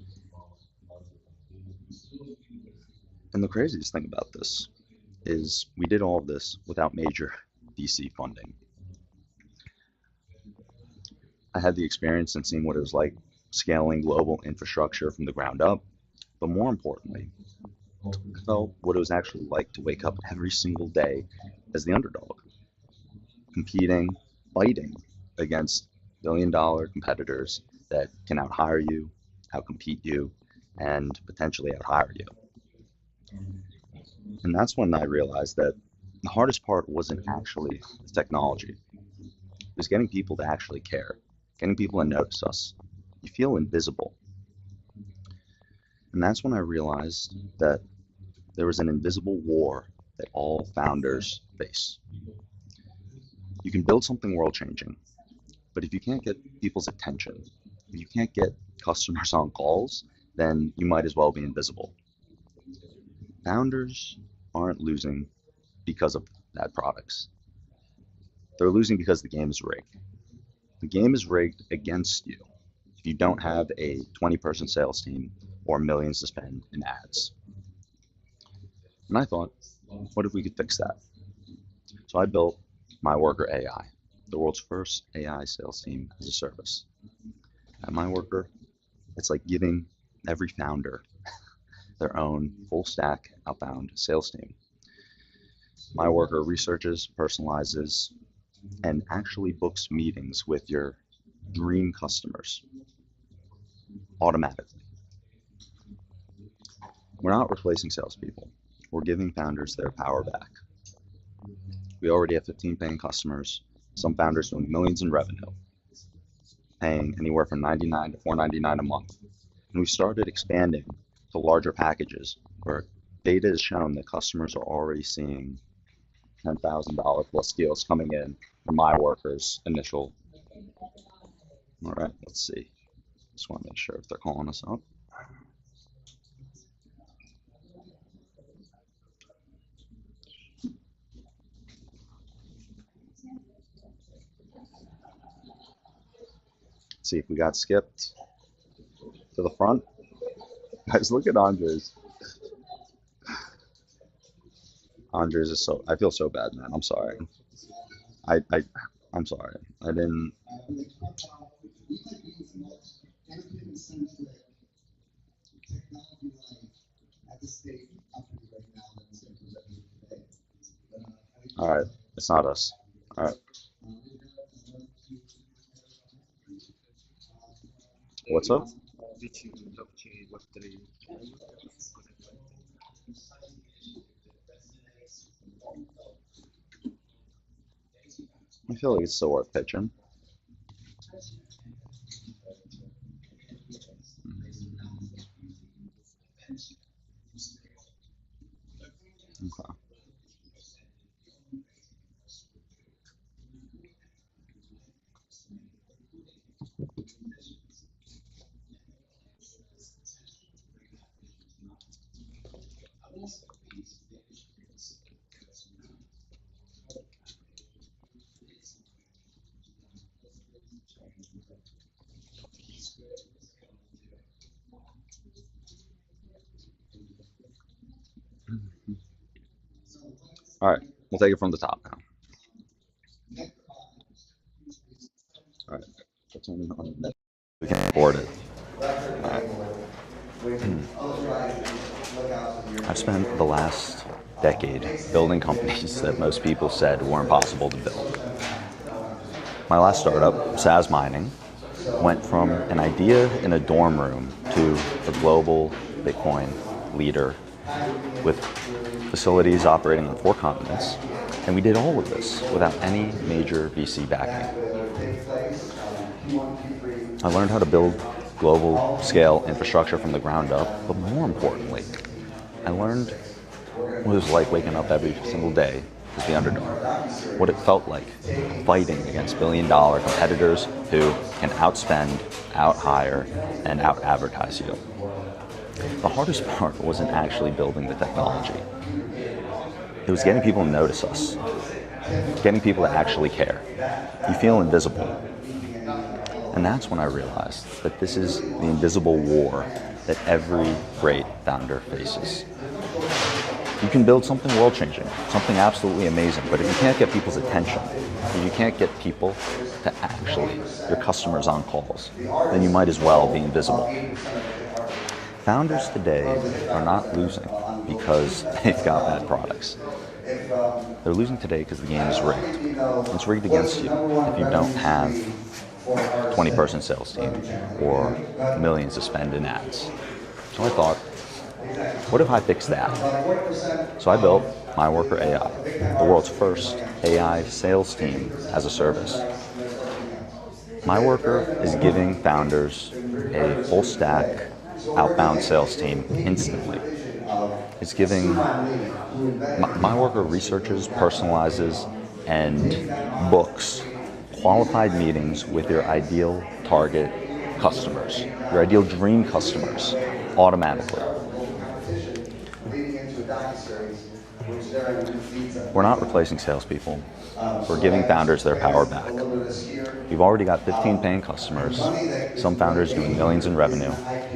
And the craziest thing about this is we did all of this without major VC funding. I had the experience in seeing what it was like scaling global infrastructure from the ground up, but more importantly, I felt what it was actually like to wake up every single day as the underdog, competing, fighting against billion-dollar competitors that can out-hire you, out-compete you, and potentially out-hire you. And that's when I realized that the hardest part wasn't actually the technology. It was getting people to actually care. getting people to notice us. You feel invisible. And that's when I realized that there was an invisible war that all founders face. You can build something world-changing, but if you can't get people's attention, if you can't get customers on calls, then you might as well be invisible. Founders aren't losing because of bad products. They're losing because the game is rigged. The game is rigged against you if you don't have a 20-person sales team or millions to spend in ads. And I thought, what if we could fix that? So I built MyWorker AI, the world's first AI sales team as a service. At MyWorker, it's like giving every founder their own full stack outbound sales team. MyWorker researches, personalizes, and actually books meetings with your dream customers automatically. We're not replacing salespeople. We're giving founders their power back. We already have 15 paying customers, some founders doing millions in revenue, paying anywhere from $99 to $4.99 a month. And we started expanding to larger packages where data has shown that customers are already seeing $10,000 plus deals coming in from MyWorker's initial. All right, let's see. Just want to make sure if they're calling us up. Let's see if we got skipped to the front. Guys, look at Andres. Andres is so, I feel so bad, man. I'm sorry. I'm sorry. I didn't. All right, it's not us. All right. What's up? I feel like it's still worth pitching. Okay. All right, we'll take it from the top now. All right, what's on that? We can afford it. I've spent the last decade building companies that most people said were impossible to build. My last startup, SAS Mining, went from an idea in a dorm room to a global Bitcoin leader with facilities operating on 4 continents. And we did all of this without any major VC backing. I learned how to build global scale infrastructure from the ground up, but more importantly, I learned what it was like waking up every single day as the underdog, what it felt like fighting against billion-dollar competitors who can outspend, out-hire, and out-advertise you. The hardest part wasn't actually building the technology. It was getting people to notice us, getting people to actually care. You feel invisible. And that's when I realized that this is the invisible war that every great founder faces. You can build something world-changing, something absolutely amazing, but if you can't get people's attention, if you can't get people to actually, your customers on calls, then you might as well be invisible. Founders today are not losing because they've got bad products. They're losing today because the game is rigged. It's rigged against you if you don't have a 20-person sales team or millions to spend in ads. So I thought, what if I fix that? So I built MyWorker AI, the world's first AI sales team as a service. MyWorker is giving founders a full stack outbound sales team instantly. It's giving MyWorker researches, personalizes, and books qualified meetings with your ideal target customers, your ideal dream customers, automatically. We're not replacing salespeople. We're giving founders their power back. We've already got 15 paying customers, some founders doing millions in revenue,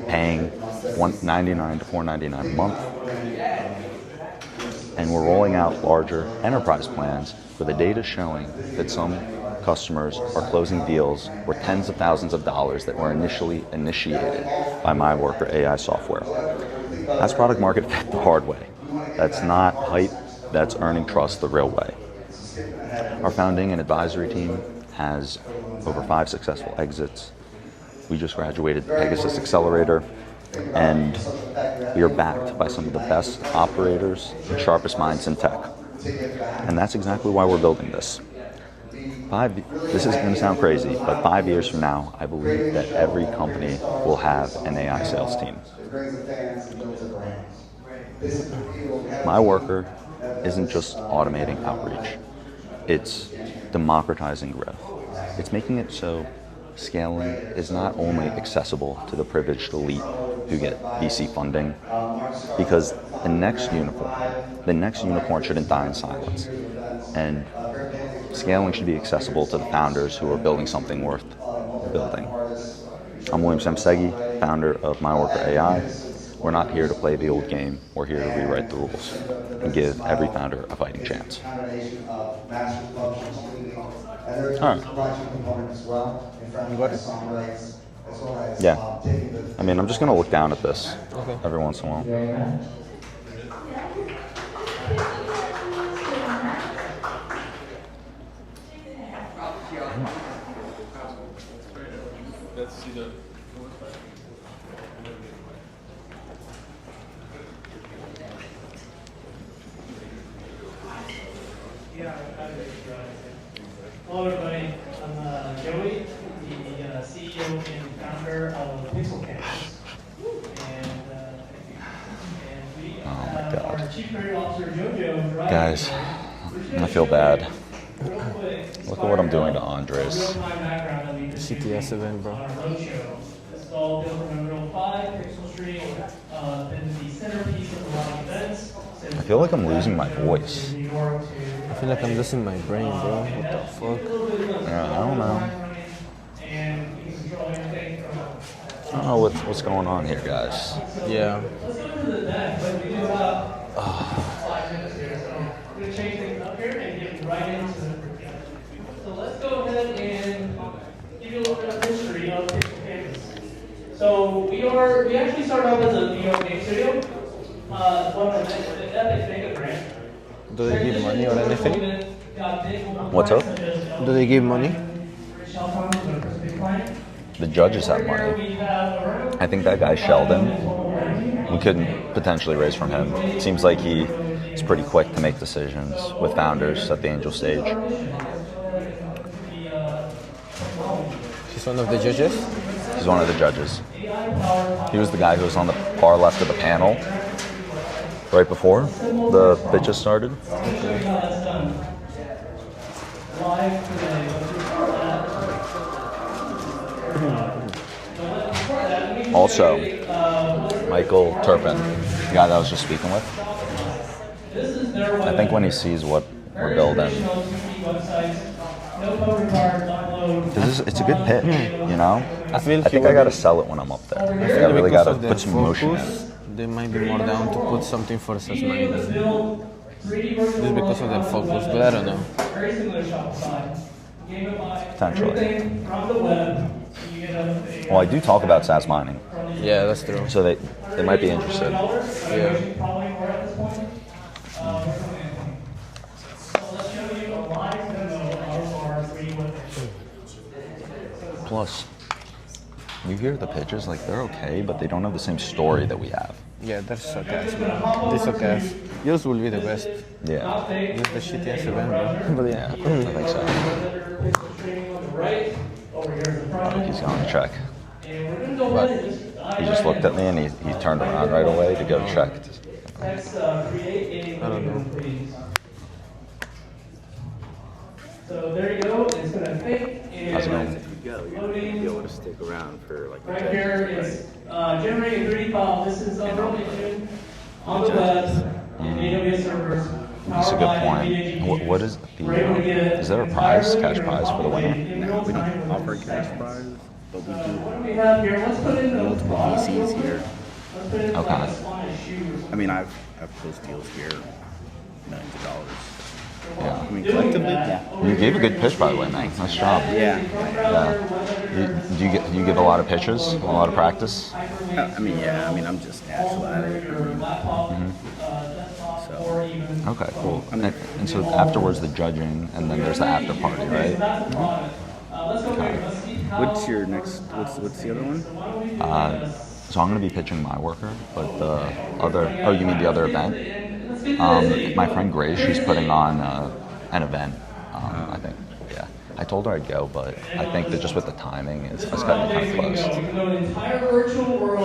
paying $199 to $499 a month. And we're rolling out larger enterprise plans where the data showing that some customers are closing deals worth tens of thousands of dollars that were initially initiated by MyWorker AI software. That's product market fit the hard way. That's not hype, that's earning trust the real way. Our founding and advisory team has over 5 successful exits. We just graduated the Pegasus Accelerator, and we are backed by some of the best operators and sharpest minds in tech. And that's exactly why we're building this. This is going to sound crazy, but 5 years from now, I believe that every company will have an AI sales team. MyWorker isn't just automating outreach. It's democratizing growth. It's making it so scaling is not only accessible to the privileged elite who get VC funding, because the next unicorn shouldn't die in silence. And scaling should be accessible to the founders who are building something worth building. I'm William Samsegi, founder of MyWorker AI. We're not here to play the old game. We're here to rewrite the rules and give every founder a fighting chance. All right. Yeah. I mean, I'm just going to look down at this every once in a while. Hello everybody, I'm Joey, the CEO and founder of Pixel Campus. And we have our Chief Creative Officer Jojo. Guys, I feel bad. Look at what I'm doing to Andres. CTS event, bro. This is all built from Unreal 5, Pixel Stream, been the centerpiece of a lot of events. I feel like I'm losing my voice. I feel like I'm losing my brain, bro. What the fuck? Yeah, I don't know. I don't know what's going on here, guys. Yeah. Let's go to the deck, but we do about 5 minutes here, so I'm going to change things up here and get right into it. So let's go ahead and give you a little bit of history of Pixel Campus. So we actually started off as a New York game studio. One of the Epic Mega Grant. Do they give money or anything? What's up? Do they give money? The judges have money. I think that guy Sheldon, we couldn't potentially raise from him. It seems like he is pretty quick to make decisions with founders at the angel stage. He's one of the judges? He's one of the judges. He was the guy who was on the far left of the panel right before the pitches started. Also, Michael Turpin, the guy that I was just speaking with, I think when he sees what we're building, it's a good pitch, you know? I think I gotta sell it when I'm up there. I really gotta put some emotion in it. They might be more down to put something for such money. Just because of their focus, but I don't know. Potentially. Well, I do talk about SaaS mining. Yeah, that's true. So they might be interested. Yeah. Plus, you hear the pitches, like they're okay, but they don't have the same story that we have. Yeah, they're suck-ass, bro. They suck-ass. Yours will be the best. Yeah. Just the shittiest event, bro. But yeah, I think so. Oh, he's going to check. And we're going to go ahead and He just looked at me and he turned around right away to go check. text create a living room, please. So there you go. It's going to think. How's it going? Loading. Be able to stick around for like Right here is generating 3D file. This is uploaded on the web in AWS servers. That's a good point. What is the? Is there a prize, cash prize for the winner? No, we don't offer cash prize, but we do What do we have here? Let's put in the multiple VCs here. Okay. I mean, I've closed deals here, millions of dollars. Yeah. I mean, collectively, yeah. You gave a good pitch, by the way, man. Nice job. Yeah. Do you give a lot of pitches? A lot of practice? I mean, yeah. I mean, I'm just natural at it. So. Okay, cool. And so afterwards, the judging, and then there's the after party, right? What's your next? What's the other one? So I'm going to be pitching MyWorker, but the other. Oh, you mean the other event? My friend Grace, she's putting on an event. I think. Yeah. I told her I'd go, but I think that just with the timing, it's kind of close.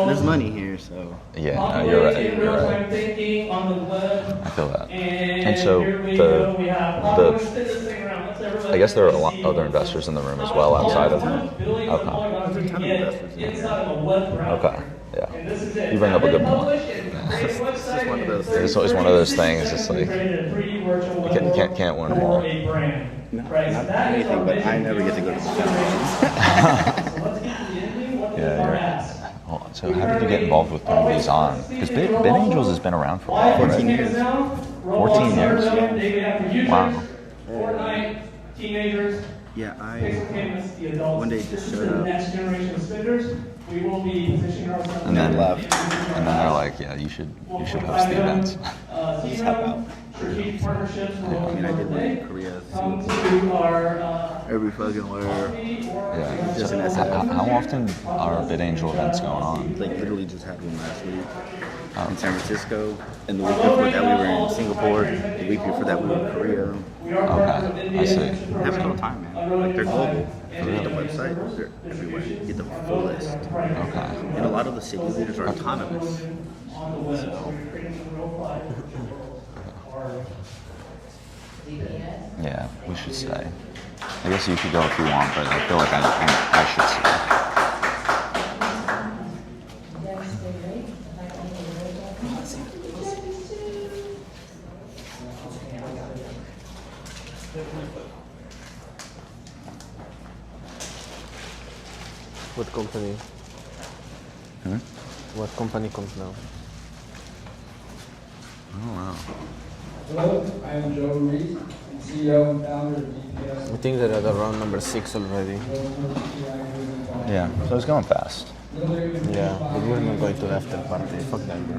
There's money here, so. Yeah, no, you're right. You're right. I feel that. And so I guess there are a lot other investors in the room as well outside of. Okay. Yeah. You bring up a good point. It's just one of those things. It's always one of those things. It's like you can't win them all. No, not anything, but I never get to go to the Yeah. Well, so how did you get involved with putting these on? Because BitAngels has been around for a while, 14 years. 14 years? Wow. Fortnite, teenagers. Yeah, one day just showed up. Next generation of spenders. We will be positioning ourselves. And then left. And then they're like, yeah, you should host the events. Just help out. Strategic partnerships. I mean, I did one in Korea, Singapore, every fucking where. Yeah. Just So an SF. how often are BitAngel events going on? Like literally just had one last week in San Francisco, and the week before that we were in Singapore. The week before that we were in Korea. Okay, I see. Happens all the time, man. Like they're global. If you look at the website, they're everywhere. You get the full list. Okay. And a lot of the city leaders are autonomous. So. Yeah, we should stay. I guess you should go if you want, but I feel like I should stay. What company? What company comes now? Oh wow. Hello, I am Joe Reed, CEO and founder of GPS. I think they're at around number 6 already. Yeah, so it's going fast. Yeah, but we're not going to the after party. Fuck that, bro.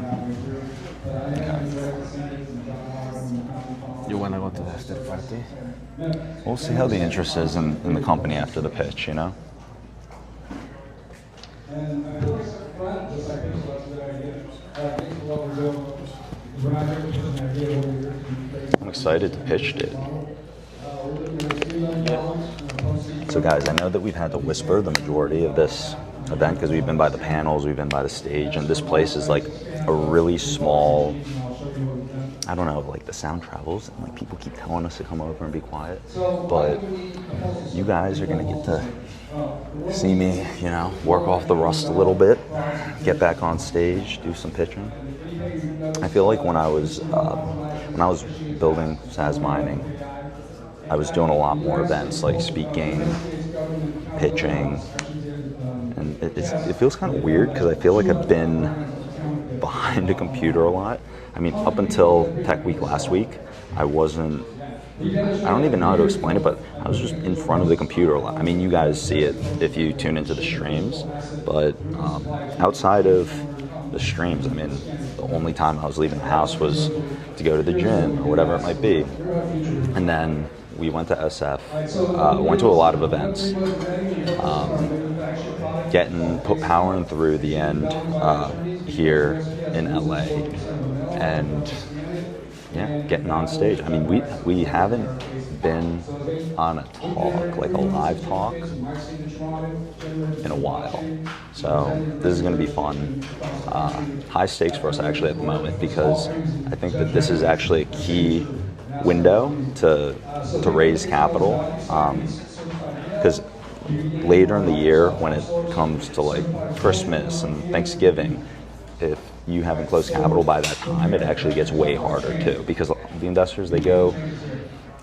You wanna go to the after party? We'll see how the interest is in the company after the pitch, you know? And I feel like just like this, that's a good idea. Thanks for what we're doing. We're not here to put an idea over here. I'm excited to pitch it. So guys, I know that we've had to whisper the majority of this event because we've been by the panels, we've been by the stage, and this place is like a really small, I don't know, like the sound travels, and like people keep telling us to come over and be quiet, but you guys are gonna get to see me, you know, work off the rust a little bit, get back on stage, do some pitching. I feel like when I was building SAS Mining, I was doing a lot more events like speaking, pitching, and it feels kind of weird because I feel like I've been behind a computer a lot. I mean, up until Tech Week last week, I don't even know how to explain it, but I was just in front of the computer a lot. I mean, you guys see it if you tune into the streams, but outside of the streams, I mean, the only time I was leaving the house was to go to the gym or whatever it might be. And then we went to SF, went to a lot of events, powering through the end here in LA. And yeah, getting on stage. I mean, we haven't been on a talk, like a live talk, in a while. So this is going to be fun. High stakes for us actually at the moment, because I think that this is actually a key window to raise capital. Because later in the year, when it comes to like Christmas and Thanksgiving, if you haven't closed capital by that time, it actually gets way harder too, because the investors, they go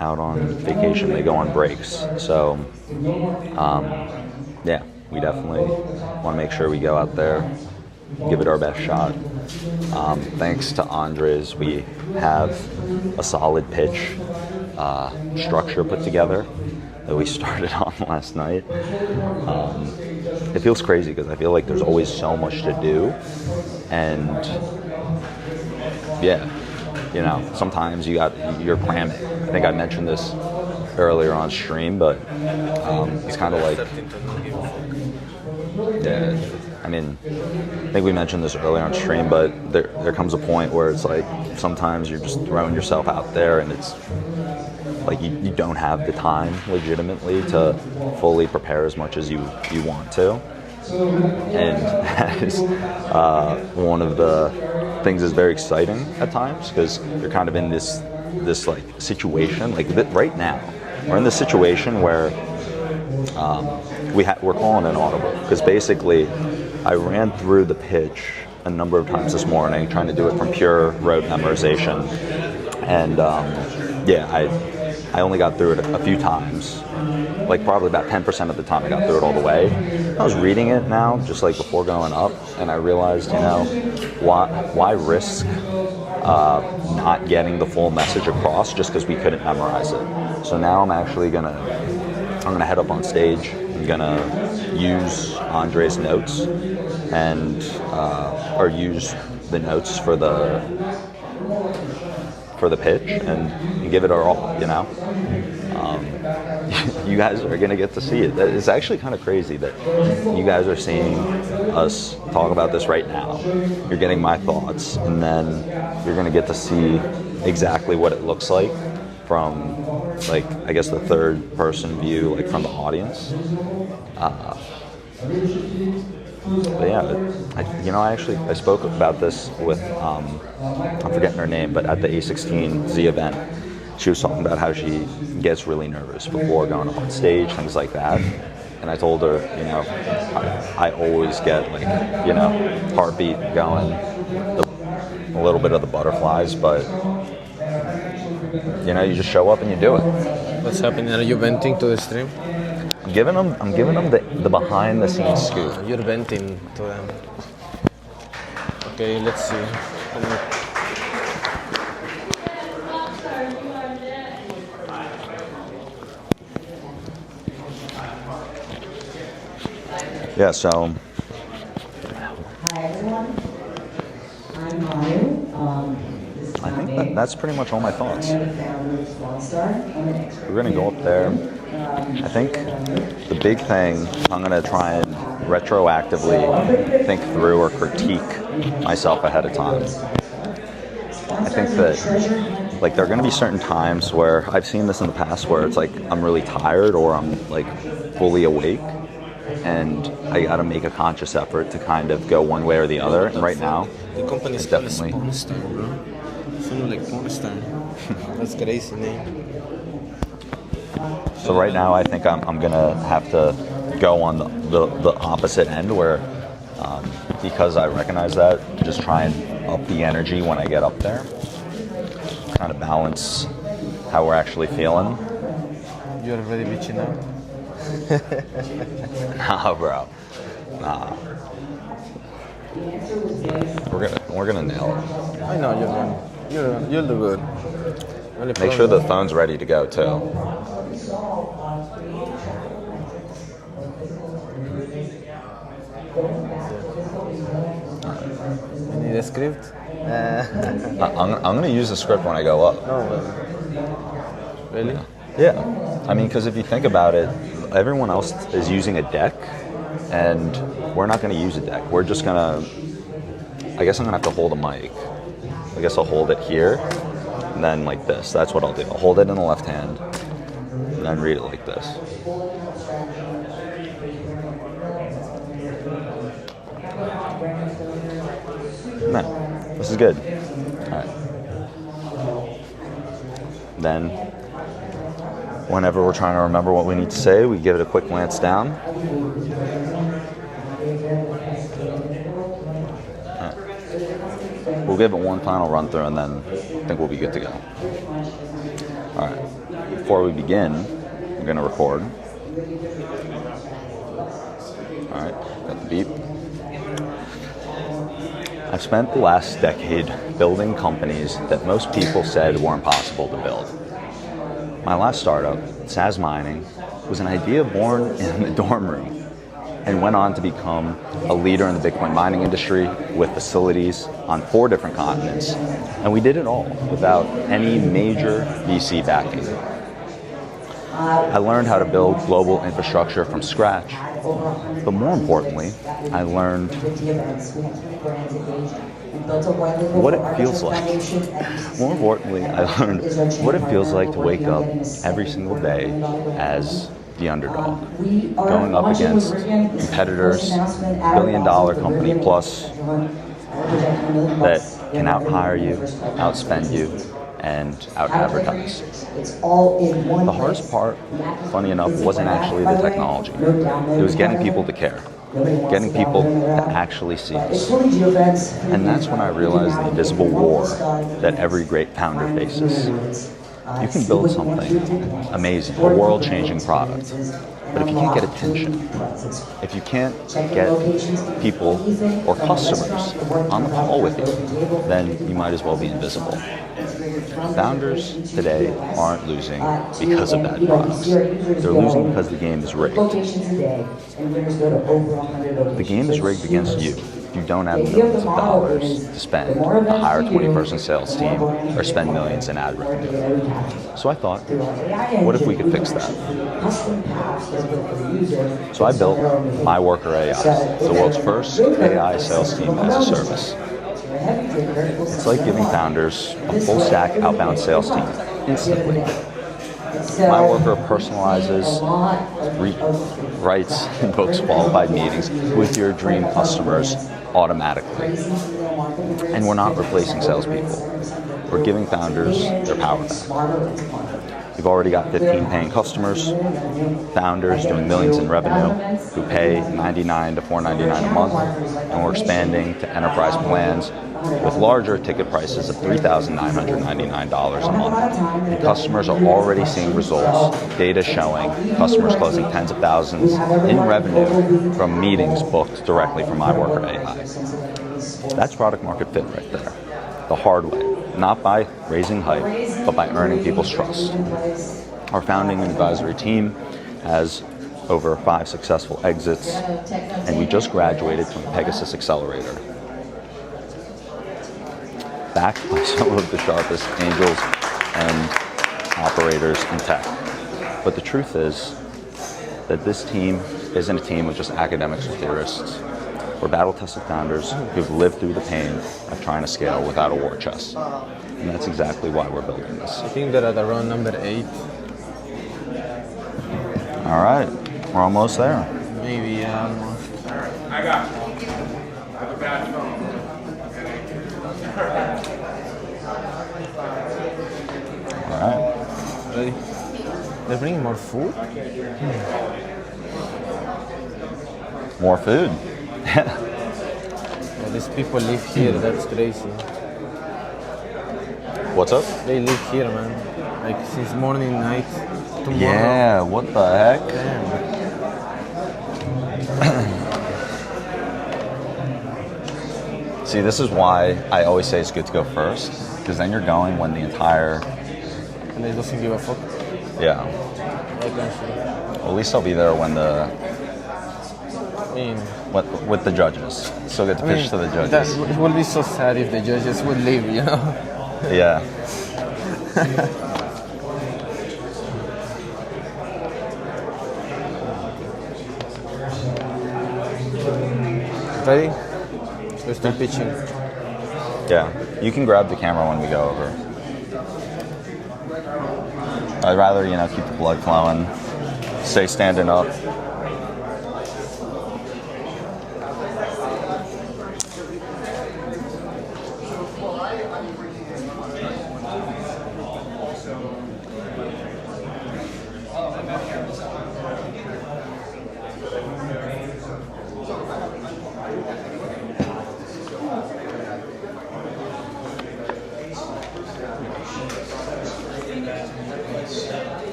out on vacation, they go on breaks. So yeah, we definitely want to make sure we go out there, give it our best shot. Thanks to Andres, we have a solid pitch structure put together that we started on last night. It feels crazy because I feel like there's always so much to do, and yeah, you know, sometimes you're cramming. I think I mentioned this earlier on stream, but it's kind of like, yeah, I mean, I think we mentioned this earlier on stream, but there comes a point where it's like sometimes you're just throwing yourself out there, and it's like you don't have the time legitimately to fully prepare as much as you want to. And that is one of the things that's very exciting at times, because you're kind of in this like situation, like right now we're in this situation where we're calling an audible, because basically I ran through the pitch a number of times this morning trying to do it from pure rote memorization, and yeah, I only got through it a few times, like probably about 10% of the time I got through it all the way. I was reading it now, just like before going up, and I realized, you know, why risk not getting the full message across just because we couldn't memorize it. So now I'm actually gonna head up on stage. I'm gonna use Andre's notes and or use the notes for the pitch and give it our all, you know. You guys are gonna get to see it. It's actually kind of crazy that you guys are seeing us talk about this right now. You're getting my thoughts, and then you're gonna get to see exactly what it looks like from, like, I guess the third person view, like from the audience. But yeah, I spoke about this with, I'm forgetting her name, but at the A16Z event, she was talking about how she gets really nervous before going up on stage, things like that. And I told her, you know, I always get, like, you know, heartbeat going, a little bit of the butterflies, but, you know, you just show up and you do it. What's happening? Are you venting to the stream? I'm giving them the behind the scenes scoop. You're venting to them. Okay, let's see. Yeah, so. Hi everyone, I'm Mayu. I think that's pretty much all my thoughts. We're gonna go up there. I think the big thing, I'm gonna try and retroactively think through or critique myself ahead of time. I think that, like, there are gonna be certain times where I've seen this in the past where it's like I'm really tired or I'm like fully awake, and I gotta make a conscious effort to kind of go one way or the other. And right now, the company is definitely Porn Star, bro. Sound like Porn Star. That's crazy name. So right now, I think I'm gonna have to go on the opposite end, where because I recognize that, just try and up the energy when I get up there, kind of balance how we're actually feeling. You're already bitching out. Nah, bro. Nah. We're gonna nail it. I know you'll do good. Make sure the phone's ready to go too. You need a script? I'm gonna use the script when I go up. No, really? Yeah. I mean, because if you think about it, everyone else is using a deck, and we're not gonna use a deck. We're just gonna, I guess I'm gonna have to hold a mic. I guess I'll hold it here, and then like this. That's what I'll do. I'll hold it in the left hand, and then read it like this. No, this is good. All right. Then, whenever we're trying to remember what we need to say, we give it a quick glance down. We'll give it one final run through and then I think we'll be good to go. All right, before we begin, we're going to record. All right, got the beep. I've spent the last decade building companies that most people said were impossible to build. My last startup, SAS Mining, was an idea born in the dorm room and went on to become a leader in the Bitcoin mining industry with facilities on 4 different continents. And we did it all without any major VC backing. I learned how to build global infrastructure from scratch, but more importantly, I learned what it feels like. More importantly, I learned what it feels like to wake up every single day as the underdog, going up against competitors, billion-dollar company plus, that can out-hire you, outspend you, and out-advertise. The hardest part, funny enough, wasn't actually the technology. It was getting people to care, getting people to actually see us. And that's when I realized the invisible war that every great founder faces. You can build something amazing, a world-changing product, but if you can't get attention, if you can't get people or customers on the call with you, then you might as well be invisible. Founders today aren't losing because of bad products. They're losing because the game is rigged. The game is rigged against you. You don't have millions of dollars to spend to hire a 20-person sales team or spend millions in ad revenue. So I thought, what if we could fix that? So I built MyWorker AI, the world's first AI sales team as a service. It's like giving founders a full-stack outbound sales team instantly. MyWorker personalizes, writes, and books qualified meetings with your dream customers automatically. And we're not replacing salespeople. We're giving founders their power back. We've already got 15 paying customers, founders doing millions in revenue who pay $99 to $4.99 a month, and we're expanding to enterprise plans with larger ticket prices of $3,999 a month. And customers are already seeing results, data showing customers closing tens of thousands in revenue from meetings booked directly from MyWorker AI. That's product market fit right there, the hard way, not by raising hype, but by earning people's trust. Our founding and advisory team has over 5 successful exits, and we just graduated from the Pegasus Accelerator, backed by some of the sharpest angels and operators in tech. But the truth is that this team isn't a team of just academics or theorists. We're battle-tested founders who've lived through the pain of trying to scale without a war chest. And that's exactly why we're building this. I think they're at around number 8. All right, we're almost there. Maybe, almost. I got you. I have a bad phone. All right. Ready? They're bringing more food? More food. Yeah, these people live here, that's crazy. What's up? They live here, man. Like since morning, night, tomorrow. Yeah, what the heck? See, this is why I always say it's good to go first, because then you're going when the entire... And they doesn't give a fuck? Yeah. Well, at least I'll be there when the... I mean... With the judges. Still get to pitch to the judges. It would be so sad if the judges would leave, you know? Yeah. Ready? We're still pitching. Yeah. You can grab the camera when we go over. I'd rather, you know, keep the blood flowing, stay standing up.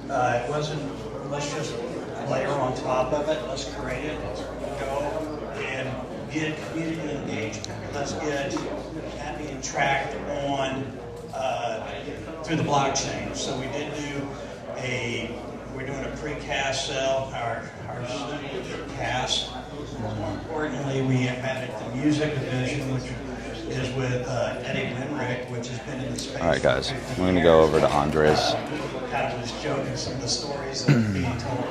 It wasn't, let's just layer on top of it, let's create it, go and get community engagement. Let's get that being tracked on, through the blockchain. So we did do we're doing a precast sale, our cast. More importantly, we have added the music division, which is with Eddie Winrick, which has been in the space. All right, guys, I'm going to go over to Andres. Kind of was joking some of the stories that were being told.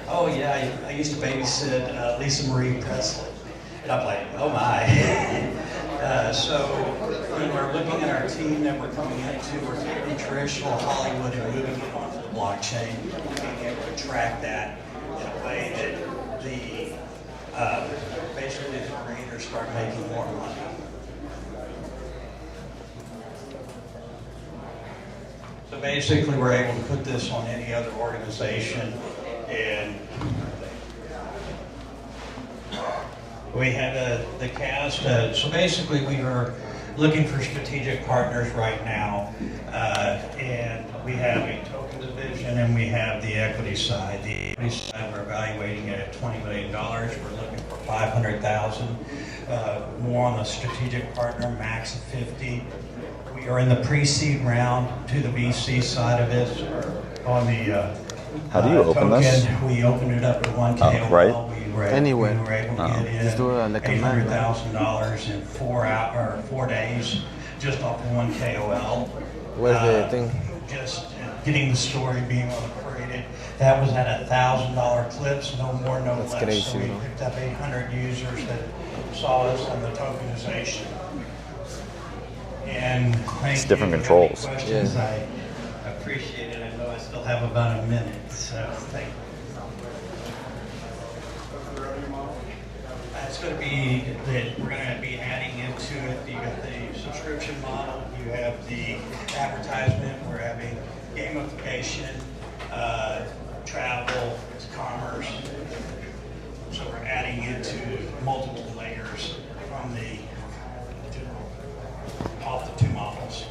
Oh yeah, I used to babysit Lisa Marie Presley. And I'm like, oh my. So when we're looking at our team that we're coming into, we're taking traditional Hollywood and moving it onto the blockchain, being able to track that in a way that basically the creators start making more money. So basically, we're able to put this on any other organization, and we have the cast. So basically, we are looking for strategic partners right now, and we have a token division and we have the equity side. The equity side, we're evaluating it at $20 million. We're looking for 500,000. More on the strategic partner, max of 50. We are in the pre-seed round to the VC side of it. On the how do you open token, this? we opened it up to 1K. Oh, right? Anywhere. We were able to get in Just do it like a man. $800,000 in 4 days, just off of 1 KOL. Where's the thing? Just getting the story, being able to create it. That was at $1,000 clips, no more, no That's less. crazy, So we bro. picked up 800 users that saw us on the tokenization. And It's different controls. questions, I appreciate it. I know I still have about a minute, so thank you. It's going to be that we're going to be adding into it. You got the subscription model, you have the advertisement, we're having gamification, travel, commerce. So we're adding into multiple layers from off the two models.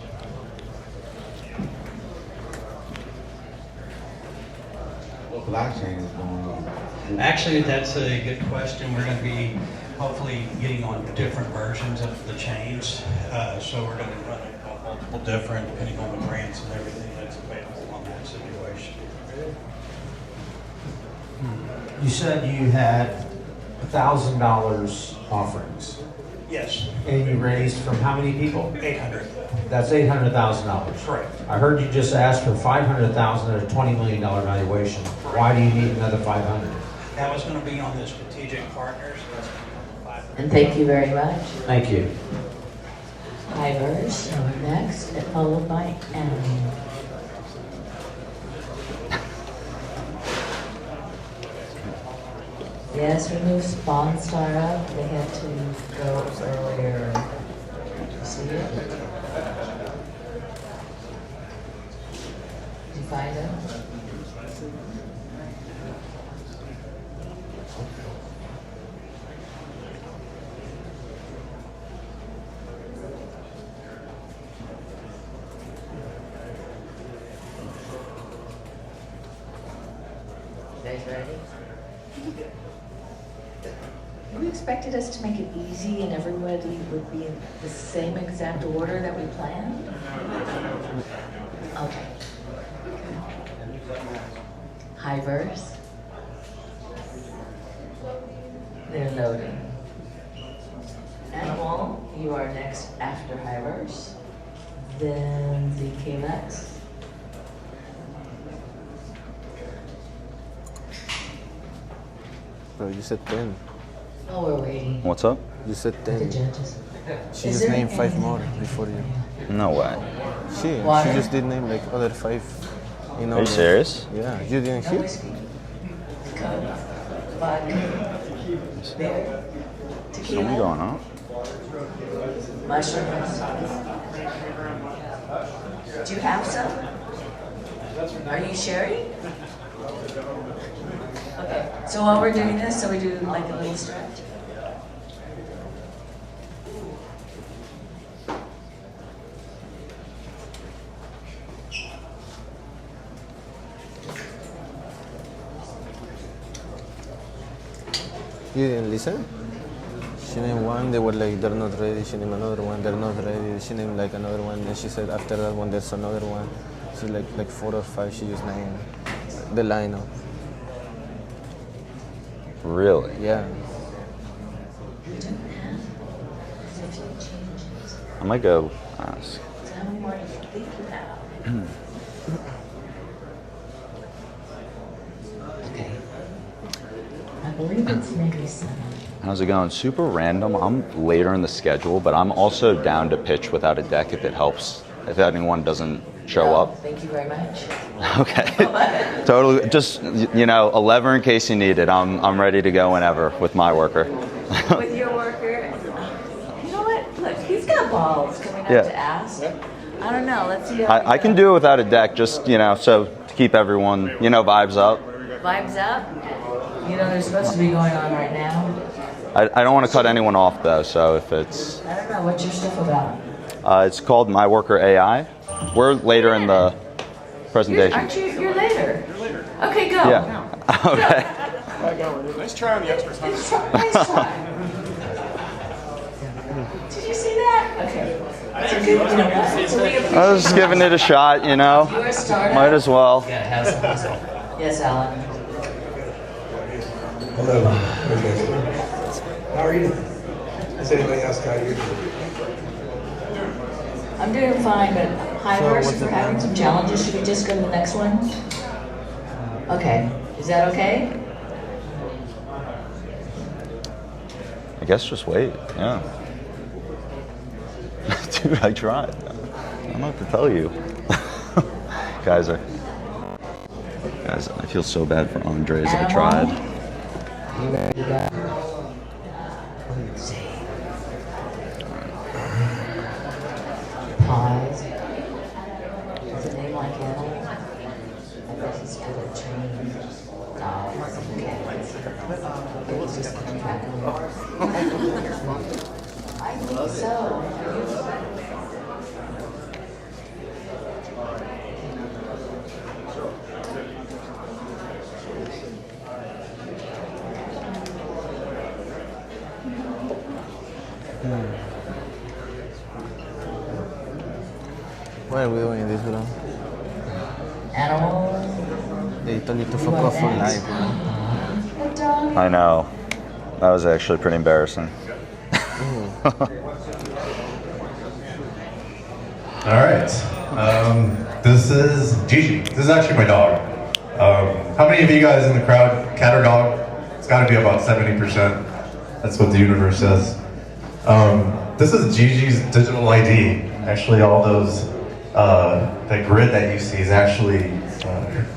What blockchain is going on? Actually, that's a good question. We're going to be hopefully getting on different versions of the chains. So we're going to run it on multiple different, depending on the grants and everything that's available on that situation. You said you had $1,000 offerings. Yes. And you raised from how many people? 800. That's $800,000. Correct. I heard you just ask for $500,000 at a $20 million valuation. Why do you need another 500? That was going to be on the strategic partners. And thank you very much. Thank you. Ivers, next, followed by Annie. Yes, we moved Spawn Star up. They had to go earlier. Did you see it? Did you find it? You guys ready? You expected us to make it easy and everybody would be in the same exact order that we planned? Okay. High verse. They're loading. Animal, you are next after high verse. Then the KMX. Bro, you said 10. Oh, we're waiting. What's up? You said The 10. judges. She Is just there named 5 anything- more before you. No way. She just did name like other 5. You know. Are you serious? Yeah. You didn't hear? Something going on? Mushrooms. Do you have some? Are you sharing? Okay, so while we're doing this, so we do like a little stretch. You didn't listen? She named one, they were like, they're not ready. She named another one, they're not ready. She named like another one, and she said after that one, there's another one. So like 4 or 5, she just named the lineup. Really? Yeah. I might go ask. How many more do you think you have? Okay. I believe it's maybe 7. How's it going? Super random. I'm later in the schedule, but I'm also down to pitch without a deck if it helps. If anyone doesn't show up. Thank you very much. Okay. Totally. Just, you know, a lever in case you need it. I'm ready to go whenever with MyWorker. With your worker. You know what? Look, he's got balls coming up to ask. I don't know. Let's see how I can do it without a deck, just, you know, so to keep everyone, you know, vibes up. Vibes up? You know, they're supposed to be going on right now. I don't want to cut anyone off, though, so if it's... I don't know. What's your stuff about? It's called MyWorker AI. We're later in the presentation. Aren't you? You're later. Okay, go. Yeah. Okay. Nice try on the experts. Nice try. Did you see that? Okay. That's a good, you know what? So we appreciate I was just giving it a shot, you know. You're a startup. Might as well. Yes, Alan. Hello. How are you? Does anybody ask how you're doing? I'm doing fine, but hi, we're having some challenges. Should we just go to the next one? Okay. Is that okay? I guess just wait, yeah. Dude, I tried. I don't know what to tell you. Guys, I feel so bad for Andres. I tried. Pause. Does it name like animal? I bet he's good at training dogs and cats. He's just coming back on. I think so. Why are we doing this, bro? Animals. They told you to fuck off for life, bro. I know. That was actually pretty embarrassing. All right. This is Gigi. This is actually my dog. How many of you guys in the crowd, cat or dog? It's got to be about 70%. That's what the universe says. This is Gigi's digital ID. Actually, all those, that grid that you see is actually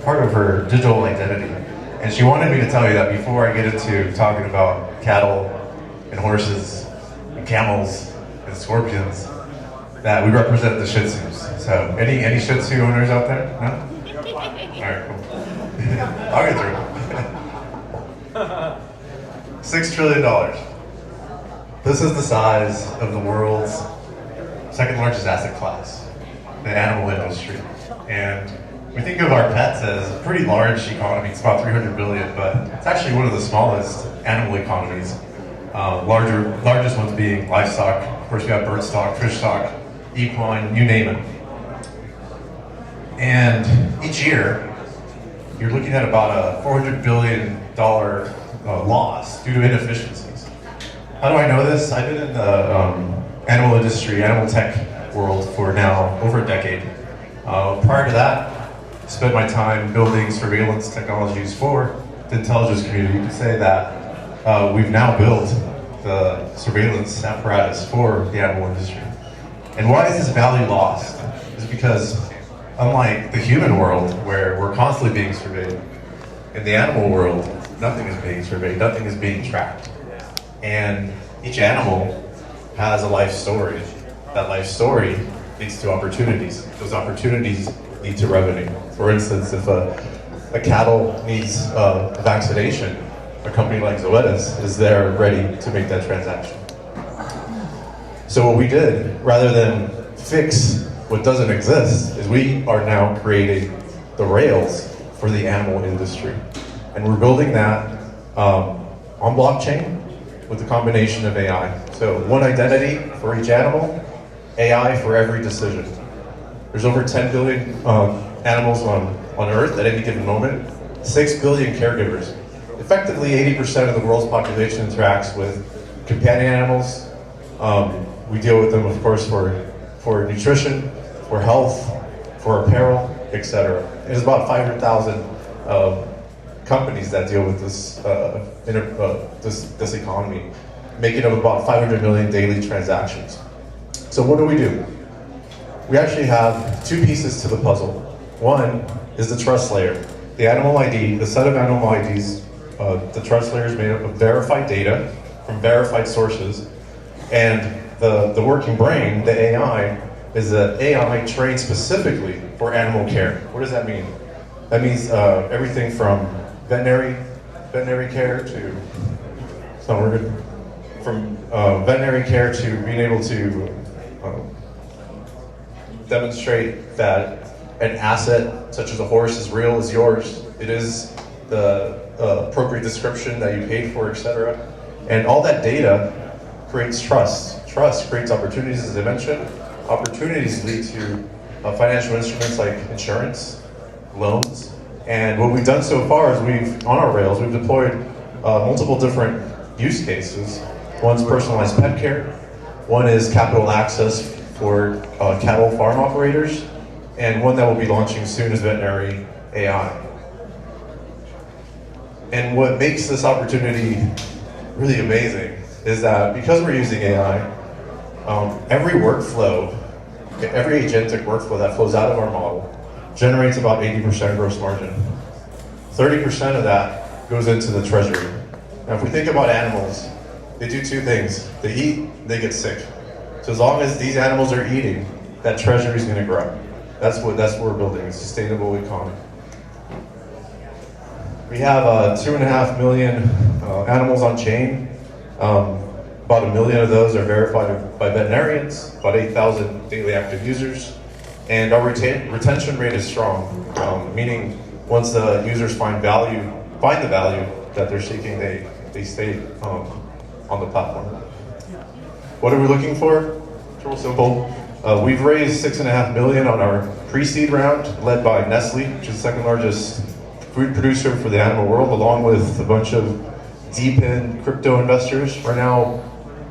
part of her digital identity. And she wanted me to tell you that before I get into talking about cattle and horses and camels and scorpions, that we represent the Shih Tzus. So, any Shih Tzu owners out there? No? All right, cool. I'll get through. $6 trillion. This is the size of the world's second largest asset class, the animal industry. And we think of our pets as a pretty large economy. It's about 300 billion, but it's actually one of the smallest animal economies. Largest ones being livestock. Of course, we have bird stock, fish stock, equine, you name it. And each year, you're looking at about a $400 billion loss due to inefficiencies. How do I know this? I've been in the animal industry, animal tech world for now over a decade. Prior to that, I spent my time building surveillance technologies for the intelligence community. You could say that we've now built the surveillance apparatus for the animal industry. And why is this value lost? It's because unlike the human world, where we're constantly being surveyed, in the animal world, nothing is being surveyed, nothing is being tracked. And each animal has a life story. That life story leads to opportunities. Those opportunities lead to revenue. For instance, if a cattle needs a vaccination, a company like Zoetis is there ready to make that transaction. So what we did, rather than fix what doesn't exist, is we are now creating the rails for the animal industry. And we're building that on blockchain with a combination of AI. So one identity for each animal, AI for every decision. There's over 10 billion animals on Earth at any given moment, 6 billion caregivers. Effectively, 80% of the world's population interacts with companion animals. We deal with them, of course, for nutrition, for health, for apparel, etc. There's about 500,000 companies that deal with this economy, making up about 500 million daily transactions. So what do? We actually have two pieces to the puzzle. One is the trust layer. The animal ID, the set of animal IDs, the trust layer is made up of verified data from verified sources, and the working brain, the AI, is an AI trained specifically for animal care. What does that mean? That means everything from veterinary care to, it's not working, from veterinary care to being able to demonstrate that an asset such as a horse is real, is yours. It is the appropriate description that you paid for, etc. And all that data creates trust. Trust creates opportunities, as I mentioned. Opportunities lead to financial instruments like insurance, loans. And what we've done so far is on our rails, we've deployed multiple different use cases. One's personalized pet care. One is capital access for cattle farm operators. And one that will be launching soon is veterinary AI. And what makes this opportunity really amazing is that because we're using AI, every workflow, every agentic workflow that flows out of our model generates about 80% gross margin. 30% of that goes into the treasury. Now, if we think about animals, they do two things. They eat, they get sick. So as long as these animals are eating, that treasury is going to grow. That's what we're building, a sustainable economy. We have 2.5 million animals on chain. About 1 million of those are verified by veterinarians, about 8,000 daily active users. And our retention rate is strong, meaning once the users find the value that they're seeking, they stay on the platform. What are we looking for? It's real simple. We've raised $6.5 million on our pre-seed round, led by Nestle, which is the second largest food producer for the animal world, along with a bunch of deep-in crypto investors. We're now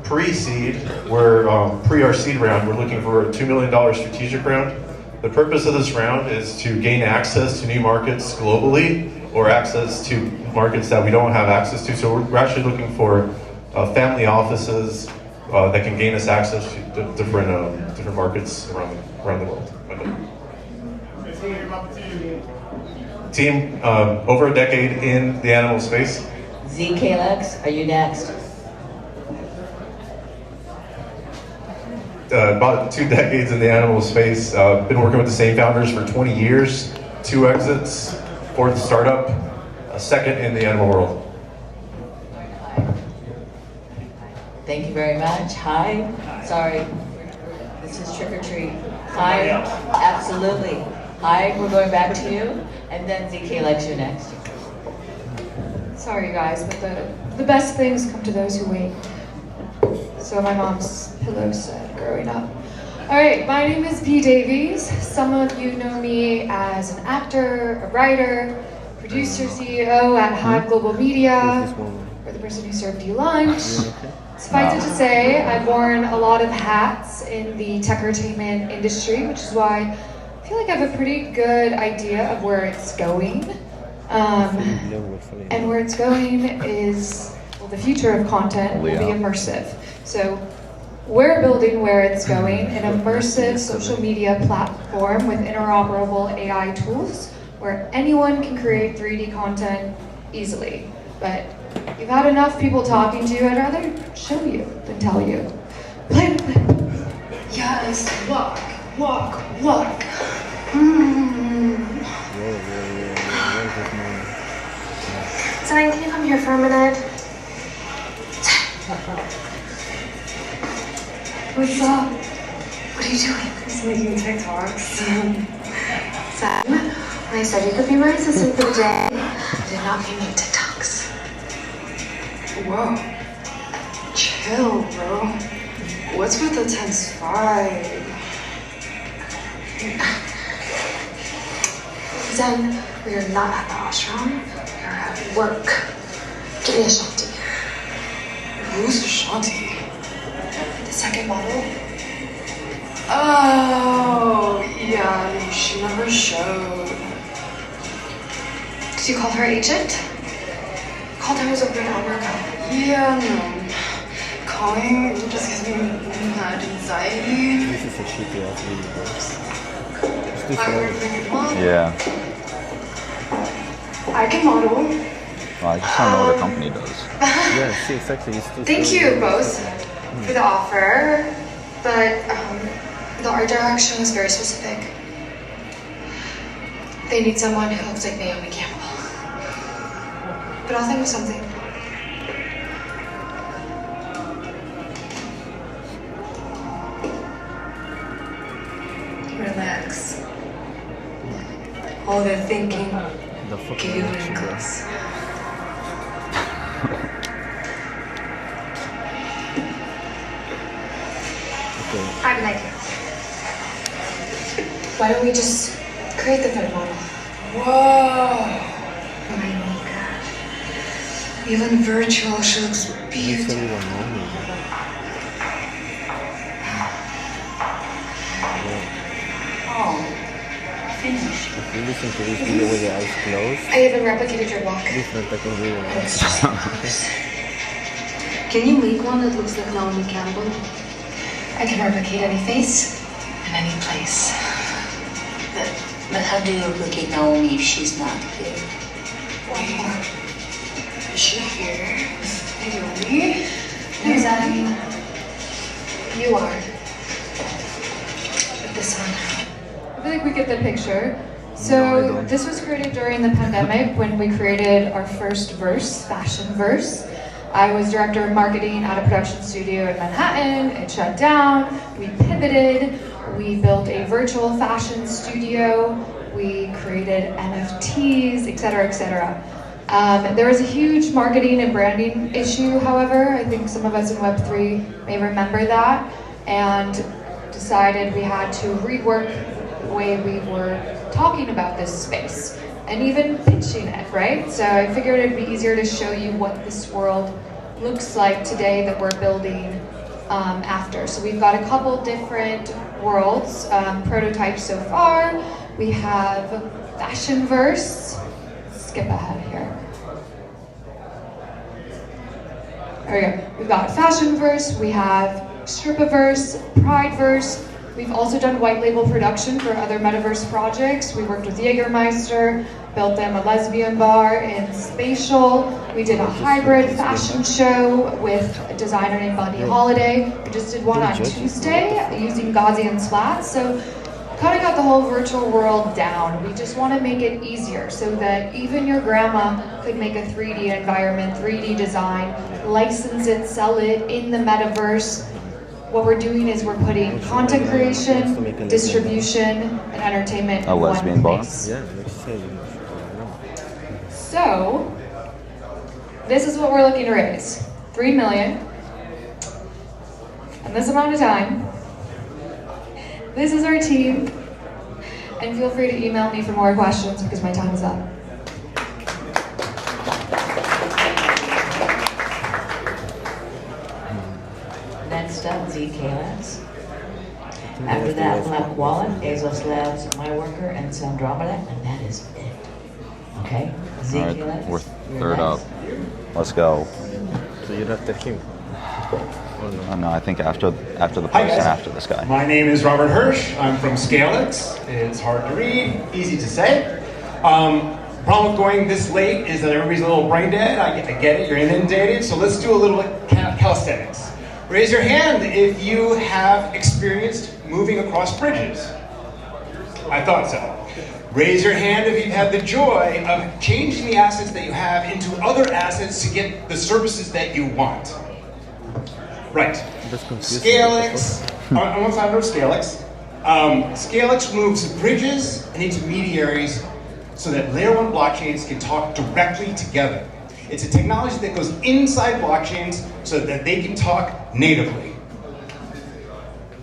pre-seed, pre our seed round, we're looking for a $2 million strategic round. The purpose of this round is to gain access to new markets globally, or access to markets that we don't have access to. So we're actually looking for family offices that can gain us access to different markets around the world. Team, over a decade in the animal space. ZKLX, are you next? About 2 decades in the animal space. Been working with the same founders for 20 years. 2 exits, 4th startup, 2nd in the animal world. Thank you very much. Hi. Sorry. This is trick or treat. Hi. Absolutely. Hi. We're going back to you, and then ZKLX, you're next. Sorry guys, but the best things come to those who wait. So my mom's pillow said growing up. All right, my name is P. Davies. Some of you know me as an actor, a writer, producer, CEO at Hive Global Media, or the person who served you lunch. Suffice it to say, I've worn a lot of hats in the tech-entertainment industry, which is why I feel like I have a pretty good idea of where it's going. And where it's going is, well, the future of content will be immersive. So We're building where it's going, an immersive social media platform with interoperable AI tools where anyone can create 3D content easily. But you've had enough people talking to you, I'd rather show you than tell you. Play. Yes, walk, walk, walk. Zane, can you come here for a minute? What's up? What are you doing? Just making TikToks. Zane, when I said you could be my assistant for the day, I did not mean make TikToks. Whoa. Chill, bro. What's with the tense vibe? Zane, we are not at the ashram. We are at work. Give me a shanti. Who's Shanti? The second model. Oh, yeah, she never showed. Did you call her agent? Called her was over in America. Yeah, no. Calling just gives me mad anxiety. This is a shitty ass universe. Yeah. I can model. Well, I just don't know what the company does. Yeah, see, exactly. It's too Thank slow. you both for the offer, but the art direction was very specific. They need someone who looks like Naomi Campbell. But I'll think of something. Relax. All the thinking give you wrinkles. I like it. Why don't we just create the third model? Whoa! My God. Even virtual, she looks beautiful. Oh, finished. If you listen to this video with your eyes closed, I even replicated your walk. different I can do It's just close. Can you make one that looks like Naomi Campbell? I can replicate any face and any place. But how do you replicate Naomi if she's not here? Wait, is she here? Naomi? Exactly. You are. This one. I feel like we get the picture. So this was created during the pandemic when we created our first verse, Fashion Verse. I was director of marketing at a production studio in Manhattan. It shut down. We pivoted. We built a virtual fashion studio. We created NFTs, et cetera, et cetera. There was a huge marketing and branding issue, however. I think some of us in Web3 may remember that, and decided we had to rework the way we were talking about this space and even pitching it, right? So I figured it'd be easier to show you what this world looks like today that we're building after. So we've got a couple different worlds, prototypes so far. We have Fashionverse. Skip ahead here. There we go. We've got Fashionverse, we have Stripaverse, Prideverse. We've also done white label production for other metaverse projects. We worked with Jägermeister, built them a lesbian bar in Spatial. We did a hybrid fashion show with a designer named Bundy Holiday. We just did one on Tuesday using Gaussian slats. So kind of got the whole virtual world down. We just want to make it easier so that even your grandma could make a 3D environment, 3D design, license it, sell it in the metaverse. What we're doing is we're putting content creation, distribution, and entertainment in one place. So, this is what we're looking to raise. $3 million. In this amount of time. This is our team. And feel free to email me for more questions because my time is up. Next up, ZK Labs. After that, Black Wallet, Azos Labs, MyWorker, and Sandromeda, and that is it. Okay? ZK All right, Labs. we're third up. Let's go. So you're after him. Oh no, I think after the Hi, person guys. after this guy. My name is Robert Hirsch. I'm from Scalix. It's hard to read, easy to say. Problem with going this late is that everybody's a little brain dead. I get it, you're inundated. So let's do a little calisthenics. Raise your hand if you have experienced moving across bridges. I thought so. Raise your hand if you've had the joy of changing the assets that you have into other assets to get the services that you want. Right. Scalix, I want to talk about Scalix. Scalix moves bridges and intermediaries so that layer 1 blockchains can talk directly together. It's a technology that goes inside blockchains so that they can talk natively.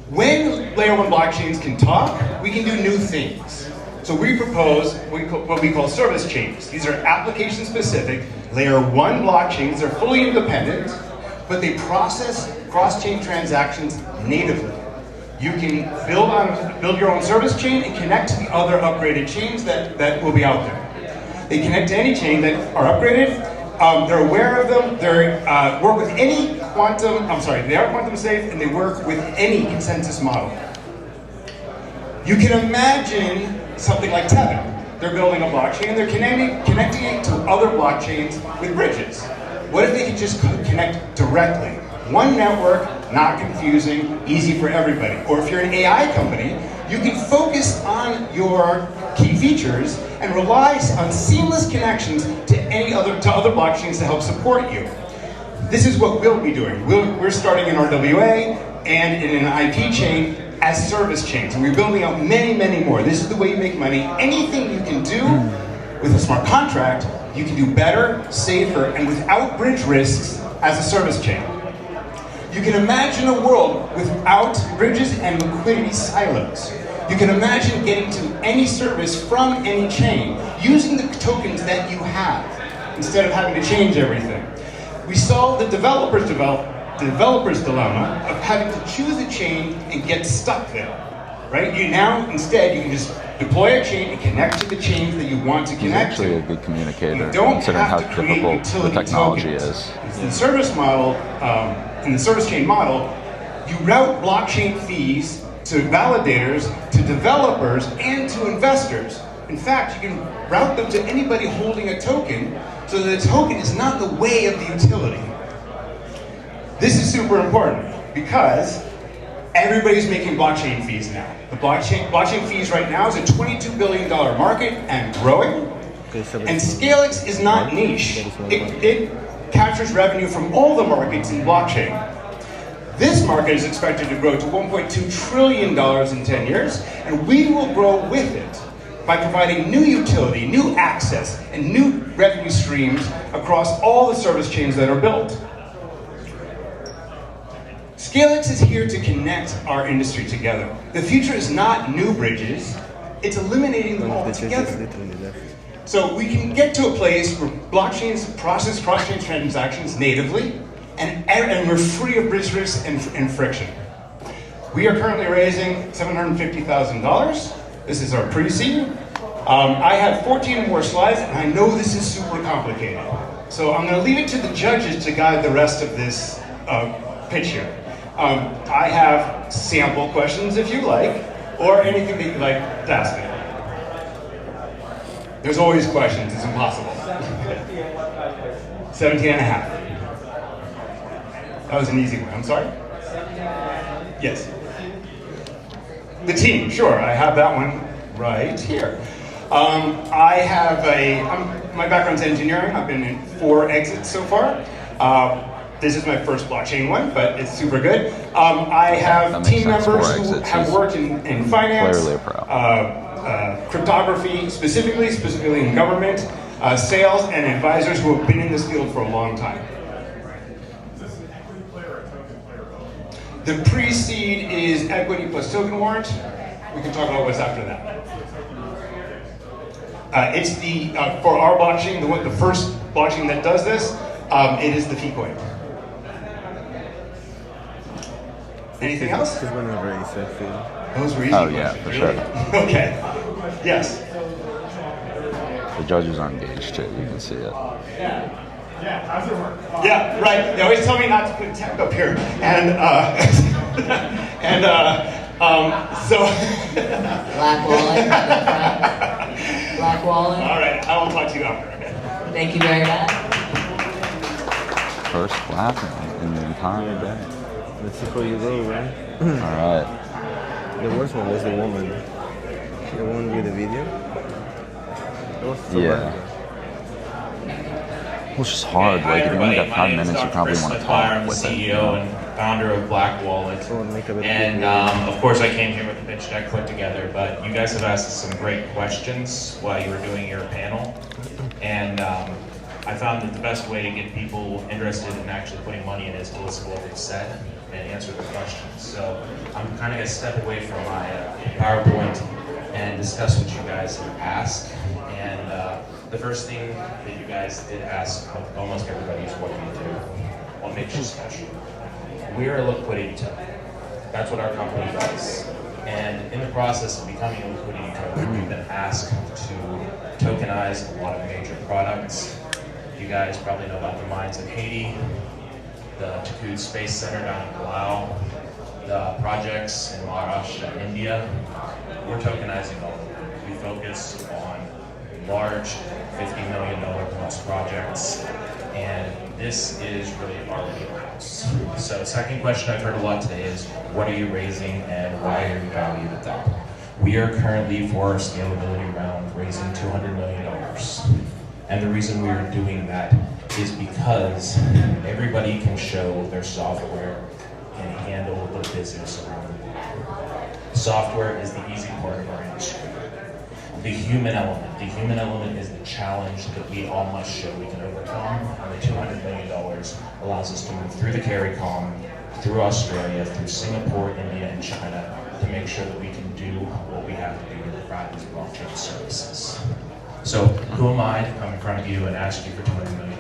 When layer 1 blockchains can talk, we can do new things. So we propose what we call service chains. These are application specific, layer 1 blockchains. They're fully independent, but they process cross-chain transactions natively. You can build your own service chain and connect to the other upgraded chains that will be out there. They connect to any chain that are upgraded. They're aware of them. They work with any quantum. They are quantum safe, and they work with any consensus model. You can imagine something like Tether. They're building a blockchain, and they're connecting it to other blockchains with bridges. What if they could just connect directly? One network, not confusing, easy for everybody. Or if you're an AI company, you can focus on your key features and rely on seamless connections to other blockchains to help support you. This is what we'll be doing. We're starting in RWA and in an IP chain as service chains, and we're building out many, many more. This is the way you make money. Anything you can do with a smart contract, you can do better, safer, and without bridge risks as a service chain. You can imagine a world without bridges and liquidity silos. You can imagine getting to any service from any chain using the tokens that you have instead of having to change everything. We solve the developer's dilemma of having to choose a chain and get stuck there. Right? Instead, you can just deploy a chain and connect to the chains that you want to connect to. He's actually a good communicator, You don't considering how have to create difficult the utility technology tokens. is. In the service model, in the service chain model, you route blockchain fees to validators, to developers, and to investors. In fact, you can route them to anybody holding a token so that the token is not the way of the utility. This is super important because everybody's making blockchain fees now. The blockchain fees right now is a $22 billion market and growing. And Scalix is not niche. It captures revenue from all the markets in blockchain. This market is expected to grow to $1.2 trillion in 10 years, and we will grow with it by providing new utility, new access, and new revenue streams across all the service chains that are built. Scalix is here to connect our industry together. The future is not new bridges, it's eliminating them all together. So we can get to a place where blockchains process cross-chain transactions natively, and we're free of bridge risk and friction. We are currently raising $750,000. This is our pre-seed. I have 14 more slides, and I know this is super complicated. So I'm going to leave it to the judges to guide the rest of this pitch here. I have sample questions if you like, or anything that you'd like to ask me. There's always questions, it's impossible. 17 and a half. That was an easy one, I'm sorry? Yes. The team, sure, I have that one right here. My background's engineering. I've been in 4 exits so far. This is my first blockchain one, but it's super good. I have team members who have worked in finance, cryptography, specifically in government, sales, and advisors who have been in this field for a long time. The pre-seed is equity plus token warrant. We can talk about what's after that. It's the for our blockchain, the first blockchain that does this. It is the fee coin. Anything else? Those were easy. Oh yeah, for sure. Okay. Yes. The judges are engaged too. You can see it. Yeah, how's it work? Yeah, right. They always tell me not to put tech up here, and so. Black wallet. Black wallet. All right, I will talk to you after. Okay. Thank you very much. First clap in the entire day. Let's see how you go, right? All right. The worst one was the woman. The one with the video. That was so bad. Well, it's just hard. Like, if you only got 5 minutes, you probably want to talk with it. CEO and founder of Black Wallet. And of course, I came here with a pitch deck put together, but you guys have asked some great questions while you were doing your panel. And I found that the best way to get people interested in actually putting money in is to listen to what they've said and answer their questions. So I'm kind of going to step away from my PowerPoint and discuss what you guys have asked. And the first thing that you guys did ask almost everybody is what do you do? What makes you special? We're a liquidity token. That's what our company does. And in the process of becoming a liquidity token, we've been asked to tokenize a lot of major products. You guys probably know about the mines in Haiti, the Takud Space Center down in Palau, the projects in Maharashtra, India. We're tokenizing all of them. We focus on large $50 million plus projects, and this is really our wheelhouse. So the second question I've heard a lot today is, what are you raising and why are you valued at that? We are currently, for our scalability round, raising $200 million. And the reason we are doing that is because everybody can show their software can handle the business around the world. Software is the easy part of our industry. The human element is the challenge that we all must show we can overcome, and the $200 million allows us to move through the CARICOM, through Australia, through Singapore, India, and China to make sure that we can do what we have to do to provide these blockchain services. So who am I to come in front of you and ask you for $200 million?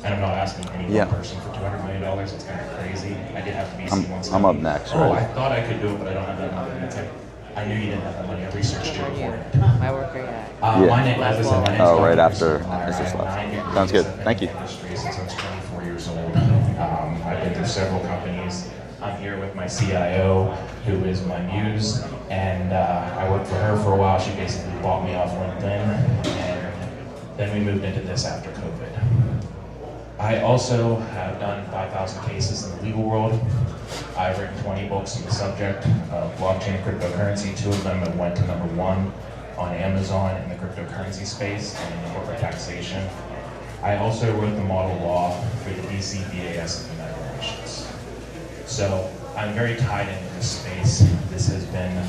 And I'm not asking any one person for $200 million, it's kind of crazy. I did have to be someone. I'm up next, right? Oh, I thought I could do it, but I don't have that money. It's like, I knew you didn't have that money. I researched your report. MyWorker, yeah. My name, as I said, my name is Oh, right after is this left. Sounds good. Thank you. Since I was 24 years old. I've been through several companies. I'm here with my CIO, who is my muse, and I worked for her for a while. She basically bought me off LinkedIn, and then we moved into this after COVID. I also have done 5,000 cases in the legal world. I've written 20 books on the subject of blockchain and cryptocurrency. 2 of them have went to #1 on Amazon in the cryptocurrency space and in corporate taxation. I also wrote the model law for the DC BAS of the United Nations. So I'm very tied into this space. This has been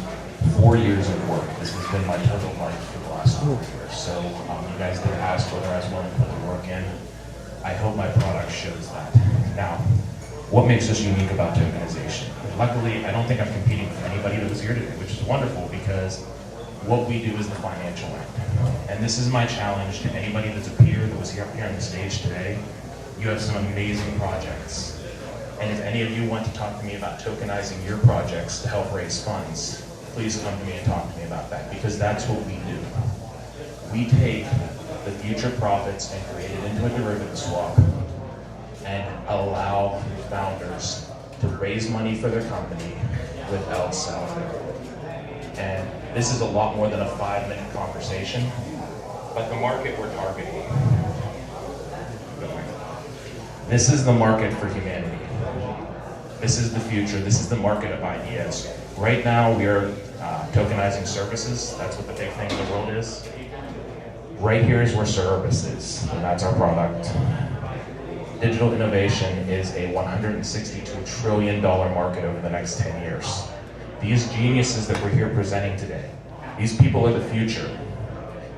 4 years of work. This has been my total life for the last 4 years. So you guys did ask whether I was willing to put the work in. I hope my product shows that. Now, what makes us unique about tokenization? Luckily, I don't think I'm competing with anybody that was here today, which is wonderful because what we do is the financial end. And this is my challenge to anybody that's a peer that was here on the stage today. You have some amazing projects. And if any of you want to talk to me about tokenizing your projects to help raise funds, please come to me and talk to me about that, because that's what we do. We take the future profits and create it into a derivative swap and allow founders to raise money for their company without selling their gold. And this is a lot more than a 5-minute conversation, but the market we're targeting. This is the market for humanity. This is the future. This is the market of ideas. Right now, we are tokenizing services. That's what the big thing in the world is. Right here is where service is, and that's our product. Digital innovation is a $162 trillion market over the next 10 years. These geniuses that we're here presenting today, these people are the future,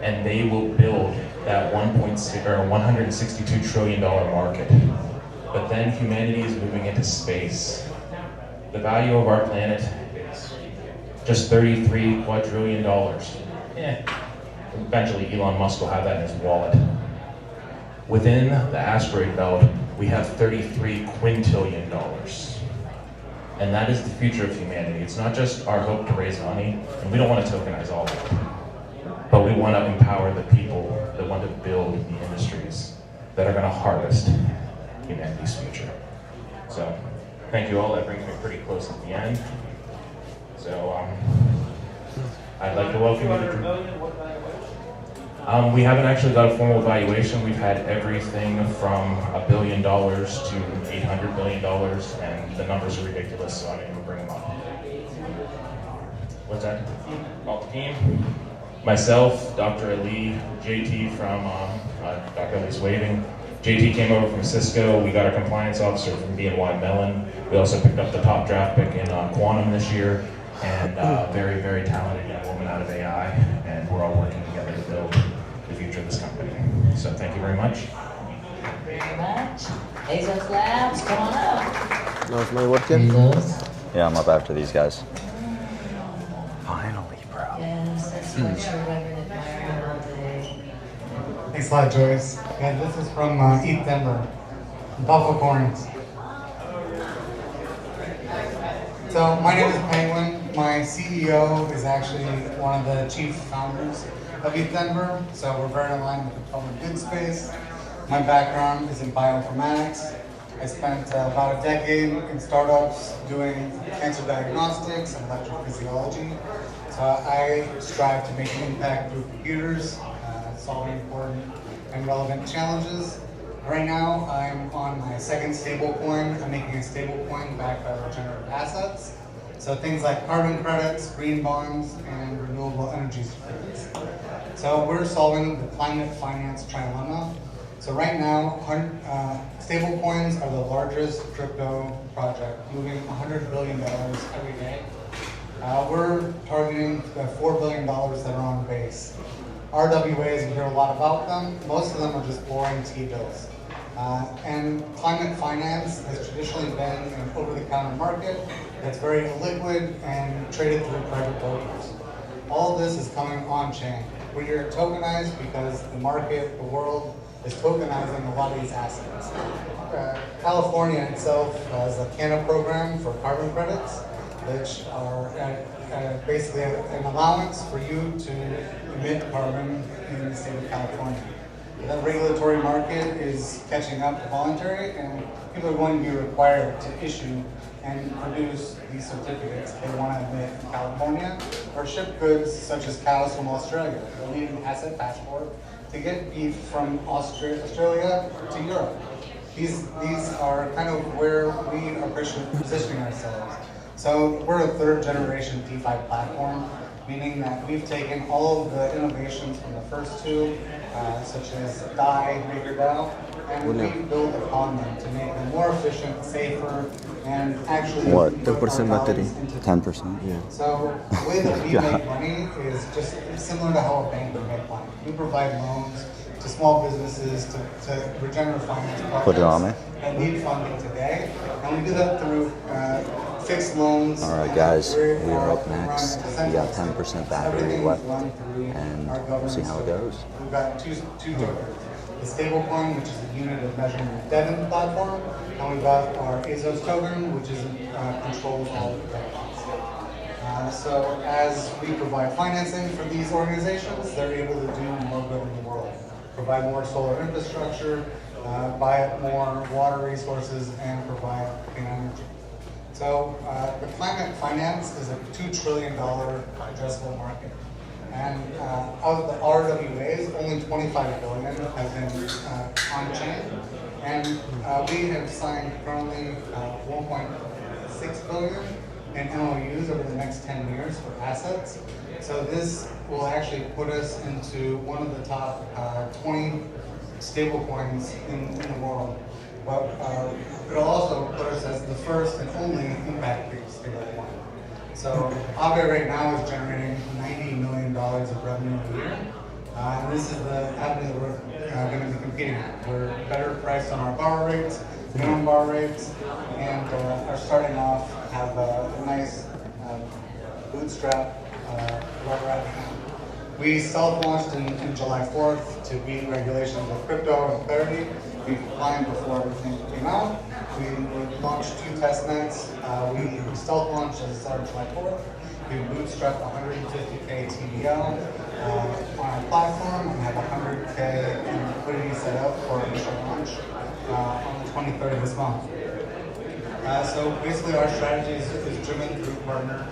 and they will build that $162 trillion market. But then humanity is moving into space. The value of our planet is just $33 quadrillion. Eventually Elon Musk will have that in his wallet. Within the asteroid belt, we have $33 quintillion. And that is the future of humanity. It's not just our hope to raise money, and we don't want to tokenize all of it, but we want to empower the people that want to build the industries. that are going to harvest humanity's future. So thank you all. That brings me pretty close at the end. So I'd like to welcome you to... we haven't actually got a formal evaluation. We've had everything from $1 billion to $800 million, and the numbers are ridiculous, so I didn't even bring them up. What's that? All the team? Myself, Dr. Ali, JT from, Dr. Ali's waving. JT came over from Cisco. We got our compliance officer from BNY Mellon. We also picked up the top draft pick in Quantum this year, and very, very talented young woman out of AI, and we're all working together to build the future of this company. So thank you very much. Thank you very much. Azos Labs, come on up. Now is MyWorker? Yeah, I'm up after these guys. Finally, bro. Yes, that's what you're reverend admiring all day. Thanks a lot, Joyce. Yeah, this is from East Denver, Buffalo Corns. So my name is Penguin. My CEO is actually one of the chief founders of East Denver, so we're very aligned with the public good space. My background is in bioinformatics. I spent about a decade in startups doing cancer diagnostics and electrophysiology. So I strive to make an impact through computers, solving important and relevant challenges. Right now, I'm on my second stablecoin. I'm making a stablecoin backed by regenerative assets. So things like carbon credits, green bonds, and renewable energy certificates. So we're solving the climate finance trilemma. So right now, stablecoins are the largest crypto project, moving $100 billion every day. We're targeting the $4 billion that are on base. RWAs, we hear a lot about them. Most of them are just boring T-bills. And climate finance has traditionally been an over-the-counter market that's very illiquid and traded through private brokers. All of this is coming on-chain. We're tokenized because the market, the world, is tokenizing a lot of these assets. California itself has a CANA program for carbon credits, which are basically an allowance for you to emit carbon in the state of California. The regulatory market is catching up to voluntary, and people are going to be required to issue and produce these certificates they want to emit in California, or ship goods such as cows from Australia. They'll need an asset passport to get beef from Australia to Europe. These are kind of where we are positioning ourselves. So we're a third generation DeFi platform, meaning that we've taken all of the innovations from the first two, such as DAI, MakerDAO, and we've built upon them to make them more efficient, safer, and actually... What, 10% battery? 10%? Yeah. So the way that we make money is just similar to how a bank would make money. We provide loans to small businesses, to regenerative finance projects Put it on me. that need funding today, and we do that through fixed loans. All right, guys, we are up next. We got 10% battery left, and we'll see how it goes. We've got two tokens. The stablecoin, which is a unit of measurement debt in the platform, and we've got our Azos token, which is controls all of the tokens. So as we provide financing for these organizations, they're able to do more good in the world. Provide more solar infrastructure, buy up more water resources, and provide clean energy. So the climate finance is a $2 trillion addressable market. And of the RWAs, only 25 billion have been on-chain. And we have signed currently 1.6 billion in MOUs over the next 10 years for assets. So this will actually put us into one of the top 20 stablecoins in the world. But it'll also put us as the first and only impact-based stablecoin. So Aave right now is generating $90 million of revenue a year. And this is the avenue that we're going to be competing at. We're better priced on our borrow rates, minimum borrow rates, and are starting off, have a nice bootstrap where we're at now. We self-launched in July 4th to meet regulations of crypto and Clarity. We complied before everything came out. We launched 2 test nets. We stealth launched as of July 4th. We bootstrapped 150K TVL. on our platform and have 100K in liquidity set up for initial launch on the 23rd of this month. So basically our strategy is driven through partner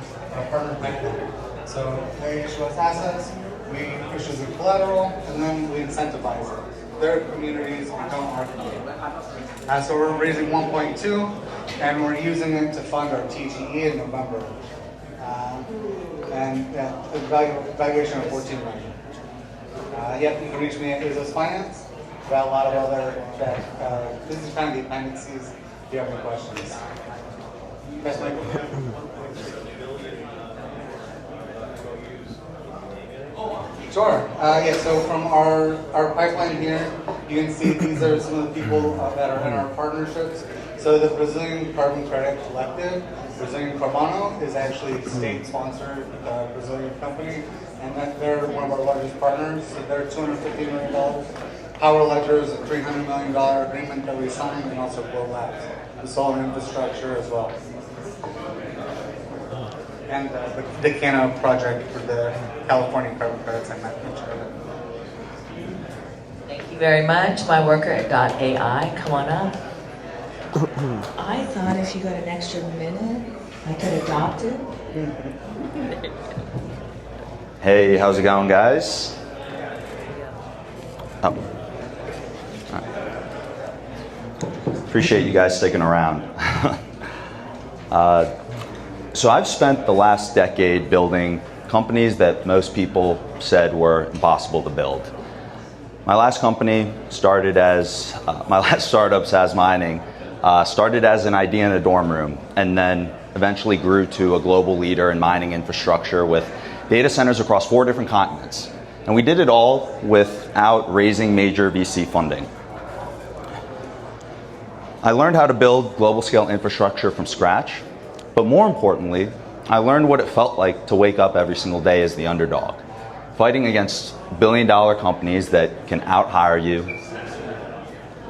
pipeline. So they issue us assets, we issue the collateral, and then we incentivize it. Their communities become our community. So we're raising 1.2, and we're using it to fund our TGE in November. And the valuation of 14 million. You can reach me at Azos Finance. We've got a lot of other, this is kind of the appendices if you have any questions. Yes, Michael. Sure. Yeah, so from our pipeline here, you can see these are some of the people that are in our partnerships. So the Brazilian Carbon Credit Collective, Brazilian Carbono, is actually a state-sponsored Brazilian company, and they're one of our largest partners. So they're $250 million. Power Ledger is a $300 million agreement that we signed, and also Glow Labs, the solar infrastructure as well. And the Cano project for the California carbon credits I mentioned. Thank you very much. MyWorker.ai, come on up. I thought if you got an extra minute, I could adopt it. Hey, how's it going, guys? Oh. All right. Appreciate you guys sticking around. So I've spent the last decade building companies that most people said were impossible to build. My last company started as, my last startup, SaaS Mining, started as an idea in a dorm room and then eventually grew to a global leader in mining infrastructure with data centers across 4 different continents. And we did it all without raising major VC funding. I learned how to build global scale infrastructure from scratch. But more importantly, I learned what it felt like to wake up every single day as the underdog, fighting against billion-dollar companies that can out-hire you,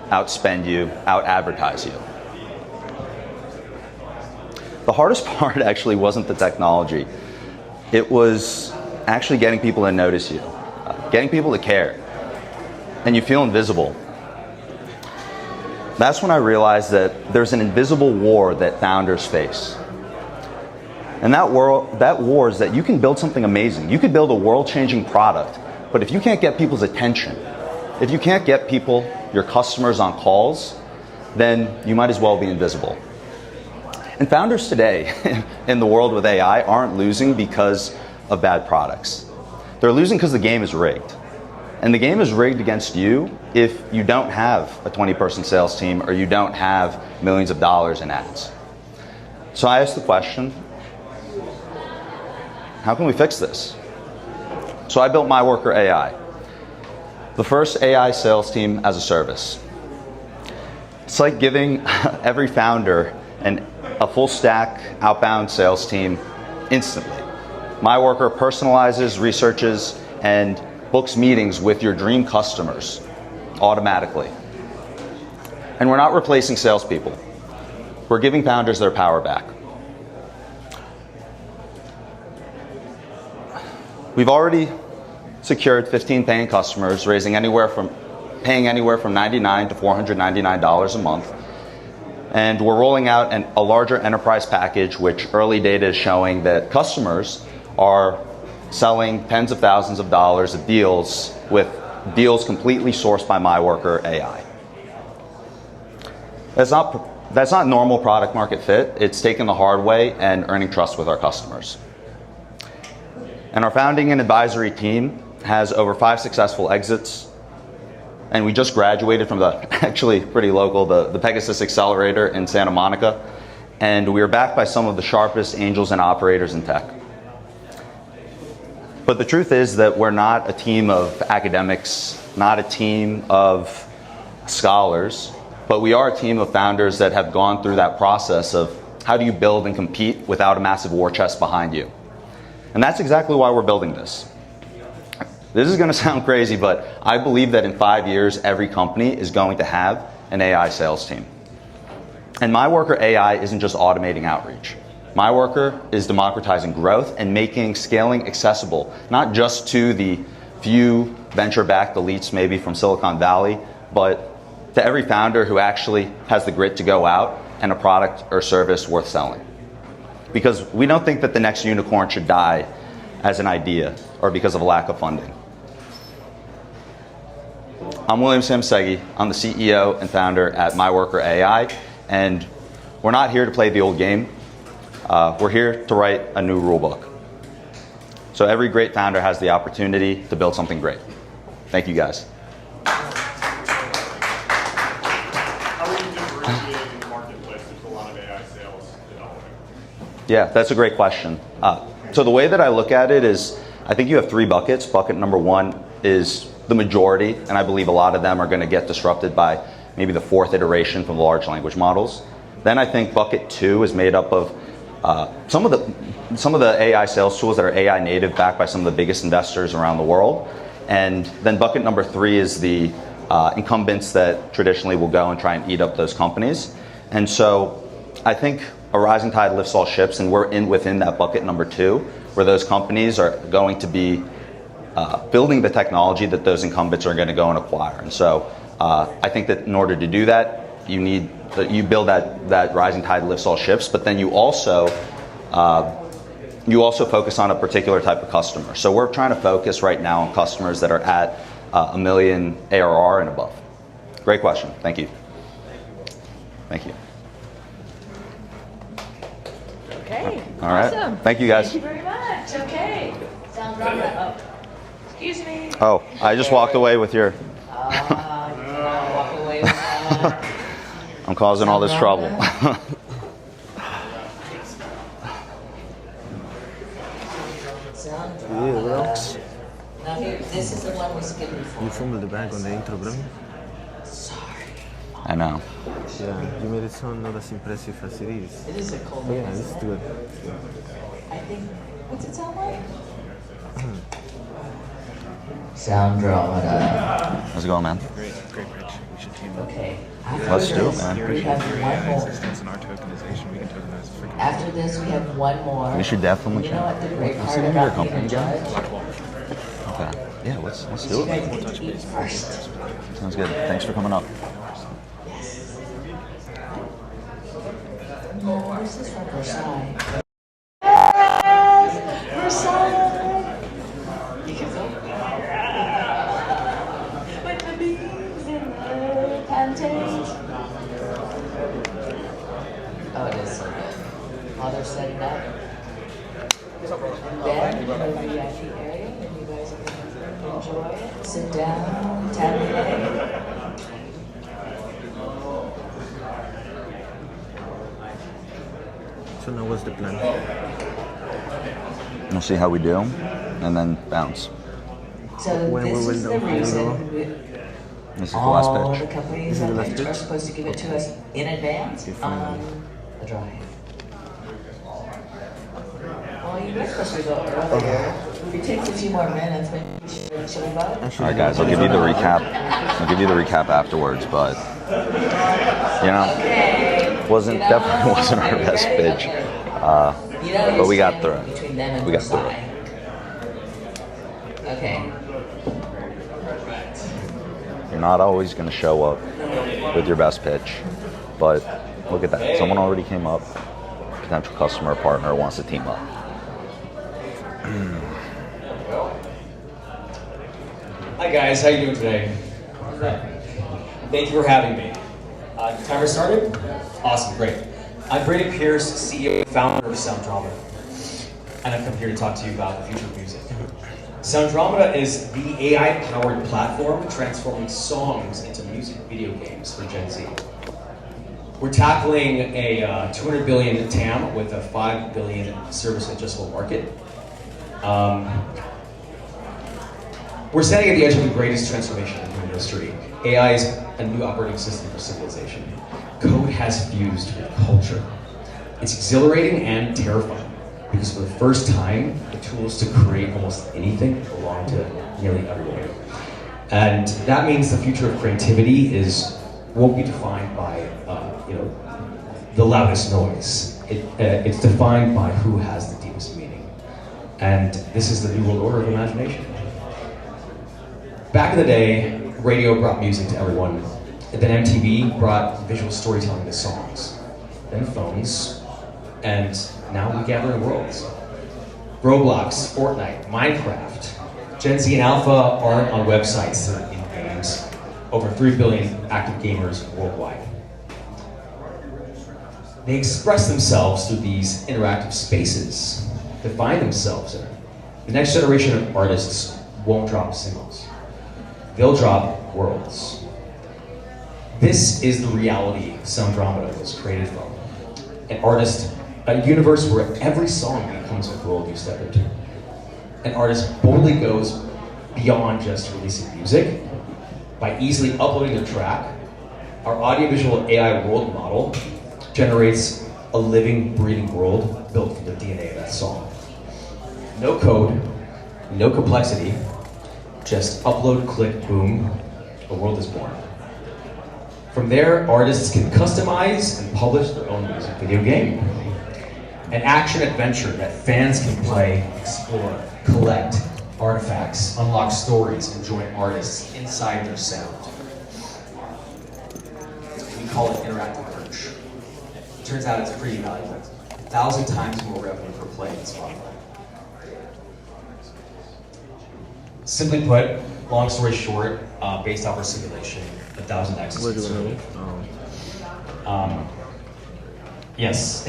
outspend you, out-advertise you. The hardest part actually wasn't the technology. It was actually getting people to notice you, getting people to care, and you feel invisible. That's when I realized that there's an invisible war that founders face. And that war is that you can build something amazing. You could build a world-changing product, but if you can't get people's attention, if you can't get people, your customers on calls, then you might as well be invisible. And founders today in the world with AI aren't losing because of bad products. They're losing because the game is rigged. And the game is rigged against you if you don't have a 20-person sales team or you don't have millions of dollars in ads. So I asked the question, how can we fix this? So I built MyWorker AI, the first AI sales team as a service. It's like giving every founder a full stack outbound sales team instantly. MyWorker personalizes, researches, and books meetings with your dream customers automatically. And we're not replacing salespeople. We're giving founders their power back. We've already secured 15 paying customers, paying anywhere from $99 to $499 a month. And we're rolling out a larger enterprise package, which early data is showing that customers are selling tens of thousands of dollars of deals with deals completely sourced by MyWorker AI. That's not normal product market fit. It's taken the hard way and earning trust with our customers. And our founding and advisory team has over 5 successful exits. And we just graduated from actually pretty local, the Pegasus Accelerator in Santa Monica. And we are backed by some of the sharpest angels and operators in tech. But the truth is that we're not a team of academics, not a team of scholars, but we are a team of founders that have gone through that process of how do you build and compete without a massive war chest behind you. And that's exactly why we're building this. This is going to sound crazy, but I believe that in 5 years, every company is going to have an AI sales team. And MyWorker AI isn't just automating outreach. MyWorker is democratizing growth and making scaling accessible, not just to the few venture-backed elites maybe from Silicon Valley, but to every founder who actually has the grit to go out and a product or service worth selling. Because we don't think that the next unicorn should die as an idea or because of a lack of funding. I'm William Samsegi. I'm the CEO and founder at MyWorker AI, and we're not here to play the old game. We're here to write a new rule book. So every great founder has the opportunity to build something great. Thank you, guys. How are you differentiating in the marketplace with a lot of AI sales developing? Yeah, that's a great question. So the way that I look at it is, I think you have 3 buckets. Bucket number 1 is the majority, and I believe a lot of them are going to get disrupted by maybe the 4th iteration from the large language models. Then I think bucket 2 is made up of some of the AI sales tools that are AI native, backed by some of the biggest investors around the world. And then bucket number 3 is the incumbents that traditionally will go and try and eat up those companies. And so I think a rising tide lifts all ships, and we're within that bucket number 2, where those companies are going to be building the technology that those incumbents are going to go and acquire. And so I think that in order to do that, you build that rising tide lifts all ships, but then you also focus on a particular type of customer. So we're trying to focus right now on customers that are at $1 million ARR and above. Great question. Thank you. Thank you. Okay. All right. Awesome. Thank you, guys. Thank you very much. Okay. Sound drama. Oh, excuse me. Oh, I just walked away with your... Walk away with that. I'm causing all this trouble. Sound Yeah, bro. Now here, this is the one we skipped before. You fumbled the bag on the intro, bro. I know. Yeah, you made it sound not as impressive as it is. It is a cool Yeah, one. this is good. I think, what's it sound like? Soundromeda. How's it going, man? Great, Rich. We should team up. Okay. Let's do it, man. We have one more. Resistance and our tokenization, we can tokenize freaking. After this, we have one more. We should definitely You know what the great What's part the name of your about being company a again? judge? Okay. Yeah, let's is do you guys it. get to eat first. Sounds good. Thanks for coming up. Oh, this is from Versailles. Yes! Versailles! You can go. With the beans and the plantains. Oh, it is so good. While they're setting up. And then you go to the VIP area and you guys are going to enjoy it. Sit down, tabulate. So now what's the plan? We'll see how we do, and then bounce. So When this we is will the know. reason This is the all last the pitch. companies This is the that last are pitch? supposed to give it to us in advance Okay, fine. on the drive. Well, you were supposed to vote earlier. If it takes a few more minutes, maybe should we vote? All right, guys. I'll give you the recap. I'll give you the recap afterwards, but you know, definitely wasn't our best pitch. But we got through it. Between them and We got through it. Versailles. Okay. You're not always going to show up with your best pitch, but look at that. Someone already came up. Potential customer or partner wants to team up. Hi guys, how you doing today? Thank you for having me. Timer started? Awesome, great. I'm Brady Pierce, CEO and founder of Soundromeda, and I've come here to talk to you about the future of music. Soundromeda is the AI-powered platform transforming songs into music video games for Gen Z. We're tackling a 200 billion TAM with a 5 billion service addressable market. We're standing at the edge of the greatest transformation in human history. AI is a new operating system for civilization. Code has fused with culture. It's exhilarating and terrifying because for the first time, the tools to create almost anything belong to nearly everyone. And that means the future of creativity won't be defined by the loudest noise. It's defined by who has the deepest meaning. And this is the new world order of imagination. Back in the day, radio brought music to everyone. And then MTV brought visual storytelling to songs. Then phones. And now we gather in worlds. Roblox, Fortnite, Minecraft. Gen Z and Alpha aren't on websites, they're in games. Over 3 billion active gamers worldwide. They express themselves through these interactive spaces, define themselves in it. The next generation of artists won't drop singles. They'll drop worlds. This is the reality Soundromeda was created from. An artist, a universe where every song becomes a world you step into. An artist boldly goes beyond just releasing music. By easily uploading their track, our audiovisual AI world model generates a living, breathing world built from the DNA of that song. No code, no complexity, just upload, click, boom, a world is born. From there, artists can customize and publish their own music video game. An action adventure that fans can play, explore, collect artifacts, unlock stories, and join artists inside their sound. We call it interactive merch. It turns out it's pretty valuable. 1,000 times more revenue per play than Spotify. Simply put, long story short, based off our simulation, 1,000x is conservative. Yes.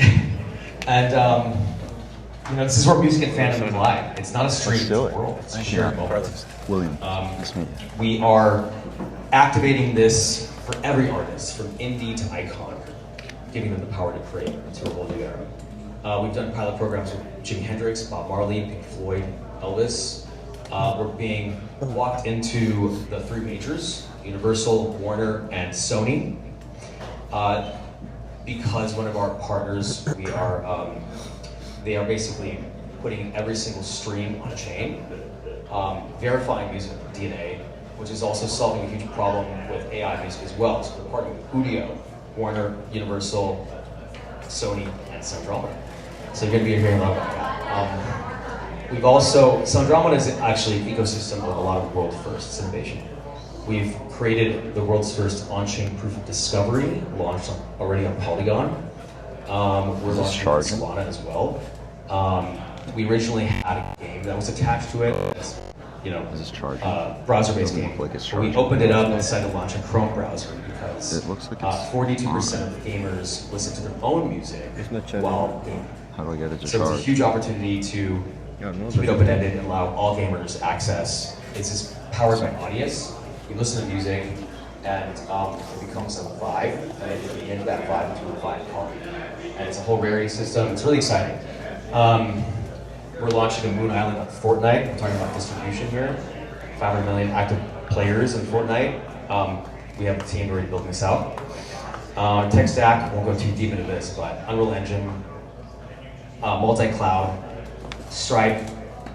And this is where music and fandom collide. It's not a stream, it's a world. It's a shared moment. William, We are activating this for every artist, from indie to icon, giving them the power to create into a whole new era. We've done pilot programs with Jimi Hendrix, Bob Marley, Pink Floyd, Elvis. We're being walked into the 3 majors, Universal, Warner, and Sony, because one of our partners, they are basically putting every single stream on a chain, verifying music DNA, which is also solving a huge problem with AI music as well. So we're partnering with Udio, Warner, Universal, Sony, and Soundromeda. So you're going to be hearing a lot about that. We've also, Soundromeda is actually an ecosystem of a lot of world firsts innovation. We've created the world's first on-chain proof of discovery, launched already on Polygon. We're launching on Solana as well. We originally had a game that was attached to it. It's, browser-based game. We opened it up and decided to launch a Chrome browser because 42% of gamers listen to their own music while gaming. How do I get it to So charge? it's a huge opportunity to keep it open-ended and allow all gamers access. It's just powered by audience. You listen to music and it becomes a vibe, and at the end of that vibe into a vibe card. And it's a whole rarity system. It's really exciting. We're launching a Moon Island on Fortnite. We're talking about distribution here. 500 million active players in Fortnite. We have a team already building this out. Tech stack, I won't go too deep into this, but Unreal Engine, multi-cloud, Stripe,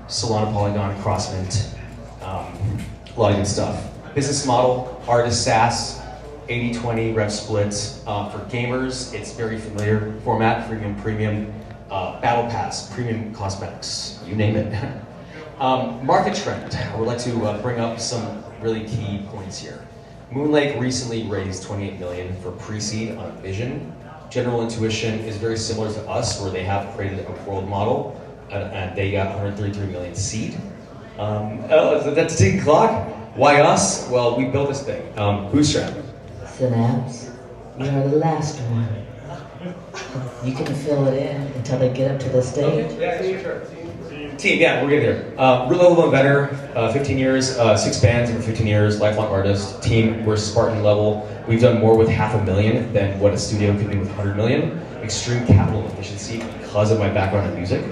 Solana, Polygon, Crossmint, a lot of good stuff. Business model, artist SaaS, 80-20 rev split. For gamers, it's very familiar format, premium, battle pass, premium cosmetics, you name it. Market trend, I would like to bring up some really key points here. Moonlake recently raised 28 million for pre-seed on Vision. General Intuition is very similar to us, where they have created a world model, and they got 133 million seed. That's ticking clock. Why us? Well, we built this thing. Bootstrap. Synapse, you are the last one. You can fill it in until they get up to the stage. Yeah, sure. Team, yeah, we're getting there. Real level inventor, 15 years, 6 bands over 15 years, lifelong artist. Team, we're Spartan level. We've done more with 500,000 than what a studio could do with 100 million. Extreme capital efficiency because of my background in music.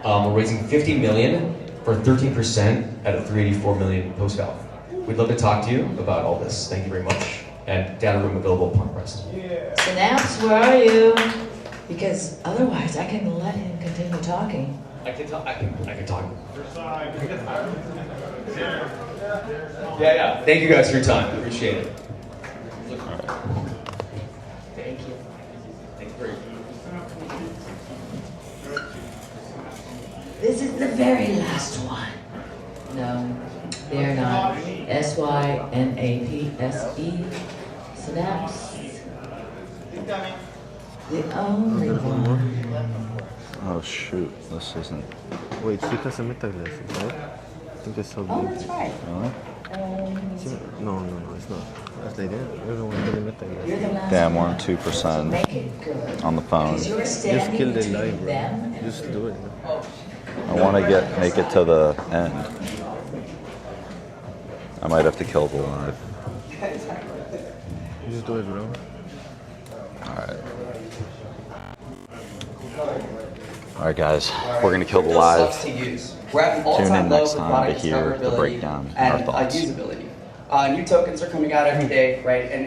We're raising 50 million for 13% at a 384 million post value. We'd love to talk to you about all this. Thank you very much. And data room available upon press. Synapse, where are you? Because otherwise I can let him continue talking. I can talk. Yeah. Thank you guys for your time. Appreciate it. Thank you. Thank you very much. This is the very last one. No, they're not. SYNAPSE. Synapse. The only one. Oh shoot, this isn't. Wait, sí que hace metaglasses, right? I think I saw Oh, that's right. Really? No, it's not. That's the idea. Everyone getting metaglasses. Damn, we're on 2% on the phone. Just kill the live, bro. Just do it. I want to make it to the end. I might have to kill the live. Just do it, bro. Alright guys, we're gonna kill the live. To use. We're at an Tune all-time in low next for time product to hear the discoverability breakdown and our and thoughts. usability. New tokens are coming out every day, right? And